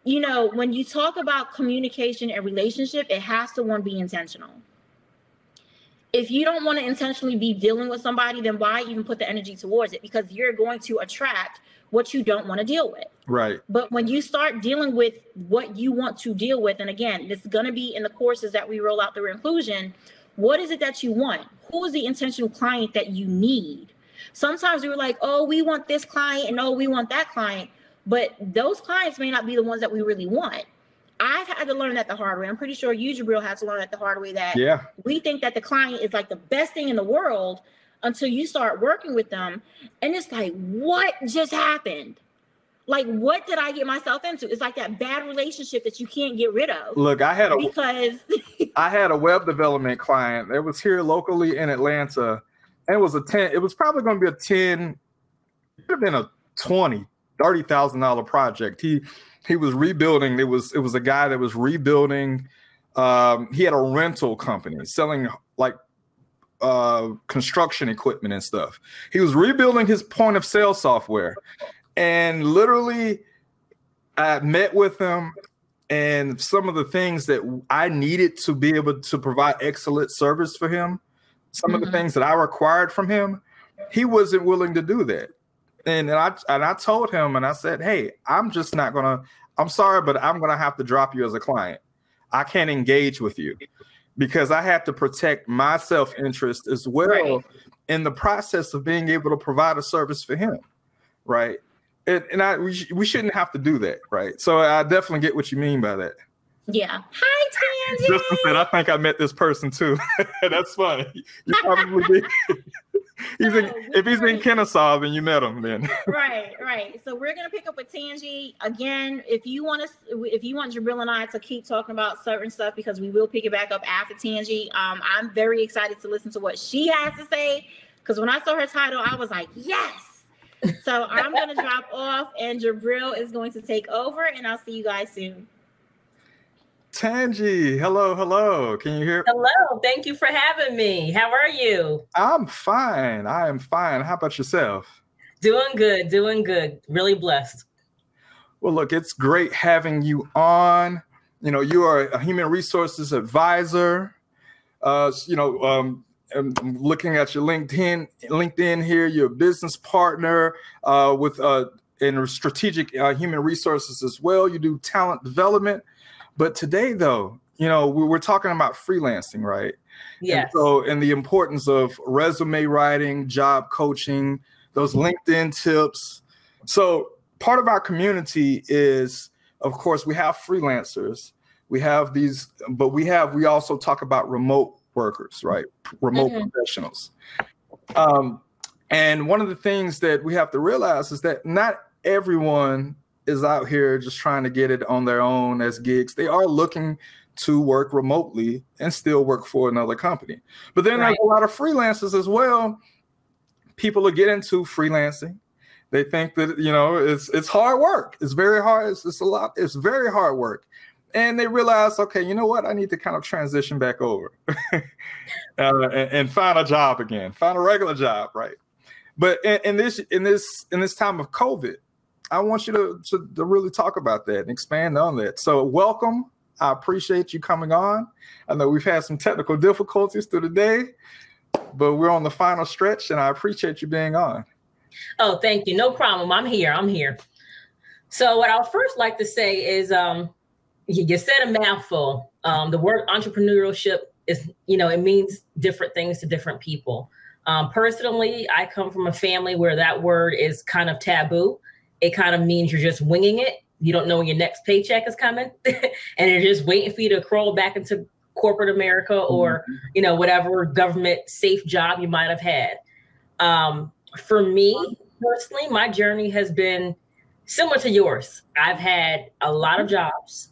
You know, when you talk about communication and relationship, it has to, one, be intentional. If you don't want to intentionally be dealing with somebody, then why even put the energy towards it? Because you're going to attract what you don't want to deal with. Right. But when you start dealing with what you want to deal with, and again, this is going to be in the courses that we roll out through inclusion, what is it that you want? Who is the intentional client that you need? Sometimes we were like, oh, we want this client and oh, we want that client. But those clients may not be the ones that we really want. I've had to learn that the hard way. I'm pretty sure you, Jabril, had to learn that the hard way, that we think that the client is like the best thing in the world until you start working with them. And it's like, what just happened? Like, what did I get myself into? It's like that bad relationship that you can't get rid of. Look, I had a web development client. It was here locally in Atlanta. And it was it was probably going to be it could have been a $20,000-$30,000 project. He was rebuilding. It was a guy that was rebuilding he had a rental company selling like construction equipment and stuff. He was rebuilding his point of sale software, and literally I met with him, and some of the things that I needed to be able to provide excellent service for him, some of the things that I required from him, he wasn't willing to do that. And I told him, and I said, hey, I'm sorry, but I'm going to have to drop you as a client. I can't engage with you because I have to protect my self-interest as well in the process of being able to provide a service for him. Right. We shouldn't have to do that. Right. So I definitely get what you mean by that. Yeah. Hi, Tangie. Justin said, I think I met this person too. That's funny. You probably did. If he's in Kennesaw, then you met him then. Right. So we're gonna pick up with Tangie again. If you want Jabril and I to keep talking about certain stuff, because we will pick it back up after Tangie. I'm very excited to listen to what she has to say, because when I saw her title, I was like, yes. So I'm gonna drop off, and Jabril is going to take over, and I'll see you guys soon. Tangie, hello. Can you hear? Hello. Thank you for having me. How are you? I'm fine. I am fine. How about yourself? Doing good. Really blessed. Well, look, it's great having you on. You know, you are a human resources advisor. I'm looking at your LinkedIn here. You're a business partner in strategic human resources as well. You do talent development. But today, though, we're talking about freelancing, right? Yes. And the importance of resume writing, job coaching, those LinkedIn tips. So part of our community is, of course, we have freelancers. We have these, but we also talk about remote workers, right? Remote professionals. And one of the things that we have to realize is that not everyone is out here just trying to get it on their own as gigs. They are looking to work remotely and still work for another company. But then there's a lot of freelancers as well. People are getting into freelancing. They think that, it's hard work. It's very hard. It's very hard work. And they realize, okay, you know what? I need to kind of transition back over and find a job again, find a regular job, right? But in this time of COVID, I want you to really talk about that and expand on that. So welcome. I appreciate you coming on. I know we've had some technical difficulties through the day, but we're on the final stretch, and I appreciate you being on. Oh, thank you. No problem. I'm here. So what I'll first like to say is you said a mouthful. The word entrepreneurship is, it means different things to different people. Personally, I come from a family where that word is kind of taboo. It kind of means you're just winging it. You don't know when your next paycheck is coming and you're just waiting for you to crawl back into corporate America or, whatever government safe job you might have had. For me personally, my journey has been similar to yours. I've had a lot of jobs.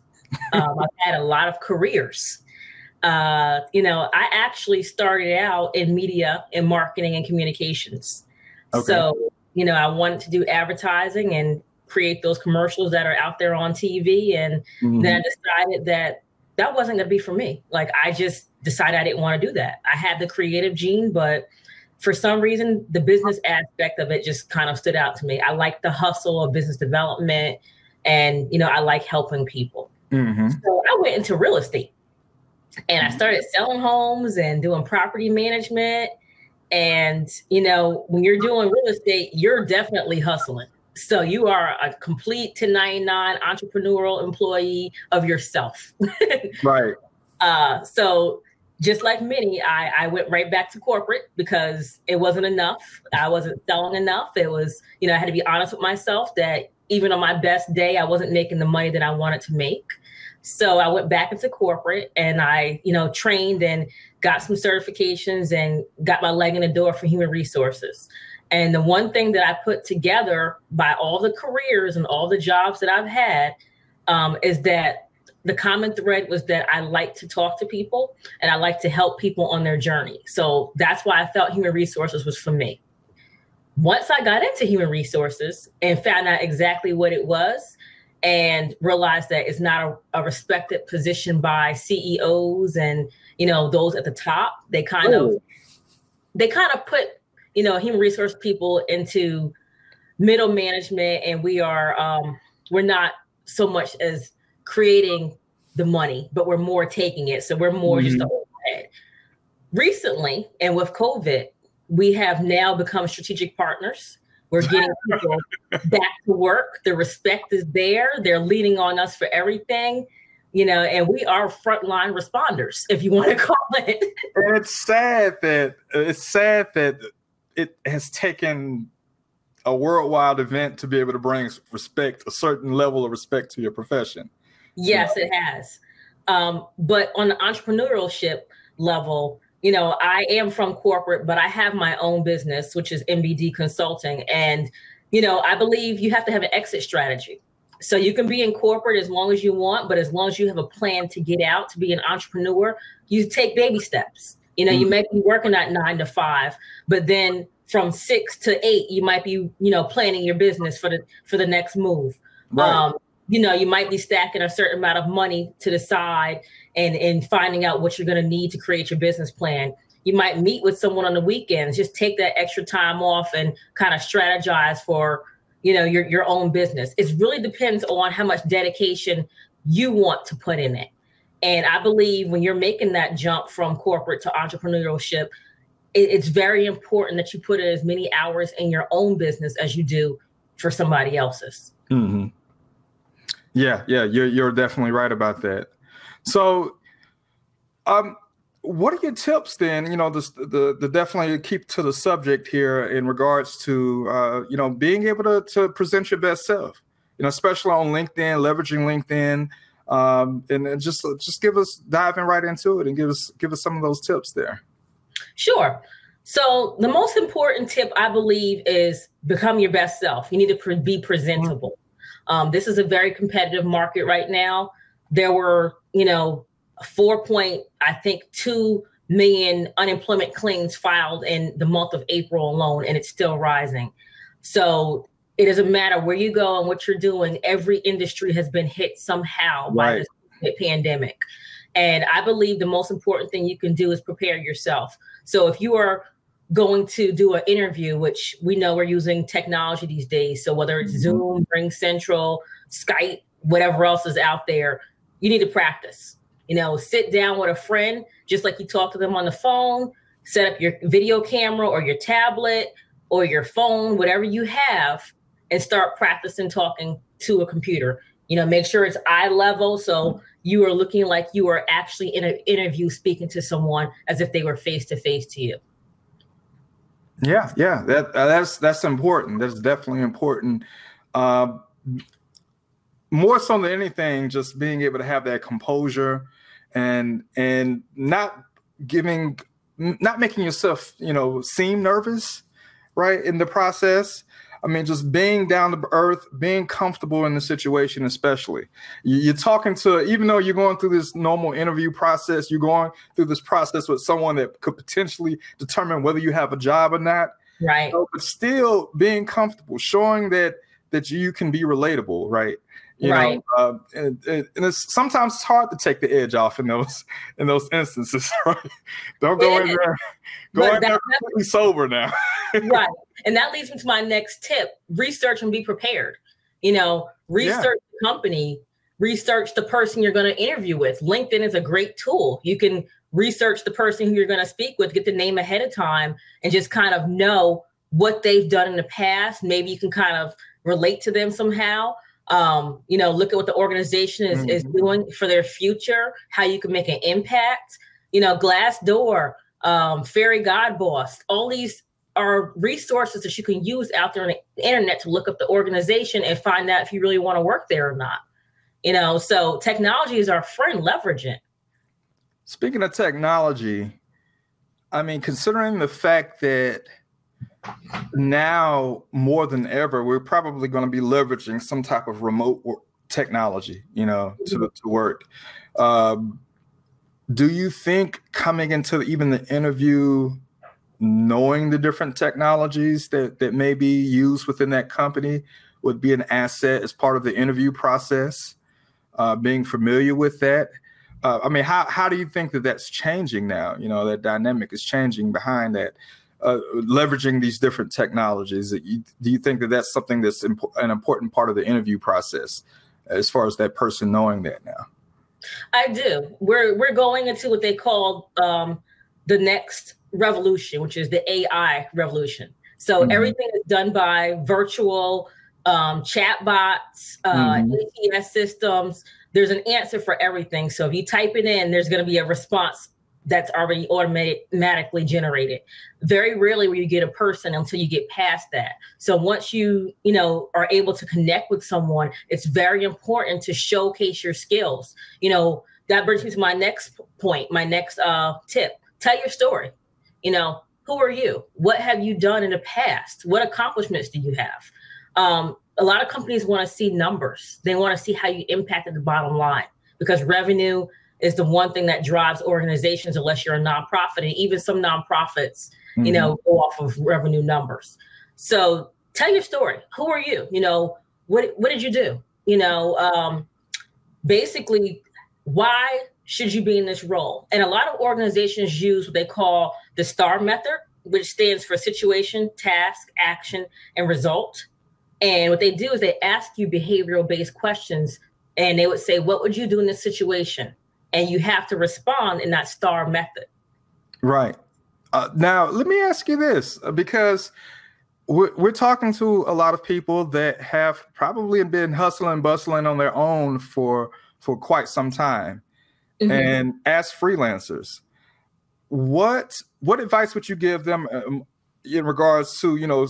I've had a lot of careers. I actually started out in media and marketing and communications. Okay. So, I wanted to do advertising and create those commercials that are out there on TV. And then I decided that wasn't going to be for me. Like, I just decided I didn't want to do that. I had the creative gene, but for some reason, the business aspect of it just kind of stood out to me. I like the hustle of business development and, I like helping people. So I went into real estate and I started selling homes and doing property management. And, when you're doing real estate, you're definitely hustling. So you are a complete 1099 entrepreneurial employee of yourself. Right. So just like many, I went right back to corporate because it wasn't enough. I wasn't selling enough. It was, I had to be honest with myself that even on my best day, I wasn't making the money that I wanted to make. So I went back into corporate and I, trained and got some certifications and got my leg in the door for human resources. And the one thing that I put together by all the careers and all the jobs that I've had is that the common thread was that I like to talk to people and I like to help people on their journey. So that's why I felt human resources was for me. Once I got into human resources and found out exactly what it was, and realized that it's not a respected position by CEOs and, those at the top. They kind of put, human resource people into middle management, and we're not so much as creating the money, but we're more taking it. So we're more just the overhead. Recently, and with COVID, we have now become strategic partners. We're getting people back to work. The respect is there. They're leaning on us for everything, and we are frontline responders, if you want to call it. And it's sad that it has taken a worldwide event to be able to bring respect, a certain level of respect to your profession. Yes, it has. But on the entrepreneurship level, I am from corporate, but I have my own business, which is MBD Consulting. And, I believe you have to have an exit strategy. So you can be in corporate as long as you want, but as long as you have a plan to get out, to be an entrepreneur, you take baby steps. You may be working at 9 to 5, but then from 6 to 8, you might be, planning your business for the next move. Right. You might be stacking a certain amount of money to the side and finding out what you're going to need to create your business plan. You might meet with someone on the weekends, just take that extra time off and kind of strategize for, your own business. It really depends on how much dedication you want to put in it. And I believe when you're making that jump from corporate to entrepreneurship, it's very important that you put in as many hours in your own business as you do for somebody else's. Mm-hmm. Yeah, you're definitely right about that. So, what are your tips then? The definitely keep to the subject here in regards to being able to present your best self. Especially on LinkedIn, leveraging LinkedIn, and just diving right into it and give us some of those tips there. Sure. So the most important tip, I believe, is become your best self. You need to be presentable. This is a very competitive market right now. There were, 4.2 million unemployment claims filed in the month of April alone, and it's still rising. So it doesn't matter where you go and what you're doing. Every industry has been hit somehow by this pandemic. And I believe the most important thing you can do is prepare yourself. So if you are going to do an interview, which we know we're using technology these days, so whether it's Zoom, Ring Central, Skype, whatever else is out there, you need to practice. Sit down with a friend, just like you talk to them on the phone, set up your video camera or your tablet or your phone, whatever you have, and start practicing talking to a computer. Make sure it's eye level, so you are looking like you are actually in an interview speaking to someone as if they were face to face to you. Yeah, that's important. That's definitely important. More so than anything, just being able to have that composure and not making yourself, seem nervous, right, in the process. I mean, just being down to earth, being comfortable in the situation, especially. You're talking to, even though you're going through this normal interview process, you're going through this process with someone that could potentially determine whether you have a job or not. Right. But still being comfortable, showing that you can be relatable, right? And it's sometimes it's hard to take the edge off in those instances, right? Don't go in there. Go in there completely sober now. Right. And that leads me to my next tip. Research and be prepared. Research the company, research the person you're going to interview with. LinkedIn is a great tool. You can research the person who you're going to speak with, get the name ahead of time, and just kind of know what they've done in the past. Maybe you can kind of relate to them somehow. Look at what the organization is doing for their future, how you can make an impact. Glassdoor, Fairy God Boss, all these are resources that you can use out there on the internet to look up the organization and find out if you really want to work there or not. So technology is our friend, leverage it. Speaking of technology, I mean, considering the fact that now more than ever, we're probably going to be leveraging some type of remote technology, to work. Do you think coming into even the interview, knowing the different technologies that may be used within that company would be an asset as part of the interview process, being familiar with that. I mean, how do you think that that's changing now? You know, that dynamic is changing behind that, leveraging these different technologies. Do you think that that's something that's an important part of the interview process as far as that person knowing that now? I do. We're going into what they call the next revolution, which is the AI revolution. So everything is done by virtual chatbots, ATS systems. There's an answer for everything. So if you type it in, there's going to be a response that's already automatically generated. Very rarely will you get a person until you get past that. So once you are able to connect with someone, it's very important to showcase your skills. You know, that brings me to my next point, my next tip. Tell your story. You know, who are you? What have you done in the past? What accomplishments do you have? A lot of companies want to see numbers. They want to see how you impacted the bottom line, because revenue is the one thing that drives organizations, unless you're a nonprofit. And even some nonprofits, you know, go off of revenue numbers. So tell your story. Who are you? You know, what did you do? You know, basically, why should you be in this role? And a lot of organizations use what they call the STAR method, which stands for situation, task, action, and result. And what they do is they ask you behavioral-based questions, and they would say, what would you do in this situation? And you have to respond in that STAR method. Right. Now, let me ask you this, because we're talking to a lot of people that have probably been hustling and bustling on their own for quite some time. And as freelancers, what advice would you give them in regards to, you know,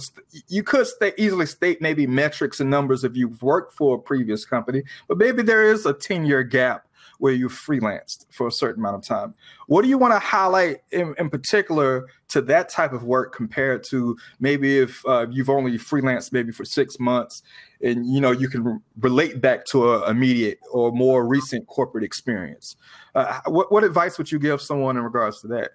you could easily state maybe metrics and numbers if you've worked for a previous company, but maybe there is a 10-year gap where you freelanced for a certain amount of time. What do you want to highlight in particular to that type of work compared to maybe if you've only freelanced maybe for 6 months and, you know, you can relate back to a immediate or more recent corporate experience? What advice would you give someone in regards to that?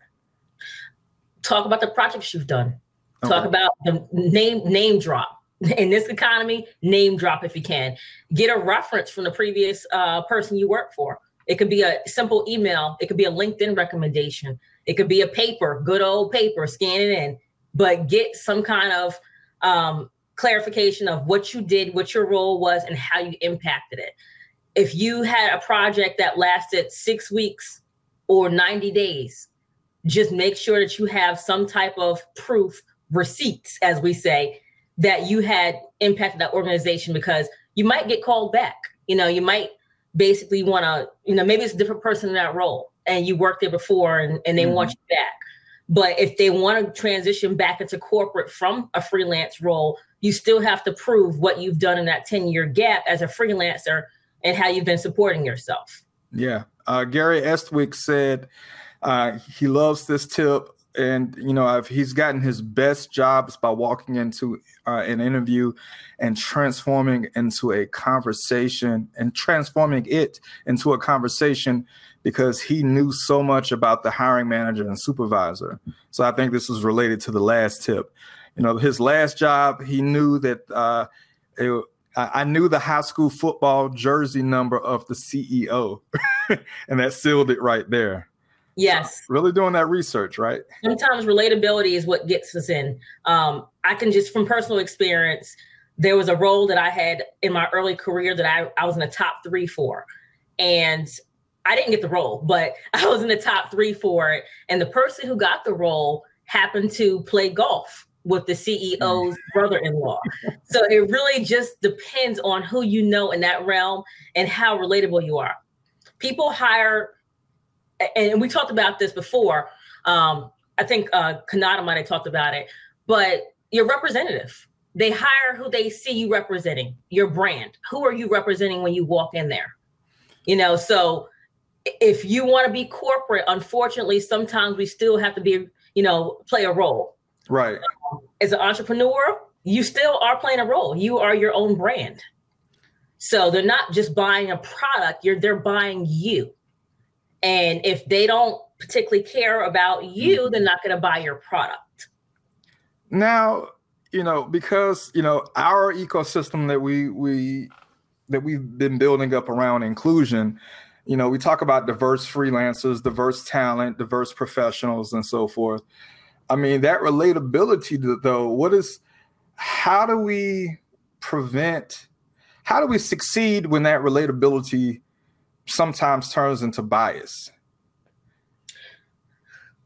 Talk about the projects you've done. Talk about the name drop. In this economy, name drop if you can. Get a reference from the previous person you work for. It could be a simple email. It could be a LinkedIn recommendation. It could be a paper, good old paper, scan it in. But get some kind of clarification of what you did, what your role was, and how you impacted it. If you had a project that lasted 6 weeks or 90 days, just make sure that you have some type of proof, receipts, as we say, that you had impacted that organization, because you might get called back. You know, you might basically want to, you know, maybe it's a different person in that role and you worked there before and they want you back. But if they want to transition back into corporate from a freelance role, you still have to prove what you've done in that 10-year gap as a freelancer and how you've been supporting yourself. Yeah. Gary Estwick said he loves this tip. And, you know, he's gotten his best jobs by walking into an interview and transforming into a conversation and transforming it into a conversation because he knew so much about the hiring manager and supervisor. So I think this was related to the last tip. You know, his last job, he knew that I knew the high school football jersey number of the CEO, and that sealed it right there. Yes. So really doing that research, right? Sometimes relatability is what gets us in. I can just, from personal experience, there was a role that I had in my early career that I was in the top 3 for. And I didn't get the role, but I was in the top 3 for it. And the person who got the role happened to play golf with the CEO's brother-in-law. So it really just depends on who you know in that realm and how relatable you are. People hire, and we talked about this before. I think Konata might have talked about it, but your representative, they hire who they see you representing, your brand. Who are you representing when you walk in there? You know, so if you want to be corporate, unfortunately, sometimes we still have to be, you know, play a role. Right. As an entrepreneur, you still are playing a role. You are your own brand. So they're not just buying a product, they're buying you. And if they don't particularly care about you, they're not going to buy your product. Now, because our ecosystem that we've been building up around inclusion, we talk about diverse freelancers, diverse talent, diverse professionals, and so forth. I mean, that relatability, though, how do we succeed when that relatability sometimes turns into bias?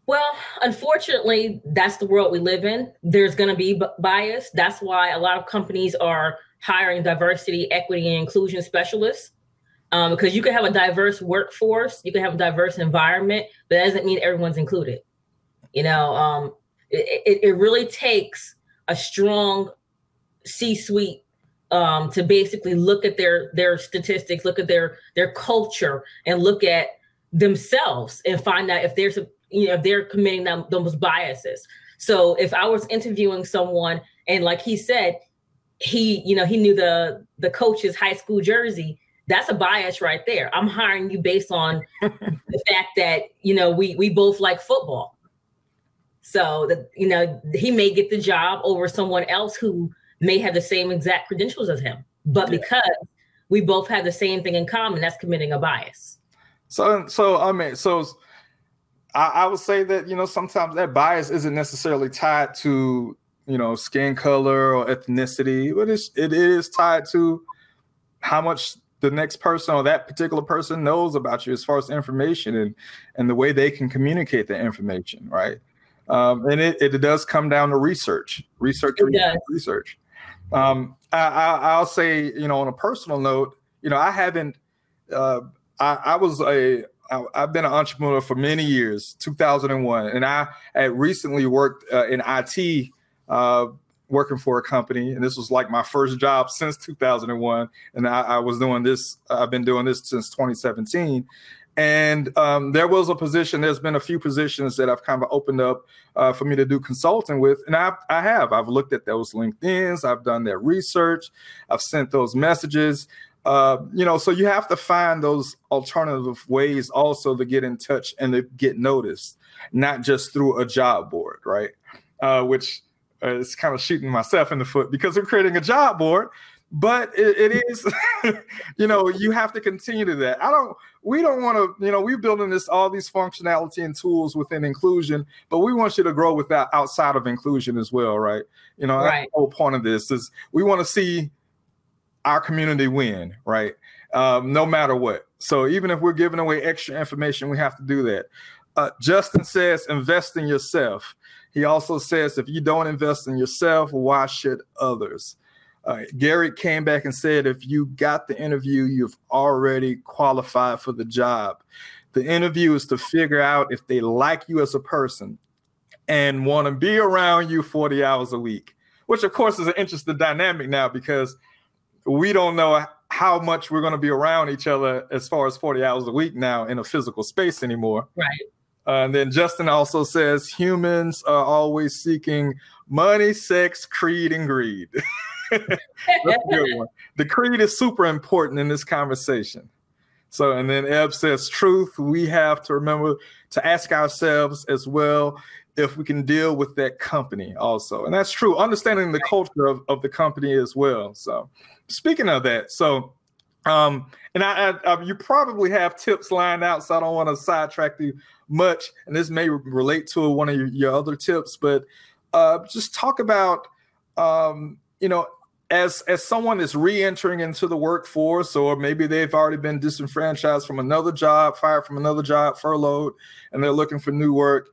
Well, unfortunately, that's the world we live in. There's going to be bias. That's why a lot of companies are hiring diversity, equity, and inclusion specialists, because you can have a diverse workforce, you can have a diverse environment, but that doesn't mean everyone's included. It really takes a strong C-suite to basically look at their statistics, look at their culture, and look at themselves and find out if there's if they're committing those biases. So if I was interviewing someone and like he said, he knew the coach's high school jersey, that's a bias right there. I'm hiring you based on the fact that, we both like football. So that, he may get the job over someone else who may have the same exact credentials as him, but because we both have the same thing in common, that's committing a bias. I would say that, sometimes that bias isn't necessarily tied to, skin color or ethnicity, but it is tied to how much the next person or that particular person knows about you as far as information and the way they can communicate the information, right? And it does come down to research. I'll say, on a personal note, I haven't, I've been an entrepreneur for many years, 2001, and I had recently worked in IT, working for a company, and this was like my first job since 2001, and I was doing this. I've been doing this since 2017, and there was a position. There's been a few positions that I've kind of opened up for me to do consulting with, and I've looked at those LinkedIn's, I've done their research, I've sent those messages. So you have to find those alternative ways also to get in touch and to get noticed, not just through a job board, right? Which is kind of shooting myself in the foot because I'm creating a job board, but it is, you have to continue to that. We don't want to, we're building all these functionality and tools within inclusion, but we want you to grow outside of inclusion as well, right? Right. The whole point of this is we want to see our community win, right? No matter what. So even if we're giving away extra information, we have to do that. Justin says, invest in yourself. He also says, if you don't invest in yourself, why should others? Gary came back and said, if you got the interview, you've already qualified for the job. The interview is to figure out if they like you as a person and want to be around you 40 hours a week, which of course is an interesting dynamic now because we don't know how much we're going to be around each other as far as 40 hours a week now in a physical space anymore. Right. And then Justin also says humans are always seeking money, sex, creed, and greed. That's a good one. The creed is super important in this conversation. So, and then Eb says truth. We have to remember to ask ourselves as well if we can deal with that company also. And that's true. Understanding the culture of the company as well. So speaking of that, and you probably have tips lined out, so I don't want to sidetrack you much. And this may relate to one of your other tips, but just talk about, as someone is re-entering into the workforce, or maybe they've already been disenfranchised from another job, fired from another job, furloughed, and they're looking for new work.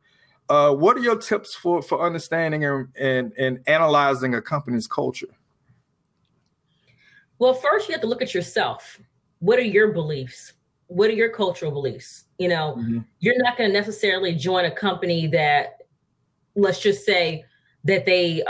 What are your tips for understanding and analyzing a company's culture? Well, first you have to look at yourself. What are your beliefs? What are your cultural beliefs? You're not going to necessarily join a company that, let's just say that they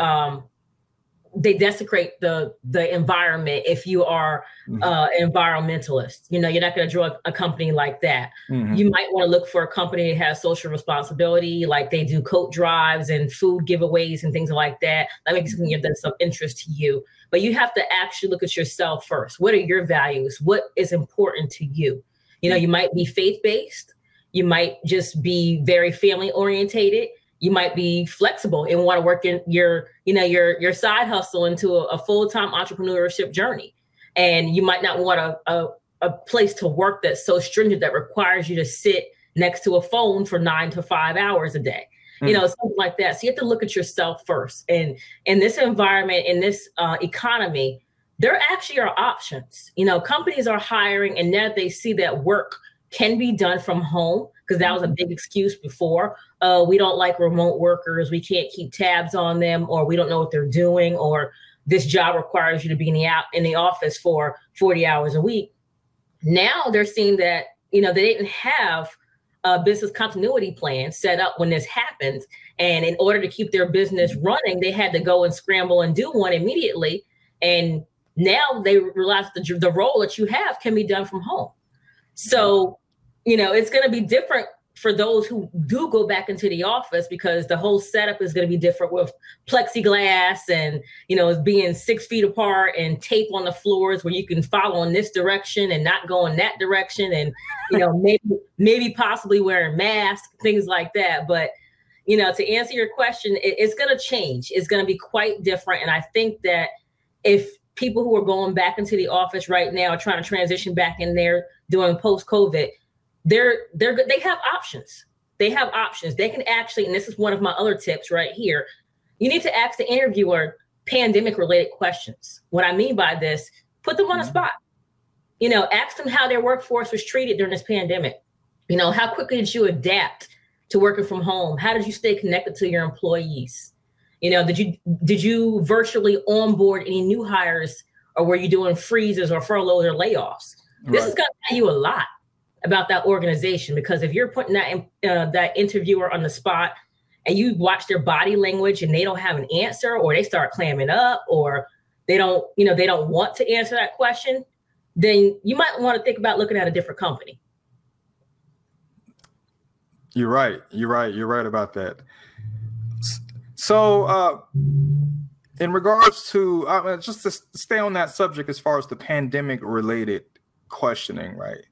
desecrate the environment. If you are environmentalist, you're not going to join a company like that. Mm-hmm. You might want to look for a company that has social responsibility, like they do coat drives and food giveaways and things like that. That makes something that's of interest to you. But you have to actually look at yourself first. What are your values? What is important to you? You might be faith-based. You might just be very family-orientated. you might be flexible and want to work in your side hustle into a full-time entrepreneurship journey. And you might not want a place to work that's so stringent that requires you to sit next to a phone for 9 to 5 hours a day, something like that. So you have to look at yourself first. And in this environment, in this economy, there actually are options. Companies are hiring, and now they see that work can be done from home, because that was a big excuse before. We don't like remote workers. We can't keep tabs on them, or we don't know what they're doing, or this job requires you to be in the office for 40 hours a week. Now they're seeing that, they didn't have a business continuity plan set up when this happened. And in order to keep their business running, they had to go and scramble and do one immediately. And now they realize the role that you have can be done from home. So, it's going to be different for those who do go back into the office, because the whole setup is going to be different with plexiglass and, being 6 feet apart and tape on the floors where you can follow in this direction and not go in that direction. And, maybe possibly wearing masks, things like that. But, to answer your question, it's going to change. It's going to be quite different. And I think that if people who are going back into the office right now are trying to transition back in there doing post-COVID, they have options. They have options. They can actually, and this is one of my other tips right here, you need to ask the interviewer pandemic related questions. What I mean by this, put them on the spot. Ask them how their workforce was treated during this pandemic. How quickly did you adapt to working from home? How did you stay connected to your employees? Did you virtually onboard any new hires, or were you doing freezes or furloughs or layoffs? Right. This is going to tell you a lot about that organization, because if you're putting that interviewer on the spot and you watch their body language and they don't have an answer, or they start clamming up, or they don't want to answer that question, then you might want to think about looking at a different company. You're right. You're right about that. So in regards to, just to stay on that subject, as far as the pandemic related questioning, right?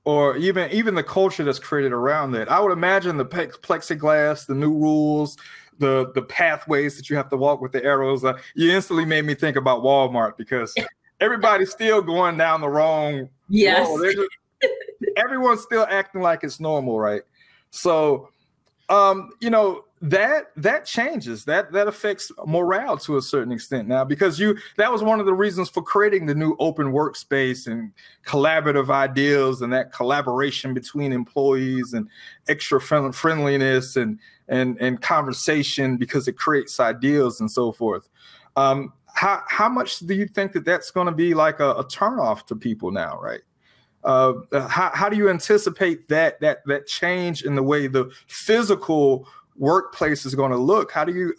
Or even the culture that's created around that. I would imagine the plexiglass, the new rules, the pathways that you have to walk with the arrows. You instantly made me think about Walmart, because everybody's still going down the wrong road. Everyone's still acting like it's normal, right? So, that changes, that affects morale to a certain extent now, because that was one of the reasons for creating the new open workspace and collaborative ideas, and that collaboration between employees and extra friendliness and conversation, because it creates ideas and so forth. How much do you think that that's going to be like a turnoff to people now, right? How do you anticipate that change in the way the physical workplace is going to look? How do you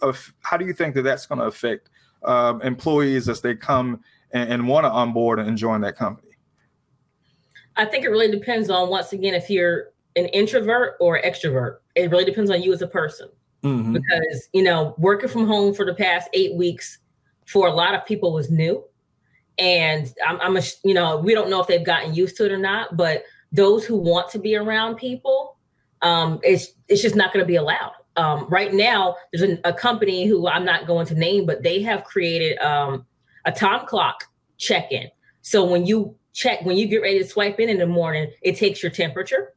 think that that's going to affect employees as they come and want to onboard and join that company? I think it really depends on, once again, if you're an introvert or extrovert. It really depends on you as a person. Mm-hmm. Because, working from home for the past 8 weeks for a lot of people was new. And we don't know if they've gotten used to it or not, but those who want to be around people, it's just not going to be allowed. Right now, there's a company who I'm not going to name, but they have created a time clock check-in. So when you get ready to swipe in the morning, it takes your temperature.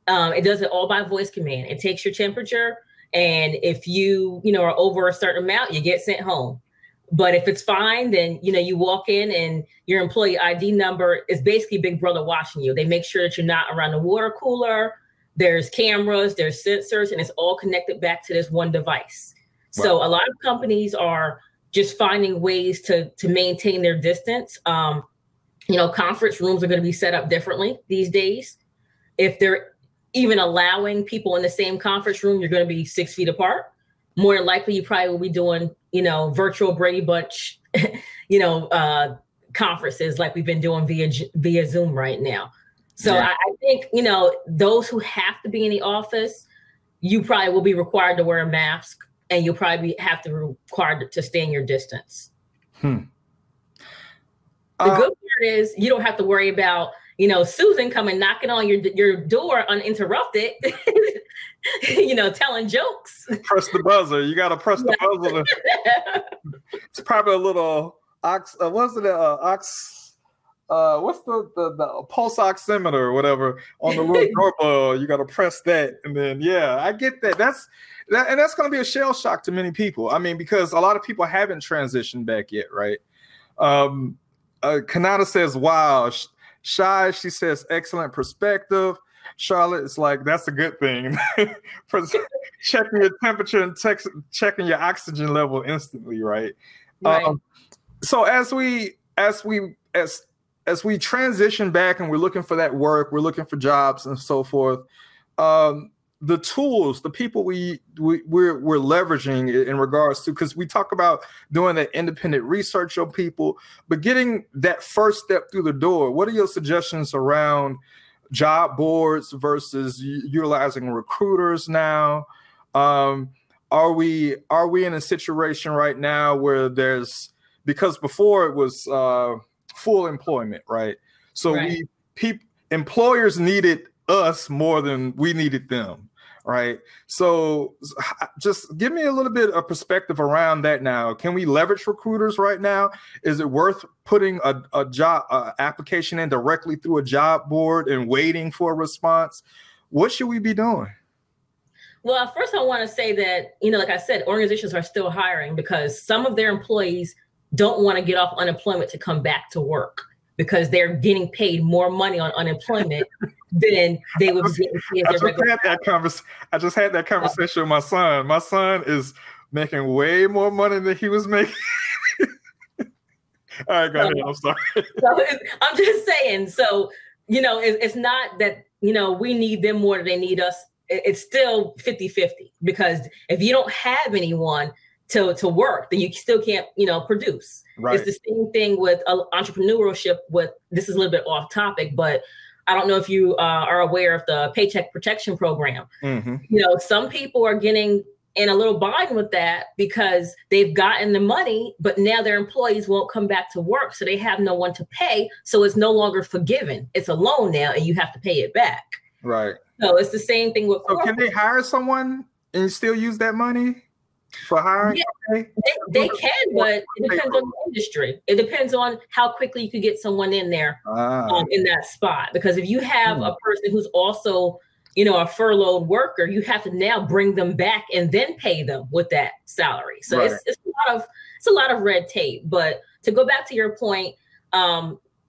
It does it all by voice command. It takes your temperature, and if you are over a certain amount, you get sent home. But if it's fine, then, you walk in and your employee ID number is basically Big Brother watching you. They make sure that you're not around the water cooler. There's cameras, there's sensors, and it's all connected back to this one device. Wow. So a lot of companies are just finding ways to maintain their distance. Conference rooms are going to be set up differently these days. If they're even allowing people in the same conference room, you're going to be 6 feet apart. More than likely, you probably will be doing, virtual Brady Bunch, conferences like we've been doing via Zoom right now. So yeah. I think, those who have to be in the office, you probably will be required to wear a mask, and you'll probably have to be required to stay in your distance. The good part is you don't have to worry about Susan coming knocking on your door uninterrupted, telling jokes. Press the buzzer. You got to press the buzzer. It's probably a little what's the pulse oximeter or whatever on the little doorbell. You got to press that, and then I get that. That's going to be a shell shock to many people. I mean, because a lot of people haven't transitioned back yet, right? Konata says, "Wow." Shy, she says, "Excellent perspective." Charlotte is like, "That's a good thing." Checking your temperature and checking your oxygen level instantly, right? So as we transition back and we're looking for that work, we're looking for jobs and so forth. The tools, the people we're leveraging in regards to, because we talk about doing that independent research on people, but getting that first step through the door. What are your suggestions around job boards versus utilizing recruiters now? Are we in a situation right now where because before it was full employment, right? So employers needed us more than we needed them. Right. So just give me a little bit of perspective around that now. Can we leverage recruiters right now? Is it worth putting a job application in directly through a job board and waiting for a response? What should we be doing? Well, first I want to say that, like I said, organizations are still hiring because some of their employees don't want to get off unemployment to come back to work because they're getting paid more money on unemployment than they would be getting paid as their regular. I just had that conversation with my son. My son is making way more money than he was making. All right, go ahead. I'm sorry. So I'm just saying. So, it's not that, we need them more than they need us. It's still 50-50 because if you don't have anyone to work, then you still can't, produce. Right. It's the same thing with entrepreneurship. This is a little bit off topic, but I don't know if you are aware of the Paycheck Protection Program. Mm-hmm. Some people are getting in a little bind with that because they've gotten the money, but now their employees won't come back to work. So they have no one to pay. So it's no longer forgiven. It's a loan now and you have to pay it back. Right. So it's the same thing with. So can they hire someone and still use that money for hiring? Yeah, they can, but it depends on the industry. It depends on how quickly you could get someone in there in that spot. Because if you have a person who's also, a furloughed worker, you have to now bring them back and then pay them with that salary. So it's a lot of red tape. But to go back to your point,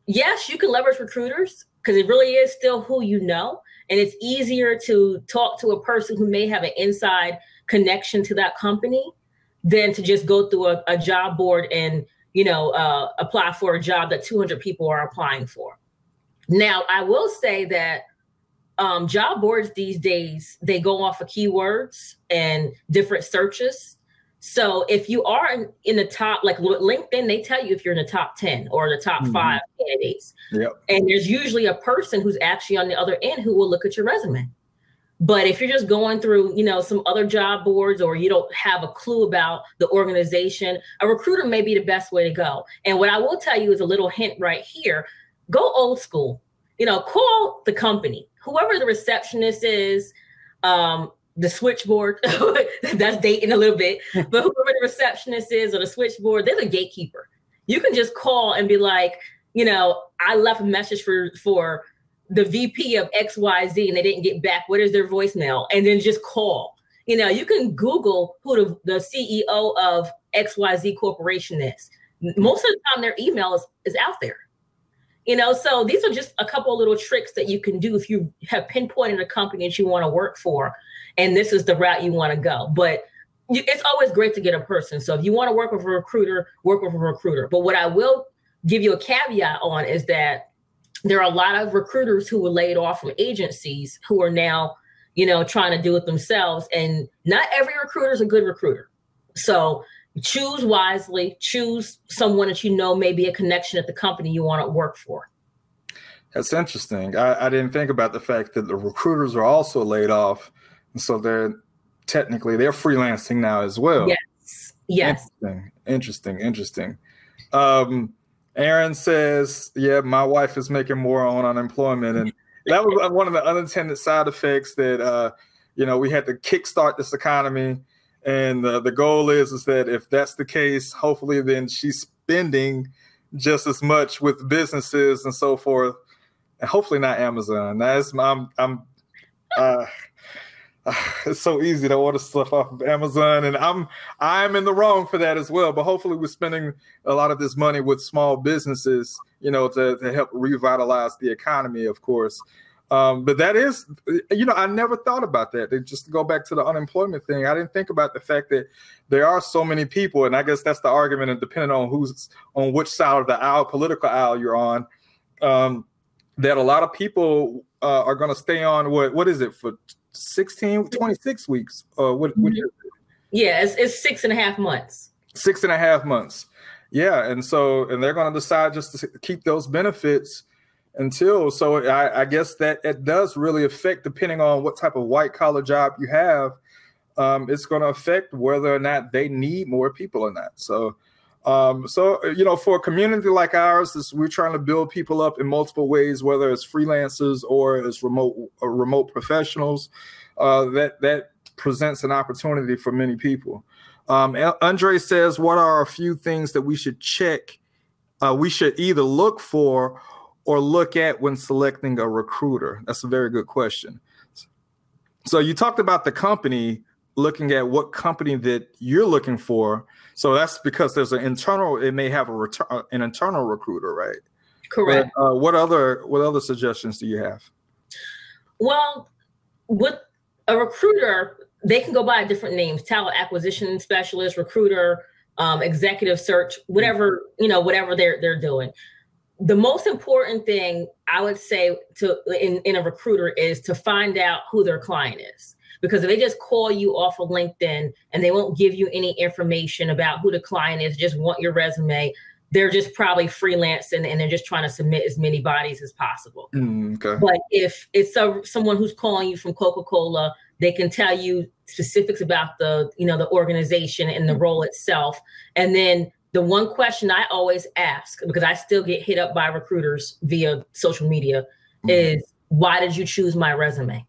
yes, you can leverage recruiters because it really is still who you know. And it's easier to talk to a person who may have an inside connection to that company than to just go through a job board and, apply for a job that 200 people are applying for. Now, I will say that job boards these days, they go off of keywords and different searches. So if you are in the top, like LinkedIn, they tell you if you're in the top 10 or the top 5 candidates. Yep. And there's usually a person who's actually on the other end who will look at your resume. But if you're just going through, some other job boards or you don't have a clue about the organization, a recruiter may be the best way to go. And what I will tell you is a little hint right here. Go old school. Call the company, whoever the receptionist is, the switchboard, that's dating a little bit, but whoever the receptionist is or the switchboard, they're the gatekeeper. You can just call and be like, I left a message for the VP of XYZ and they didn't get back. What is their voicemail? And then just call. You can Google who the CEO of XYZ Corporation is. Most of the time their email is out there. So these are just a couple of little tricks that you can do if you have pinpointed a company that you want to work for, and this is the route you want to go. But it's always great to get a person. So if you want to work with a recruiter, work with a recruiter. But what I will give you a caveat on is that there are a lot of recruiters who were laid off from agencies who are now, trying to do it themselves. And not every recruiter is a good recruiter. So choose wisely, choose someone that may be a connection at the company you want to work for. That's interesting. I didn't think about the fact that the recruiters are also laid off. And so they're freelancing now as well. Yes. Interesting. Aaron says, yeah, my wife is making more on unemployment. And that was one of the unintended side effects that, we had to kickstart this economy. And the goal is that if that's the case, hopefully then she's spending just as much with businesses and so forth. And hopefully not Amazon. It's so easy to order stuff off of Amazon, and I'm in the wrong for that as well. But hopefully, we're spending a lot of this money with small businesses, to help revitalize the economy, of course. But that is, I never thought about that. Just to go back to the unemployment thing, I didn't think about the fact that there are so many people, and I guess that's the argument, and depending on which side of the political aisle you're on, that a lot of people are going to stay on what is it for 26 weeks? What is it? Yeah, it's 6.5 months. 6.5 months. Yeah, and they're going to decide just to keep those benefits until. So I guess that it does really affect, depending on what type of white collar job you have. It's going to affect whether or not they need more people or not. So for a community like ours, we're trying to build people up in multiple ways, whether it's freelancers or as remote professionals. That presents an opportunity for many people. Andre says, what are a few things that we should check? We should either look for or look at when selecting a recruiter? That's a very good question. So you talked about the company, looking at what company that you're looking for. So that's because there's it may have an internal recruiter, right? Correct. But, what other suggestions do you have? Well, with a recruiter, they can go by different names: talent acquisition specialist, recruiter, executive search, whatever they're doing. The most important thing I would say in a recruiter is to find out who their client is. Because if they just call you off of LinkedIn and they won't give you any information about who the client is, just want your resume, they're just probably freelancing and they're just trying to submit as many bodies as possible. Okay. But if it's someone who's calling you from Coca-Cola, they can tell you specifics about the organization and the role itself. And then the one question I always ask, because I still get hit up by recruiters via social media, is why did you choose my resume?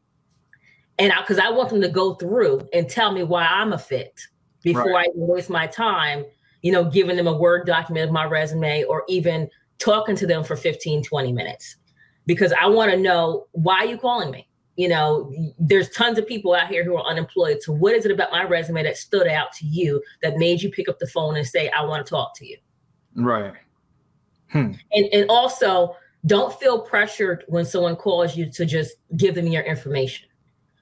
And because I want them to go through and tell me why I'm a fit before I waste my time, giving them a Word document of my resume or even talking to them for 15, 20 minutes. Because I want to know, why are you calling me? There's tons of people out here who are unemployed. So what is it about my resume that stood out to you that made you pick up the phone and say, I want to talk to you? Right. And also, don't feel pressured when someone calls you to just give them your information.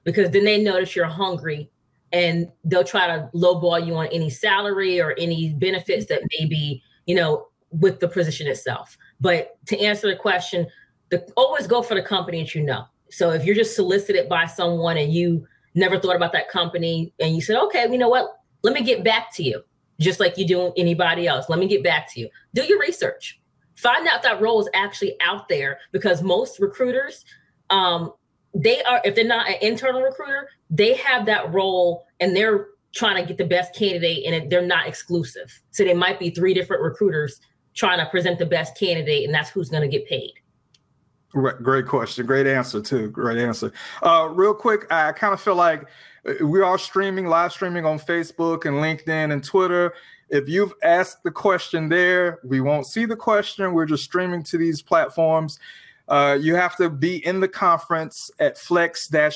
Because then they notice you're hungry and they'll try to lowball you on any salary or any benefits that may be, with the position itself. But to answer the question, always go for the company that you know. So if you're just solicited by someone and you never thought about that company and you said, okay, you know what, let me get back to you, just like you do anybody else. Let me get back to you. Do your research. Find out that role is actually out there, because most recruiters, if they're not an internal recruiter, they have that role and they're trying to get the best candidate, and they're not exclusive. So there might be 3 different recruiters trying to present the best candidate, and that's who's going to get paid. Right. Great question. Great answer too. Great answer. Real quick, I kind of feel like we are live streaming on Facebook and LinkedIn and Twitter. If you've asked the question there, we won't see the question. We're just streaming to these platforms. You have to be in the conference at flex-con.co,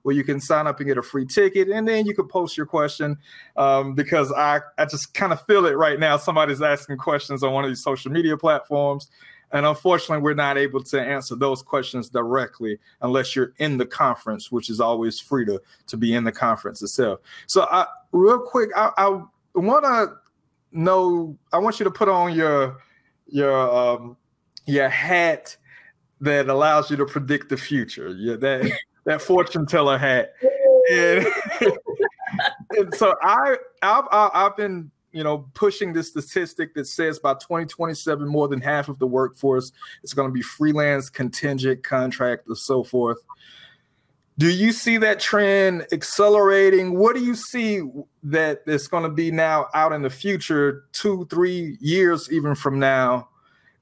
where you can sign up and get a free ticket, and then you can post your question, because I just kind of feel it right now. Somebody's asking questions on one of these social media platforms, and unfortunately, we're not able to answer those questions directly unless you're in the conference, which is always free to be in the conference itself. So real quick, I want to know, I want you to put on your hat that allows you to predict the future. Yeah, that fortune teller hat. And so I've been pushing this statistic that says by 2027, more than half of the workforce is going to be freelance, contingent, contract, and so forth. Do you see that trend accelerating? What do you see that it's going to be now out in the future, 2-3 years even from now,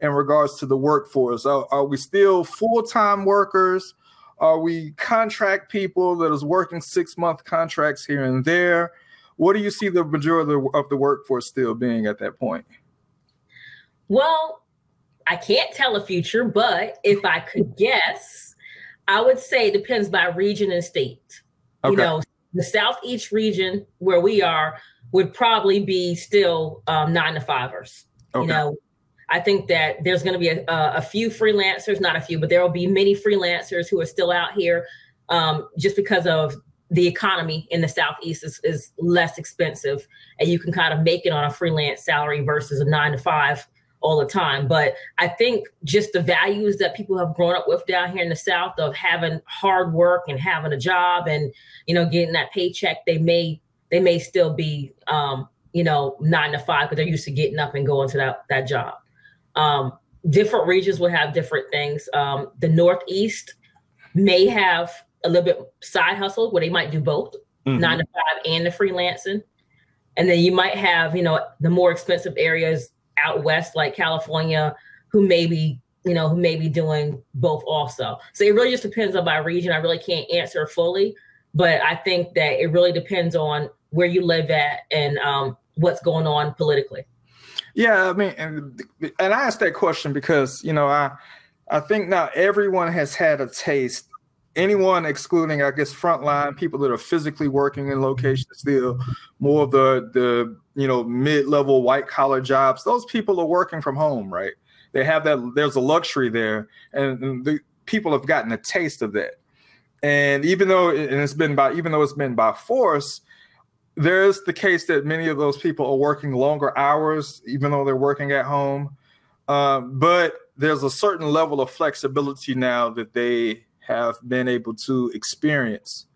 in regards to the workforce? Are we still full-time workers? Are we contract people that is working 6-month contracts here and there? What do you see the majority of the workforce still being at that point? Well, I can't tell the future, but if I could guess, I would say it depends by region and state. Okay. You know, the Southeast region where we are would probably be still 9-to-5ers. Okay. You know, I think that there's going to be a few freelancers, not a few, but there will be many freelancers who are still out here just because of the economy in the Southeast is less expensive, and you can kind of make it on a freelance salary versus a 9-to-5 all the time. But I think just the values that people have grown up with down here in the South of having hard work and having a job and, you know, getting that paycheck, they may still be, you know, 9-to-5 because they're used to getting up and going to that job. Different regions will have different things. The Northeast may have a little bit side hustle where they might do both, 9-to-5 and the freelancing. And then you might have, you know, the more expensive areas out west, like California, who may be doing both also. So it really just depends on my region. I really can't answer fully, but I think that it really depends on where you live at and what's going on politically. Yeah, I mean, and I asked that question because, you know, I think now everyone has had a taste. Anyone excluding, I guess, frontline people that are physically working in locations, still more of the you know, mid-level white collar jobs. Those people are working from home, right? They have that. There's a luxury there, and the people have gotten a taste of that. And even though it's been by force, there's the case that many of those people are working longer hours, even though they're working at home. But there's a certain level of flexibility now that they have been able to experience,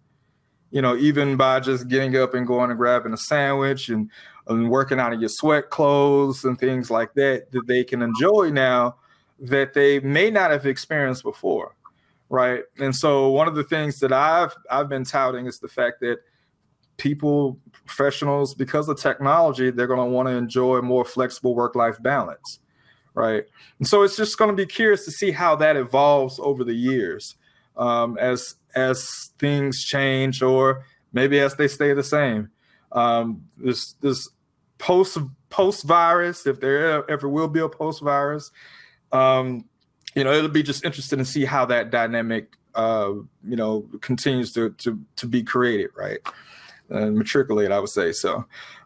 you know, even by just getting up and going and grabbing a sandwich and working out of your sweat clothes and things like that they can enjoy now that they may not have experienced before, right? And so one of the things that I've been touting is the fact that professionals, because of technology, they're going to want to enjoy a more flexible work-life balance, right? And so it's just going to be curious to see how that evolves over the years. As things change, or maybe as they stay the same. This post-virus, if there ever will be a post-virus, you know, it'll be just interesting to see how that dynamic, you know, continues to be created, right? Matriculate, I would say. So,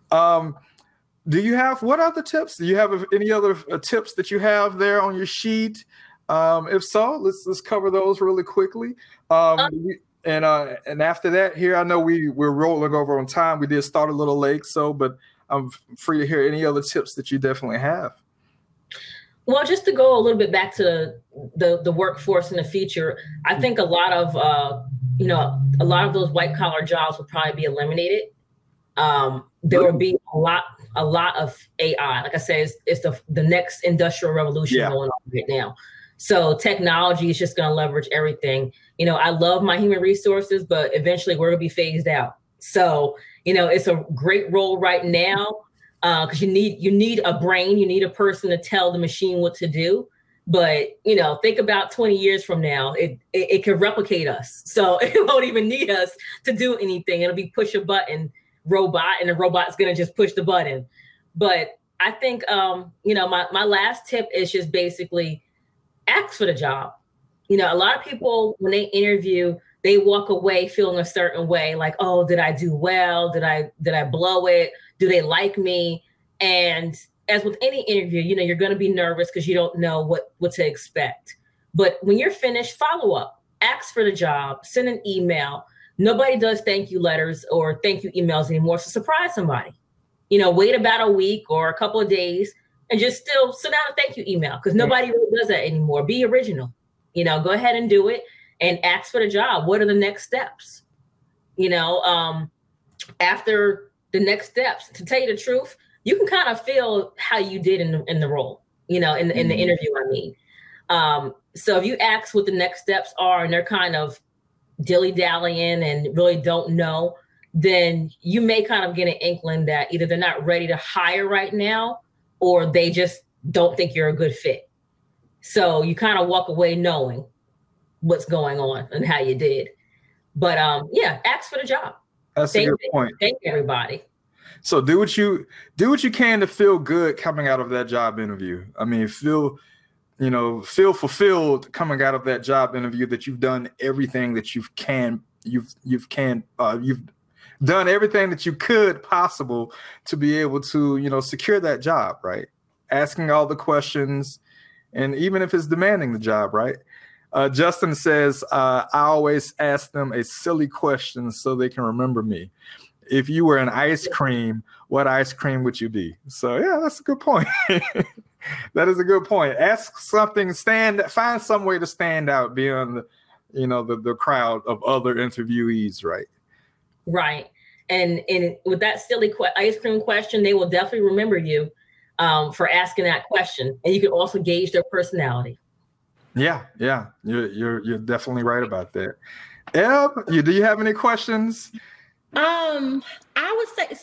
what other tips? Do you have any other tips that you have there on your sheet? If so, let's cover those really quickly. And after that, here, I know we're rolling over on time. We did start a little late, but I'm free to hear any other tips that you definitely have. Well, just to go a little bit back to the workforce in the future, I think a lot of those white collar jobs will probably be eliminated. There will be a lot of AI. Like I said, it's the next industrial revolution going on right now. So technology is just going to leverage everything. You know, I love my human resources, but eventually we're going to be phased out. So, you know, it's a great role right now because you need a brain, you need a person to tell the machine what to do. But, you know, think about 20 years from now, it can replicate us. So it won't even need us to do anything. It'll be push a button robot, and the robot's going to just push the button. But I think, you know, my last tip is just basically ask for the job. You know, a lot of people, when they interview, they walk away feeling a certain way, like, oh, did I do well? Did I blow it? Do they like me? And as with any interview, you know, you're going to be nervous because you don't know what to expect. But when you're finished, follow up, ask for the job, send an email. Nobody does thank you letters or thank you emails anymore. So surprise somebody, you know, wait about a week or a couple of days and just still send out a thank you email because nobody really does that anymore. Be original, you know, go ahead and do it and ask for the job. What are the next steps? You know, after the next steps, to tell you the truth, you can kind of feel how you did in the role, you know, in the interview, I mean. So if you ask what the next steps are and they're kind of dilly-dallying and really don't know, then you may kind of get an inkling that either they're not ready to hire right now, or they just don't think you're a good fit. So you kind of walk away knowing what's going on and how you did. But yeah, ask for the job. That's a good point. Thank everybody. So do what you can to feel good coming out of that job interview. I mean, feel fulfilled coming out of that job interview, that you've done everything that you've done everything that you could possible to be able to, secure that job, right? Asking all the questions, and even if it's demanding the job, right? Justin says, I always ask them a silly question so they can remember me. If you were an ice cream, what ice cream would you be? So yeah, that's a good point. That is a good point. Ask something, find some way to stand out beyond the crowd of other interviewees, right? Right. And with that silly ice cream question, they will definitely remember you for asking that question. And you can also gauge their personality. Yeah. You're definitely right about that. Eb, do you have any questions? I would say,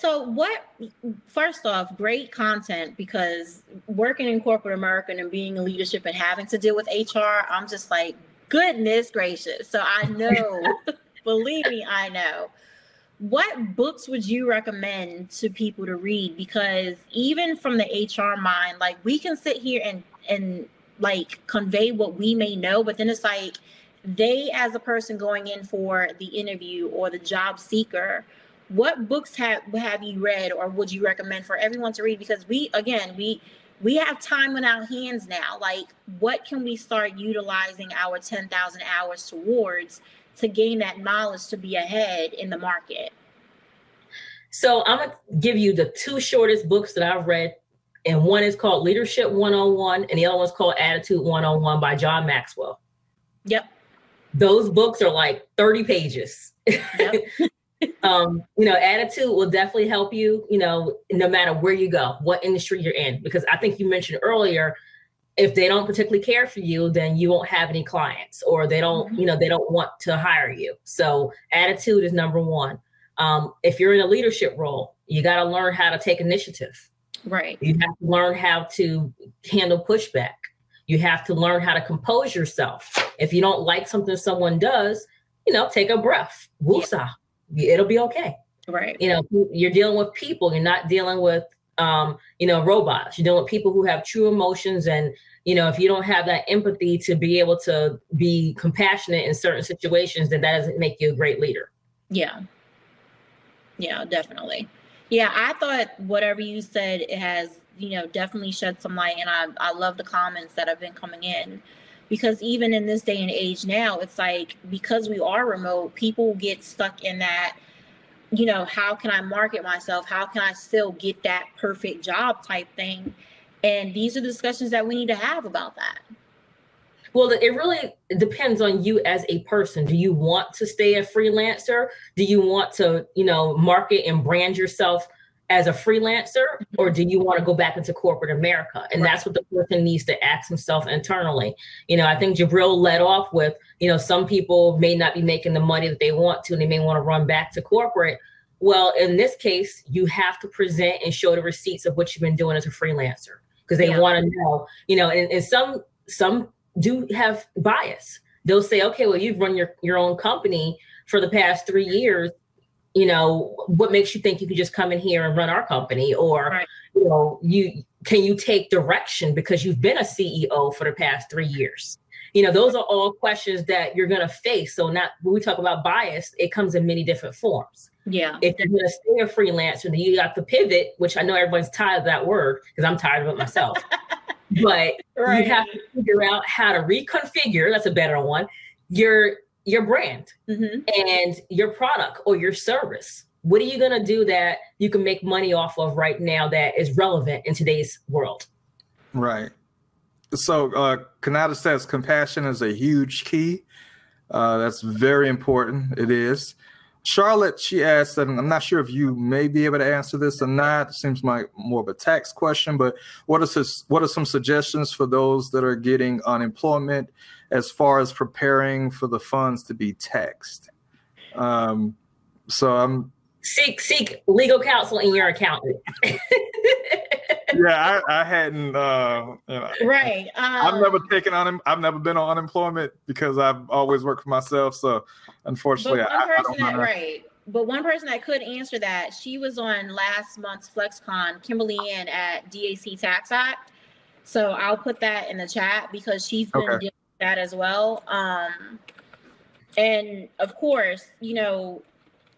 first off, great content, because working in corporate America and being in leadership and having to deal with HR, I'm just like, goodness gracious. So I know, believe me, I know. What books would you recommend to people to read? Because even from the HR mind, like, we can sit here and like convey what we may know, but then it's like, they, as a person going in for the interview or the job seeker, what books have you read or would you recommend for everyone to read? Because we have time on our hands now. Like, what can we start utilizing our 10,000 hours towards to gain that knowledge to be ahead in the market? So I'm gonna give you the two shortest books that I've read, and one is called Leadership 101 and the other one's called Attitude 101 by John Maxwell. Yep. Those books are like 30 pages. Yep. Attitude will definitely help you, no matter where you go, what industry you're in, because I think you mentioned earlier, if they don't particularly care for you, then you won't have any clients, or they don't, they don't want to hire you. So attitude is number one. If you're in a leadership role, you got to learn how to take initiative. Right. You have to learn how to handle pushback. You have to learn how to compose yourself. If you don't like something someone does, take a breath. Woosah. Yeah. It'll be okay. Right. You're dealing with people. You're not dealing with, robots. You're dealing with people who have true emotions. And, if you don't have that empathy to be able to be compassionate in certain situations, then that doesn't make you a great leader. Yeah. Yeah, definitely. Yeah, I thought whatever you said, it has, definitely shed some light. And I love the comments that have been coming in, because even in this day and age now, it's like, because we are remote, people get stuck in that, how can I market myself? How can I still get that perfect job type thing? And these are discussions that we need to have about that. Well, it really depends on you as a person. Do you want to stay a freelancer? Do you want to, market and brand yourself as a freelancer, or do you want to go back into corporate America? And that's what the person needs to ask himself internally. I think Jabril led off with, some people may not be making the money that they want to, and they may want to run back to corporate. Well, in this case, you have to present and show the receipts of what you've been doing as a freelancer, because they want to know, and some do have bias. They'll say, okay, well, you've run your own company for the past 3 years. What makes you think you can just come in here and run our company? Or, can you take direction because you've been a CEO for the past 3 years? Those are all questions that you're going to face. So when we talk about bias, it comes in many different forms. Yeah. If you're going to stay a freelancer, then you got to pivot, which I know everyone's tired of that word because I'm tired of it myself. But you have to figure out how to reconfigure, that's a better one, your brand and your product or your service. What are you going to do that you can make money off of right now that is relevant in today's world? Right. So Konata says compassion is a huge key. That's very important. It is. Charlotte, she asked, and I'm not sure if you may be able to answer this or not. It seems like more of a tax question, but what are some suggestions for those that are getting unemployment as far as preparing for the funds to be taxed? So I'm seek legal counsel in your accountant. Yeah, I hadn't. Right. I've never taken on. I've never been on unemployment because I've always worked for myself. So, unfortunately, I don't know. Right. But one person that could answer that, she was on last month's FlexCon, Kimberly Ann at DAC Tax Act. So I'll put that in the chat because she's been dealing with that as well. And of course,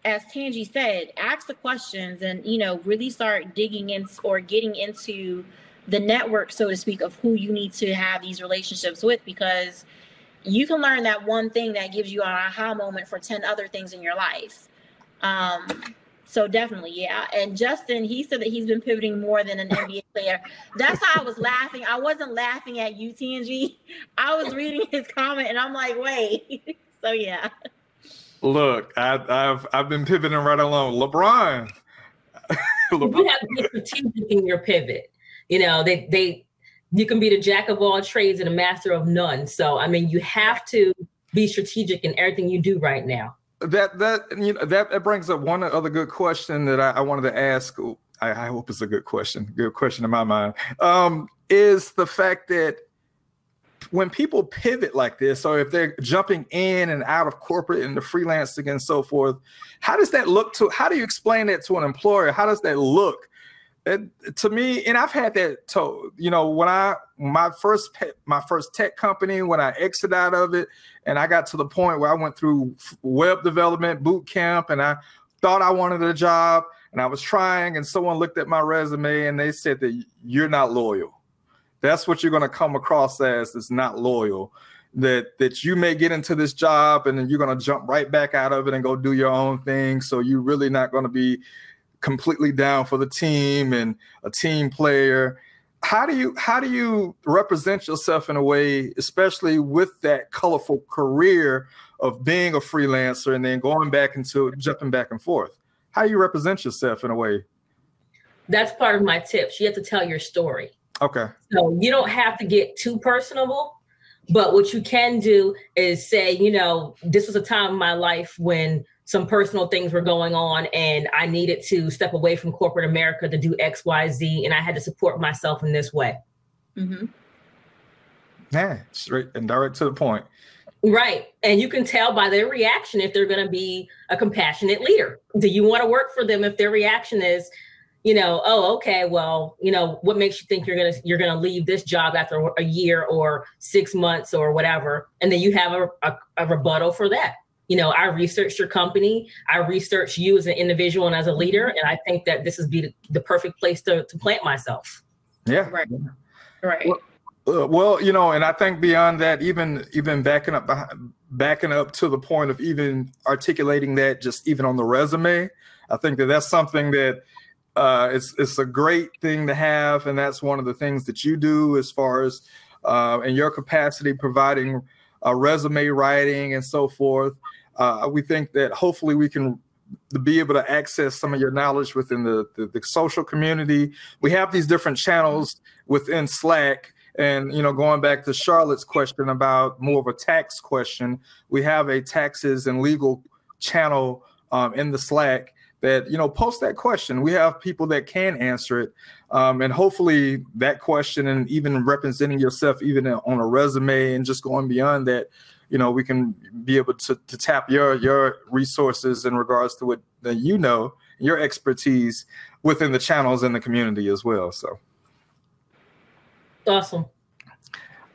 as Tangie said, ask the questions and, really start digging in or getting into the network, so to speak, of who you need to have these relationships with, because you can learn that one thing that gives you an aha moment for 10 other things in your life. So definitely, yeah. And Justin, he said that he's been pivoting more than an NBA player. That's how I was laughing. I wasn't laughing at you, Tangie. I was reading his comment and I'm like, wait. So yeah. Look, I've been pivoting right along. LeBron. You have to be strategic in your pivot. You can be the jack of all trades and a master of none. So you have to be strategic in everything you do right now. That brings up one other good question that I wanted to ask. I hope it's a good question. Good question in my mind. Is the fact that when people pivot like this, or if they're jumping in and out of corporate into freelancing and so forth, how does that look how do you explain that to an employer? How does that look? To me, and I've had that told, when my first tech company, when I exited out of it and I got to the point where I went through web development boot camp and I thought I wanted a job and I was trying, and someone looked at my resume and they said that you're not loyal. That's what you're going to come across as, is not loyal. That you may get into this job and then you're going to jump right back out of it and go do your own thing. So you're really not going to be completely down for the team and a team player. How do you represent yourself in a way, especially with that colorful career of being a freelancer and then going back into jumping back and forth? How do you represent yourself in a way? That's part of my tips. You have to tell your story. Okay. So you don't have to get too personable, but what you can do is say, this was a time in my life when some personal things were going on and I needed to step away from corporate America to do X, Y, Z, and I had to support myself in this way. Mm-hmm. Yeah, straight and direct to the point. Right. And you can tell by their reaction if they're going to be a compassionate leader. Do you want to work for them if their reaction is, oh, okay, well, what makes you think you're gonna leave this job after a year or 6 months or whatever, and then you have a rebuttal for that. I researched your company, I researched you as an individual and as a leader, and I think that this is the perfect place to plant myself. Yeah, right. Well, and I think beyond that, even backing up to the point of even articulating that, just even on the resume, I think that's something that. It's a great thing to have, and that's one of the things that you do as far as in your capacity providing resume writing and so forth. We think that hopefully we can be able to access some of your knowledge within the social community. We have these different channels within Slack, and going back to Charlotte's question about more of a tax question, we have a taxes and legal channel in the Slack. That, post that question. We have people that can answer it. And hopefully that question, and even representing yourself, even on a resume and just going beyond that, we can be able to tap your resources in regards to what your expertise within the channels in the community as well. So. Awesome.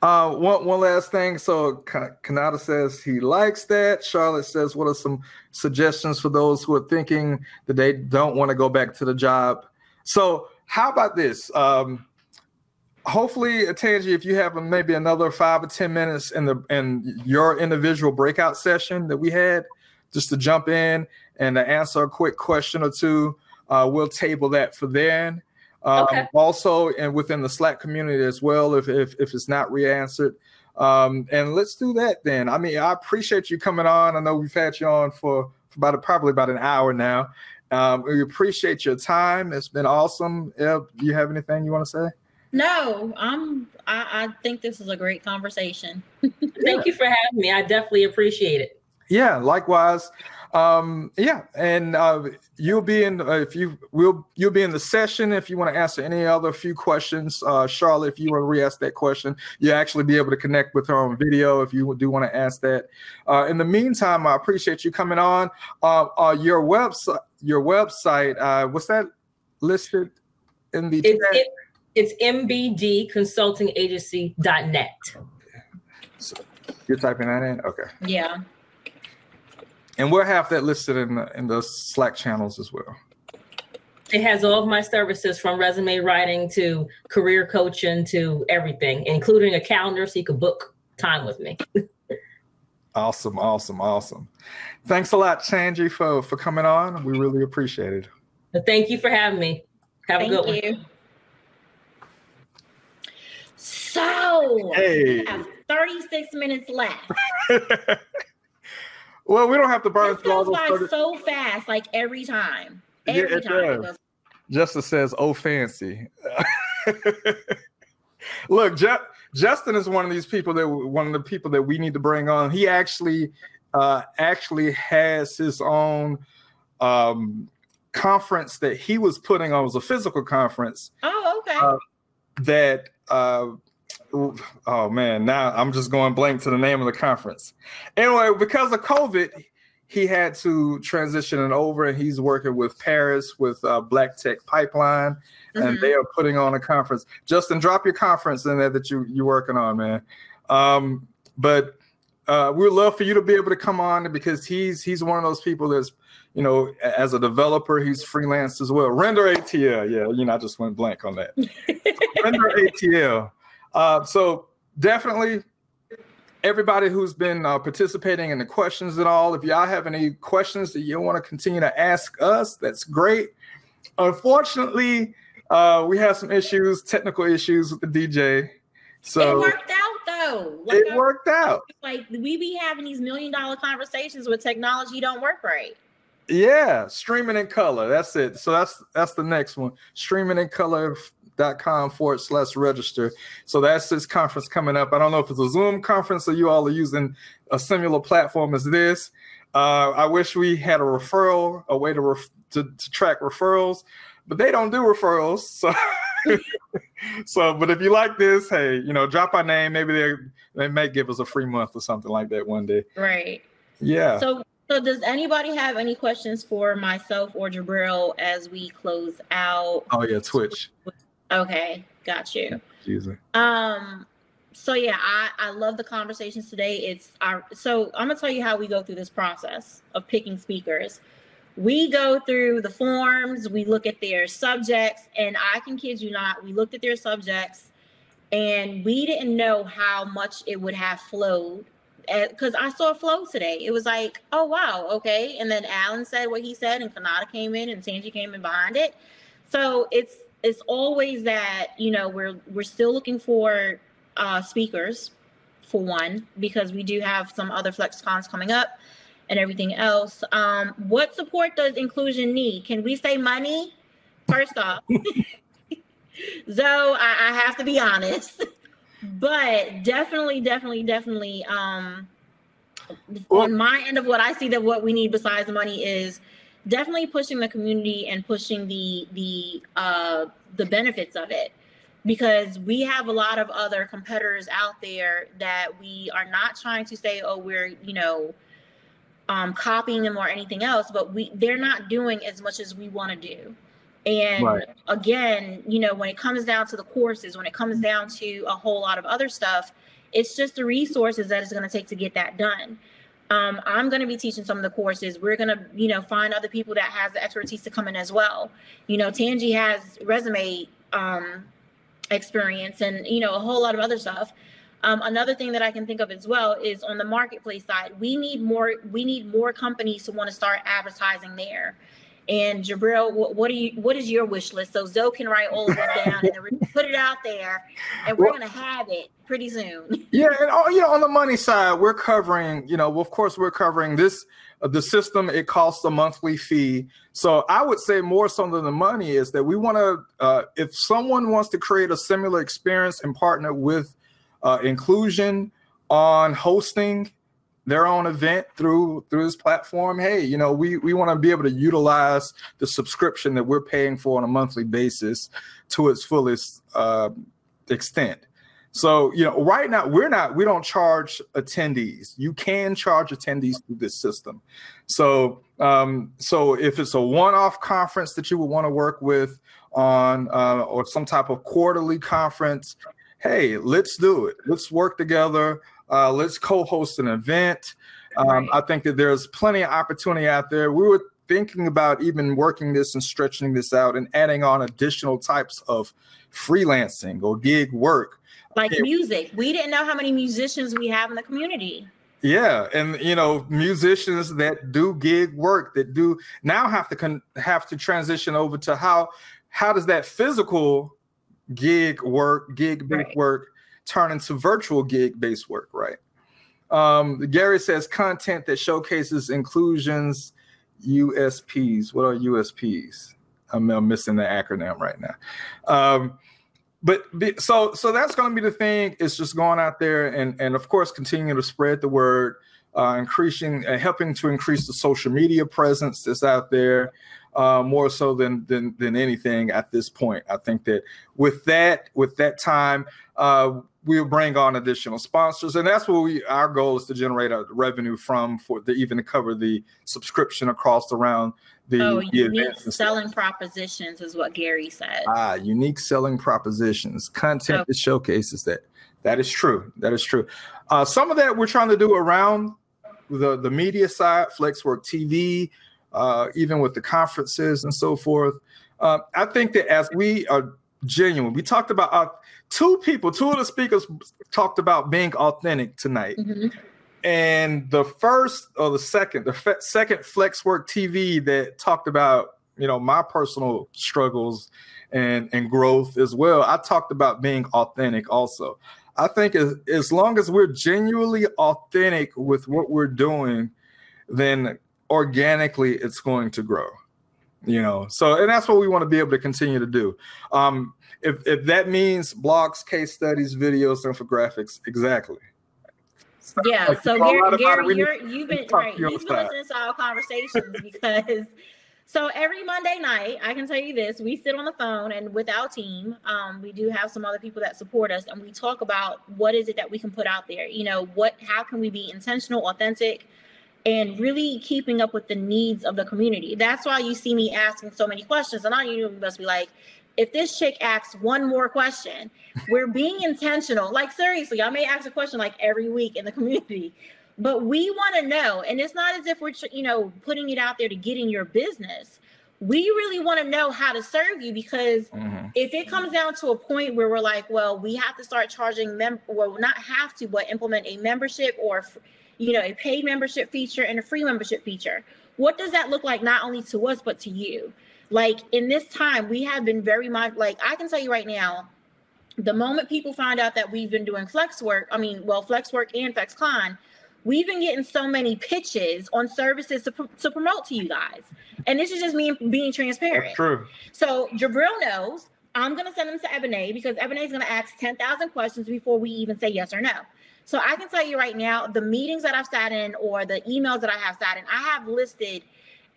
One last thing. So Konata says he likes that. Charlotte says, what are some suggestions for those who are thinking that they don't want to go back to the job? So how about this? Hopefully, Tangie, if you have maybe another 5 or 10 minutes in your individual breakout session that we had, just to jump in and to answer a quick question or two, we'll table that for then. Okay. Also, and within the Slack community as well, if it's not re-answered, and let's do that then. I appreciate you coming on. I know we've had you on for probably about an hour now. We appreciate your time. It's been awesome. Eb, do you have anything you want to say? No, I think this is a great conversation. Thank you for having me. I definitely appreciate it. Yeah, likewise. Yeah, and you'll be in you'll be in the session if you want to answer any other few questions. Charlotte, if you want to re-ask that question, you'll actually be able to connect with her on video if you do want to ask that. In the meantime, I appreciate you coming on. Your website, what's that listed in the chat? It's mbdconsultingagency.net. So you're typing that in? Okay. Yeah. And we'll have that listed in the Slack channels as well. It has all of my services from resume writing to career coaching to everything, including a calendar so you can book time with me. Awesome. Thanks a lot, Tangie, for coming on. We really appreciate it. Thank you for having me. Have a good one. Thank you. So, we have 36 minutes left. Well, we don't have to burn through all those. It goes by 30. so fast, like every time. Every time. It goes. Justice says, "Oh, fancy." Look, Justin is one of the people that we need to bring on. He actually has his own conference that he was putting on. It was a physical conference. Oh, okay. Oh man, now I'm just going blank to the name of the conference. Anyway, because of COVID, he had to transition it over, and he's working with Paris with Black Tech Pipeline, and they are putting on a conference. Justin, drop your conference in there that you're working on, man. But we'd love for you to be able to come on because he's one of those people that's, as a developer, he's freelance as well. Render ATL, yeah, I just went blank on that. Render ATL. So definitely everybody who's been participating in the questions and all, if y'all have any questions that you want to continue to ask us, that's great. Unfortunately, we have some technical issues with the DJ. So it worked out though. It worked out. Like we be having these $1 million conversations with technology don't work right. Yeah, streaming in color. That's it. So that's the next one. streamingin color.com/register. So that's this conference coming up. I don't know if it's a Zoom conference or you all are using a similar platform as this. I wish we had a way to track referrals, but they don't do referrals. So, but if you like this, hey, drop our name. Maybe they may give us a free month or something like that one day. Right. Yeah. So does anybody have any questions for myself or Jabril as we close out? Oh yeah, Twitch. Okay, got you. Jesus. So yeah, I love the conversations today. So I'm gonna tell you how we go through this process of picking speakers. We go through the forms, we look at their subjects, and I can kid you not, we looked at their subjects and we didn't know how much it would have flowed. Because I saw a flow today. It was like, oh wow, okay. And then Alan said what he said, and Konata came in, and Tangie came in behind it. So it's always that, we're still looking for speakers for one, because we do have some other FlexCons coming up and everything else. What support does inclusion need? Can we say money? First off, Zoe, I have to be honest. But definitely, on my end of what I see that what we need besides the money is definitely pushing the community and pushing the benefits of it, because we have a lot of other competitors out there that we are not trying to say, oh, we're copying them or anything else, but they're not doing as much as we want to do. And right. Again, when it comes down to the courses, when it comes down to a whole lot of other stuff, it's just the resources that it's going to take to get that done. I'm going to be teaching some of the courses. We're going to, find other people that has the expertise to come in as well. Tangie has resume experience and, a whole lot of other stuff. Another thing that I can think of as well is on the marketplace side, we need more companies to want to start advertising there. And Jabril, what is your wish list? So Zoe can write all of it down and then we're gonna put it out there, and we're going to have it pretty soon. Yeah, and on the money side, we're covering, of course, we're covering this. The system, it costs a monthly fee. So I would say more so than the money is that we want to, if someone wants to create a similar experience and partner with inclusion on hosting, their own event through this platform, hey, you know, we want to be able to utilize the subscription that we're paying for on a monthly basis to its fullest extent. So, you know, right now we don't charge attendees. You can charge attendees through this system. So, so if it's a one-off conference that you would want to work with on, or some type of quarterly conference, hey, let's do it. Let's work together. Let's co-host an event. I think that there's plenty of opportunity out there. We were thinking about even working this and stretching this out and adding on additional types of freelancing or gig work. Like music. We didn't know how many musicians we have in the community. Yeah, and you know, musicians that do gig work that do now have to transition over to how does that physical gig based work turn into virtual gig based work, right? Gary says content that showcases inclusions, USPs. What are USPs? I'm missing the acronym right now. So that's going to be the thing. It's just going out there and of course continuing to spread the word, helping to increase the social media presence that's out there, more so than anything at this point. I think that with that time, we'll bring on additional sponsors, and that's what our goal is to generate a revenue from even to cover the subscription across around the unique selling propositions is what Gary said. Unique selling propositions, content that showcases that. That is true. That is true. Some of that we're trying to do around the media side, FlexWork TV, even with the conferences and so forth. I think that as we are genuine, we talked about two of the speakers talked about being authentic tonight. Mm-hmm. And the second FlexWork TV that talked about, you know, my personal struggles and growth as well. I talked about being authentic also. I think as long as we're genuinely authentic with what we're doing, then organically it's going to grow, you know. So, and that's what we want to be able to continue to do. If that means blogs, case studies, videos, infographics, exactly. Yeah. Like, so Gary, you've been right. He's been listening to our conversations because. So every Monday night, I can tell you this, we sit on the phone and with our team, we do have some other people that support us, and we talk about what is it that we can put out there. You know, how can we be intentional, authentic, and really keeping up with the needs of the community. That's why you see me asking so many questions. And I know you must be like, if this chick asks one more question, we're being intentional. Like, seriously, I may ask a question like every week in the community. But we want to know, and it's not as if we're, you know, putting it out there to get in your business. We really want to know how to serve you, because if it comes down to a point where we're like, well, we have to start charging not have to, but implement a membership or, you know, a paid membership feature and a free membership feature. What does that look like not only to us, but to you? Like in this time, we have been very much like, I can tell you right now, the moment people find out that we've been doing FlexWork and FlexCon, we've been getting so many pitches on services to promote to you guys. And this is just me being transparent. That's true. So Jabril knows I'm going to send them to Ebony, because Ebony is going to ask 10,000 questions before we even say yes or no. So I can tell you right now, the meetings that I've sat in or the emails that I have sat in, I have listed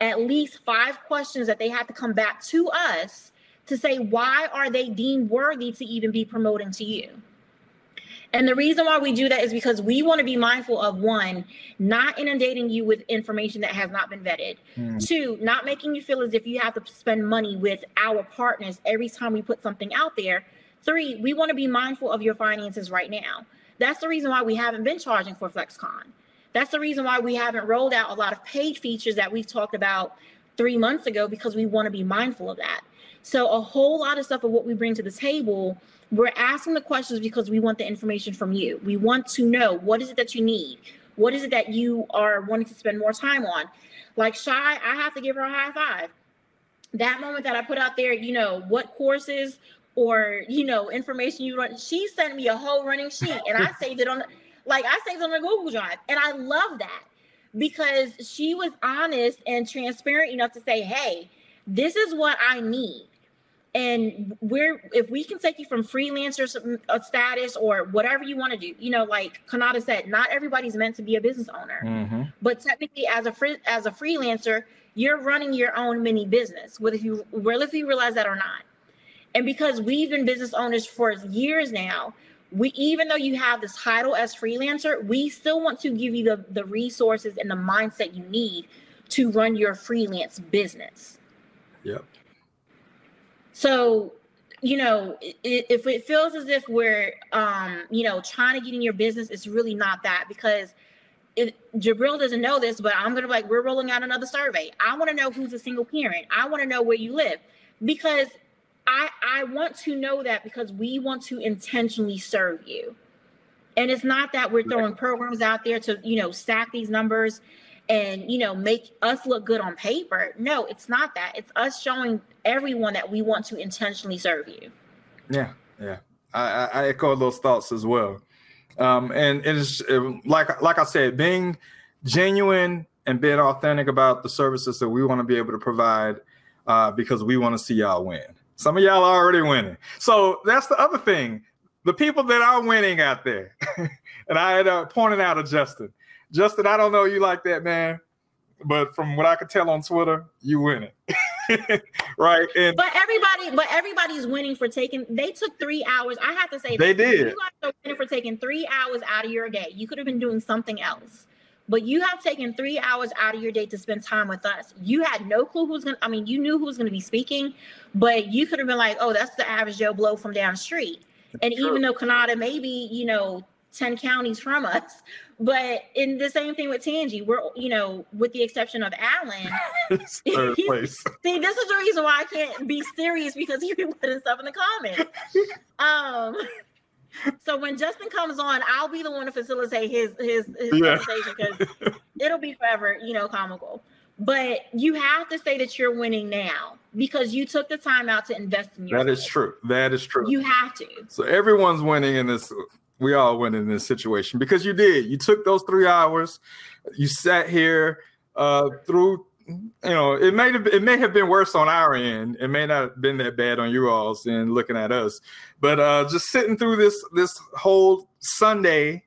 at least 5 questions that they have to come back to us to say, why are they deemed worthy to even be promoting to you? And the reason why we do that is because we want to be mindful of, 1, not inundating you with information that has not been vetted. 2, not making you feel as if you have to spend money with our partners every time we put something out there. 3, we want to be mindful of your finances right now. That's the reason why we haven't been charging for FlexCon. That's the reason why we haven't rolled out a lot of paid features that we've talked about 3 months ago, because we want to be mindful of that. So a whole lot of stuff of what we bring to the table, we're asking the questions because we want the information from you. We want to know, what is it that you need? What is it that you are wanting to spend more time on? Like Shy, I have to give her a high five. That moment that I put out there, you know, what courses or, you know, information you want, she sent me a whole running sheet, and I saved it on the Google Drive. And I love that, because she was honest and transparent enough to say, hey, this is what I need. And if we can take you from freelancer status or whatever you want to do, like Konata said, not everybody's meant to be a business owner, but technically as a freelancer, you're running your own mini business, whether you realize that or not. And because we've been business owners for years now, even though you have this title as freelancer, we still want to give you the resources and the mindset you need to run your freelance business. Yep. So, if it feels as if we're, trying to get in your business, it's really not that, because Jabril doesn't know this, but I'm going to be like, we're rolling out another survey. I want to know who's a single parent. I want to know where you live, because I want to know that, because we want to intentionally serve you. And it's not that we're throwing programs out there to, stack these numbers and, make us look good on paper. No, it's not that. It's us showing everyone that we want to intentionally serve you. Yeah. Yeah. I echo those thoughts as well. And it's like I said, being genuine and being authentic about the services that we want to be able to provide, because we want to see y'all win. Some of y'all are already winning. So that's the other thing. The people that are winning out there, and I had pointed out to Justin, I don't know you like that, man, but from what I could tell on Twitter, you winning. Right. But everybody's winning for they took 3 hours. I have to say they did. You guys are winning for taking 3 hours out of your day. You could have been doing something else, but you have taken 3 hours out of your day to spend time with us. You had no clue you knew who was going to be speaking, but you could have been like, oh, that's the average Joe Blow from down the street. And True. even though Konata may be, 10 counties from us, but in the same thing with Tangie, we're, with the exception of Alan, third place. See, this is the reason why I can't be serious, because he be putting stuff in the comments. So when Justin comes on, I'll be the one to facilitate his conversation, because it'll be forever, comical. But you have to say that you're winning now, because you took the time out to invest in yourself. That is true. You have to. So everyone's winning in this. We all win in this situation, because you did. You took those 3 hours. You sat here through. It may have been worse on our end. It may not have been that bad on you all's end looking at us, but just sitting through this whole Sunday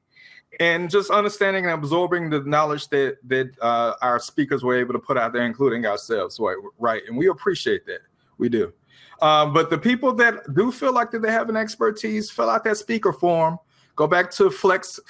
and just understanding and absorbing the knowledge that our speakers were able to put out there, including ourselves. Right. And we appreciate that. We do. But the people that do feel like that they have an expertise, fill out that speaker form. Go back to flex-con.co,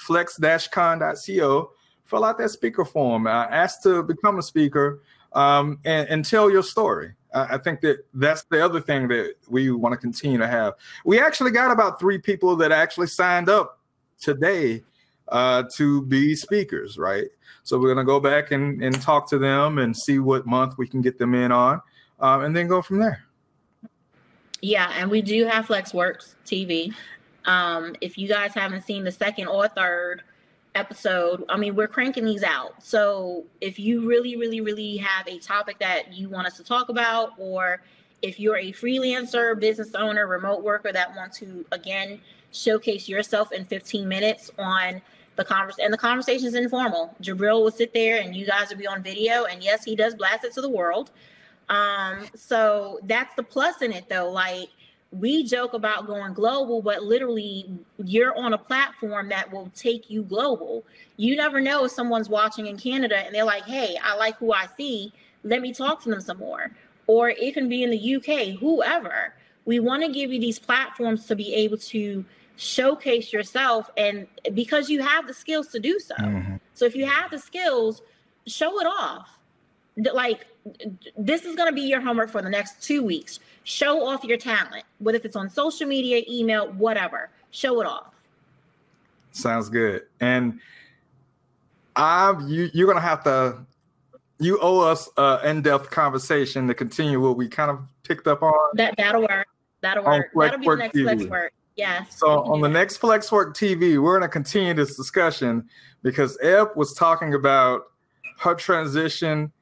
fill out that speaker form, ask to become a speaker, and tell your story. I think that's the other thing that we want to continue to have. We actually got about 3 people that actually signed up today to be speakers, right? So we're going to go back and talk to them and see what month we can get them in on, and then go from there. Yeah, and we do have FlexWorks TV. If you guys haven't seen the second or third episode, we're cranking these out. So if you really, really, really have a topic that you want us to talk about, or if you're a freelancer, business owner, remote worker that wants to, again, showcase yourself in 15 minutes on the conversation is informal. Jabril will sit there and you guys will be on video. And yes, he does blast it to the world. So that's the plus in it, though. Like, we joke about going global, but literally you're on a platform that will take you global. You never know if someone's watching in Canada and they're like, hey, I like who I see. Let me talk to them some more. Or it can be in the UK, whoever. We want to give you these platforms to be able to showcase yourself, and because you have the skills to do so. Mm-hmm. So if you have the skills, show it off. Like, this is going to be your homework for the next 2 weeks. Show off your talent, whether if it's on social media, email, whatever. Show it off. Sounds good. And you're going to have to, you owe us an in-depth conversation to continue what we kind of picked up on. That'll work. That'll work. That'll be the next FlexWork. Yes. So on the next FlexWork TV, we're going to continue this discussion, because Eb was talking about her transition.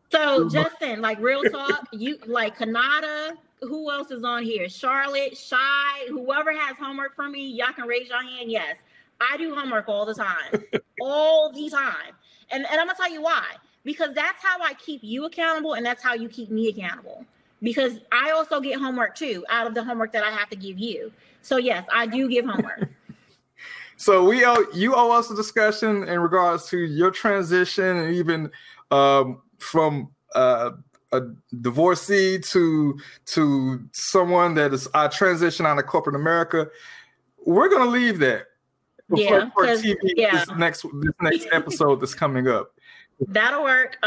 So Justin, like, real talk, you like Konata, who else is on here? Charlotte, Shy, whoever has homework for me, y'all can raise your hand. Yes, I do homework all the time. All the time. And I'm gonna tell you why. Because that's how I keep you accountable, and that's how you keep me accountable. because I also get homework too out of the homework that I have to give you. So yes, I do give homework. So you owe us a discussion in regards to your transition, and even from a divorcee to someone that is transition out of corporate America. We're gonna leave that for TV this next episode that's coming up. That'll work.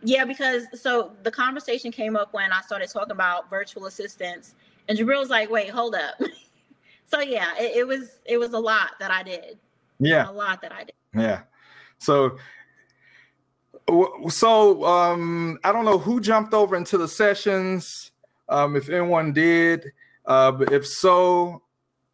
Yeah, because so the conversation came up when I started talking about virtual assistants, and Jabril was like, "Wait, hold up." So yeah, it was a lot that I did. Yeah, a lot that I did. Yeah. So I don't know who jumped over into the sessions. If anyone did, but if so,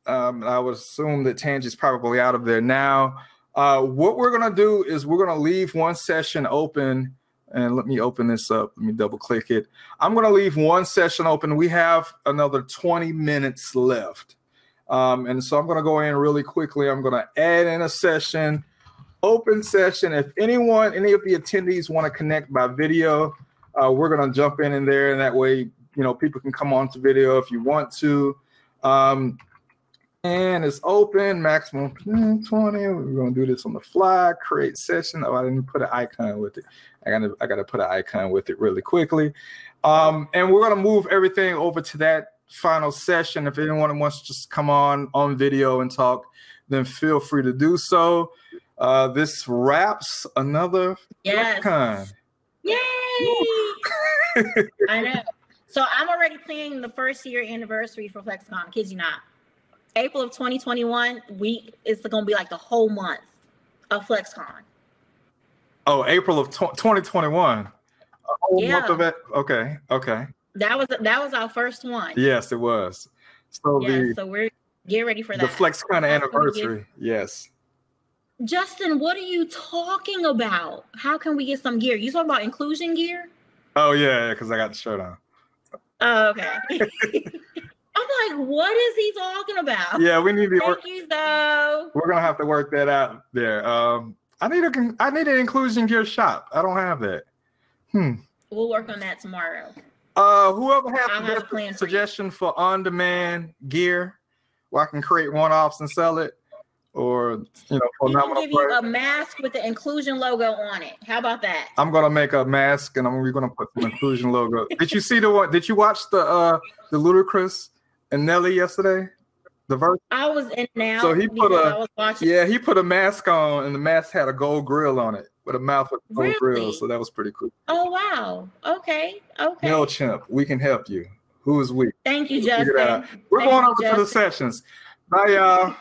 I would assume that Tangie's probably out of there now. What we're gonna do is we're gonna leave one session open, and let me open this up. Let me double click it. I'm gonna leave one session open. We have another 20 minutes left. And so I'm gonna go in really quickly. I'm gonna add in a session, open session. If any of the attendees want to connect by video, we're gonna jump in there, and that way, people can come on to video if you want to. And it's open, maximum 20. We're gonna do this on the fly. Create session. Oh, I didn't put an icon with it. I gotta put an icon with it really quickly. And we're gonna move everything over to that final session. If anyone wants to just come on video and talk, then feel free to do so. This wraps another FlexCon. Yay! I know. So I'm already planning the first year anniversary for FlexCon. Kid you not. April of 2021, it's going to be like the whole month of FlexCon. Oh, April of 2021. A whole month of it. Okay. That was our first one. Yes, it was. So so we're get ready for that. The FlexCon anniversary. Yes. Justin, what are you talking about? How can we get some gear? You talking about inclusion gear? Oh yeah, because I got the shirt on. Oh, okay. I'm like, what is he talking about? Yeah, we need to Thank you, though. We're gonna have to work that out there. I need an inclusion gear shop. I don't have that. We'll work on that tomorrow. Whoever has a suggestion for on-demand gear where I can create one-offs and sell it, or for can give you a mask with the inclusion logo on it. How about that? I'm gonna make a mask, and we're gonna put the inclusion logo. Did you see the one? Did you watch the Ludacris and Nelly yesterday? The verse. I was in now. So he put a mask on, and the mask had a gold grill on it with a mouth with a gold grill. So that was pretty cool. Oh wow. Okay. MailChimp, we can help you. Who is we? Thank you, Justin. We're going over to the sessions. Bye, y'all.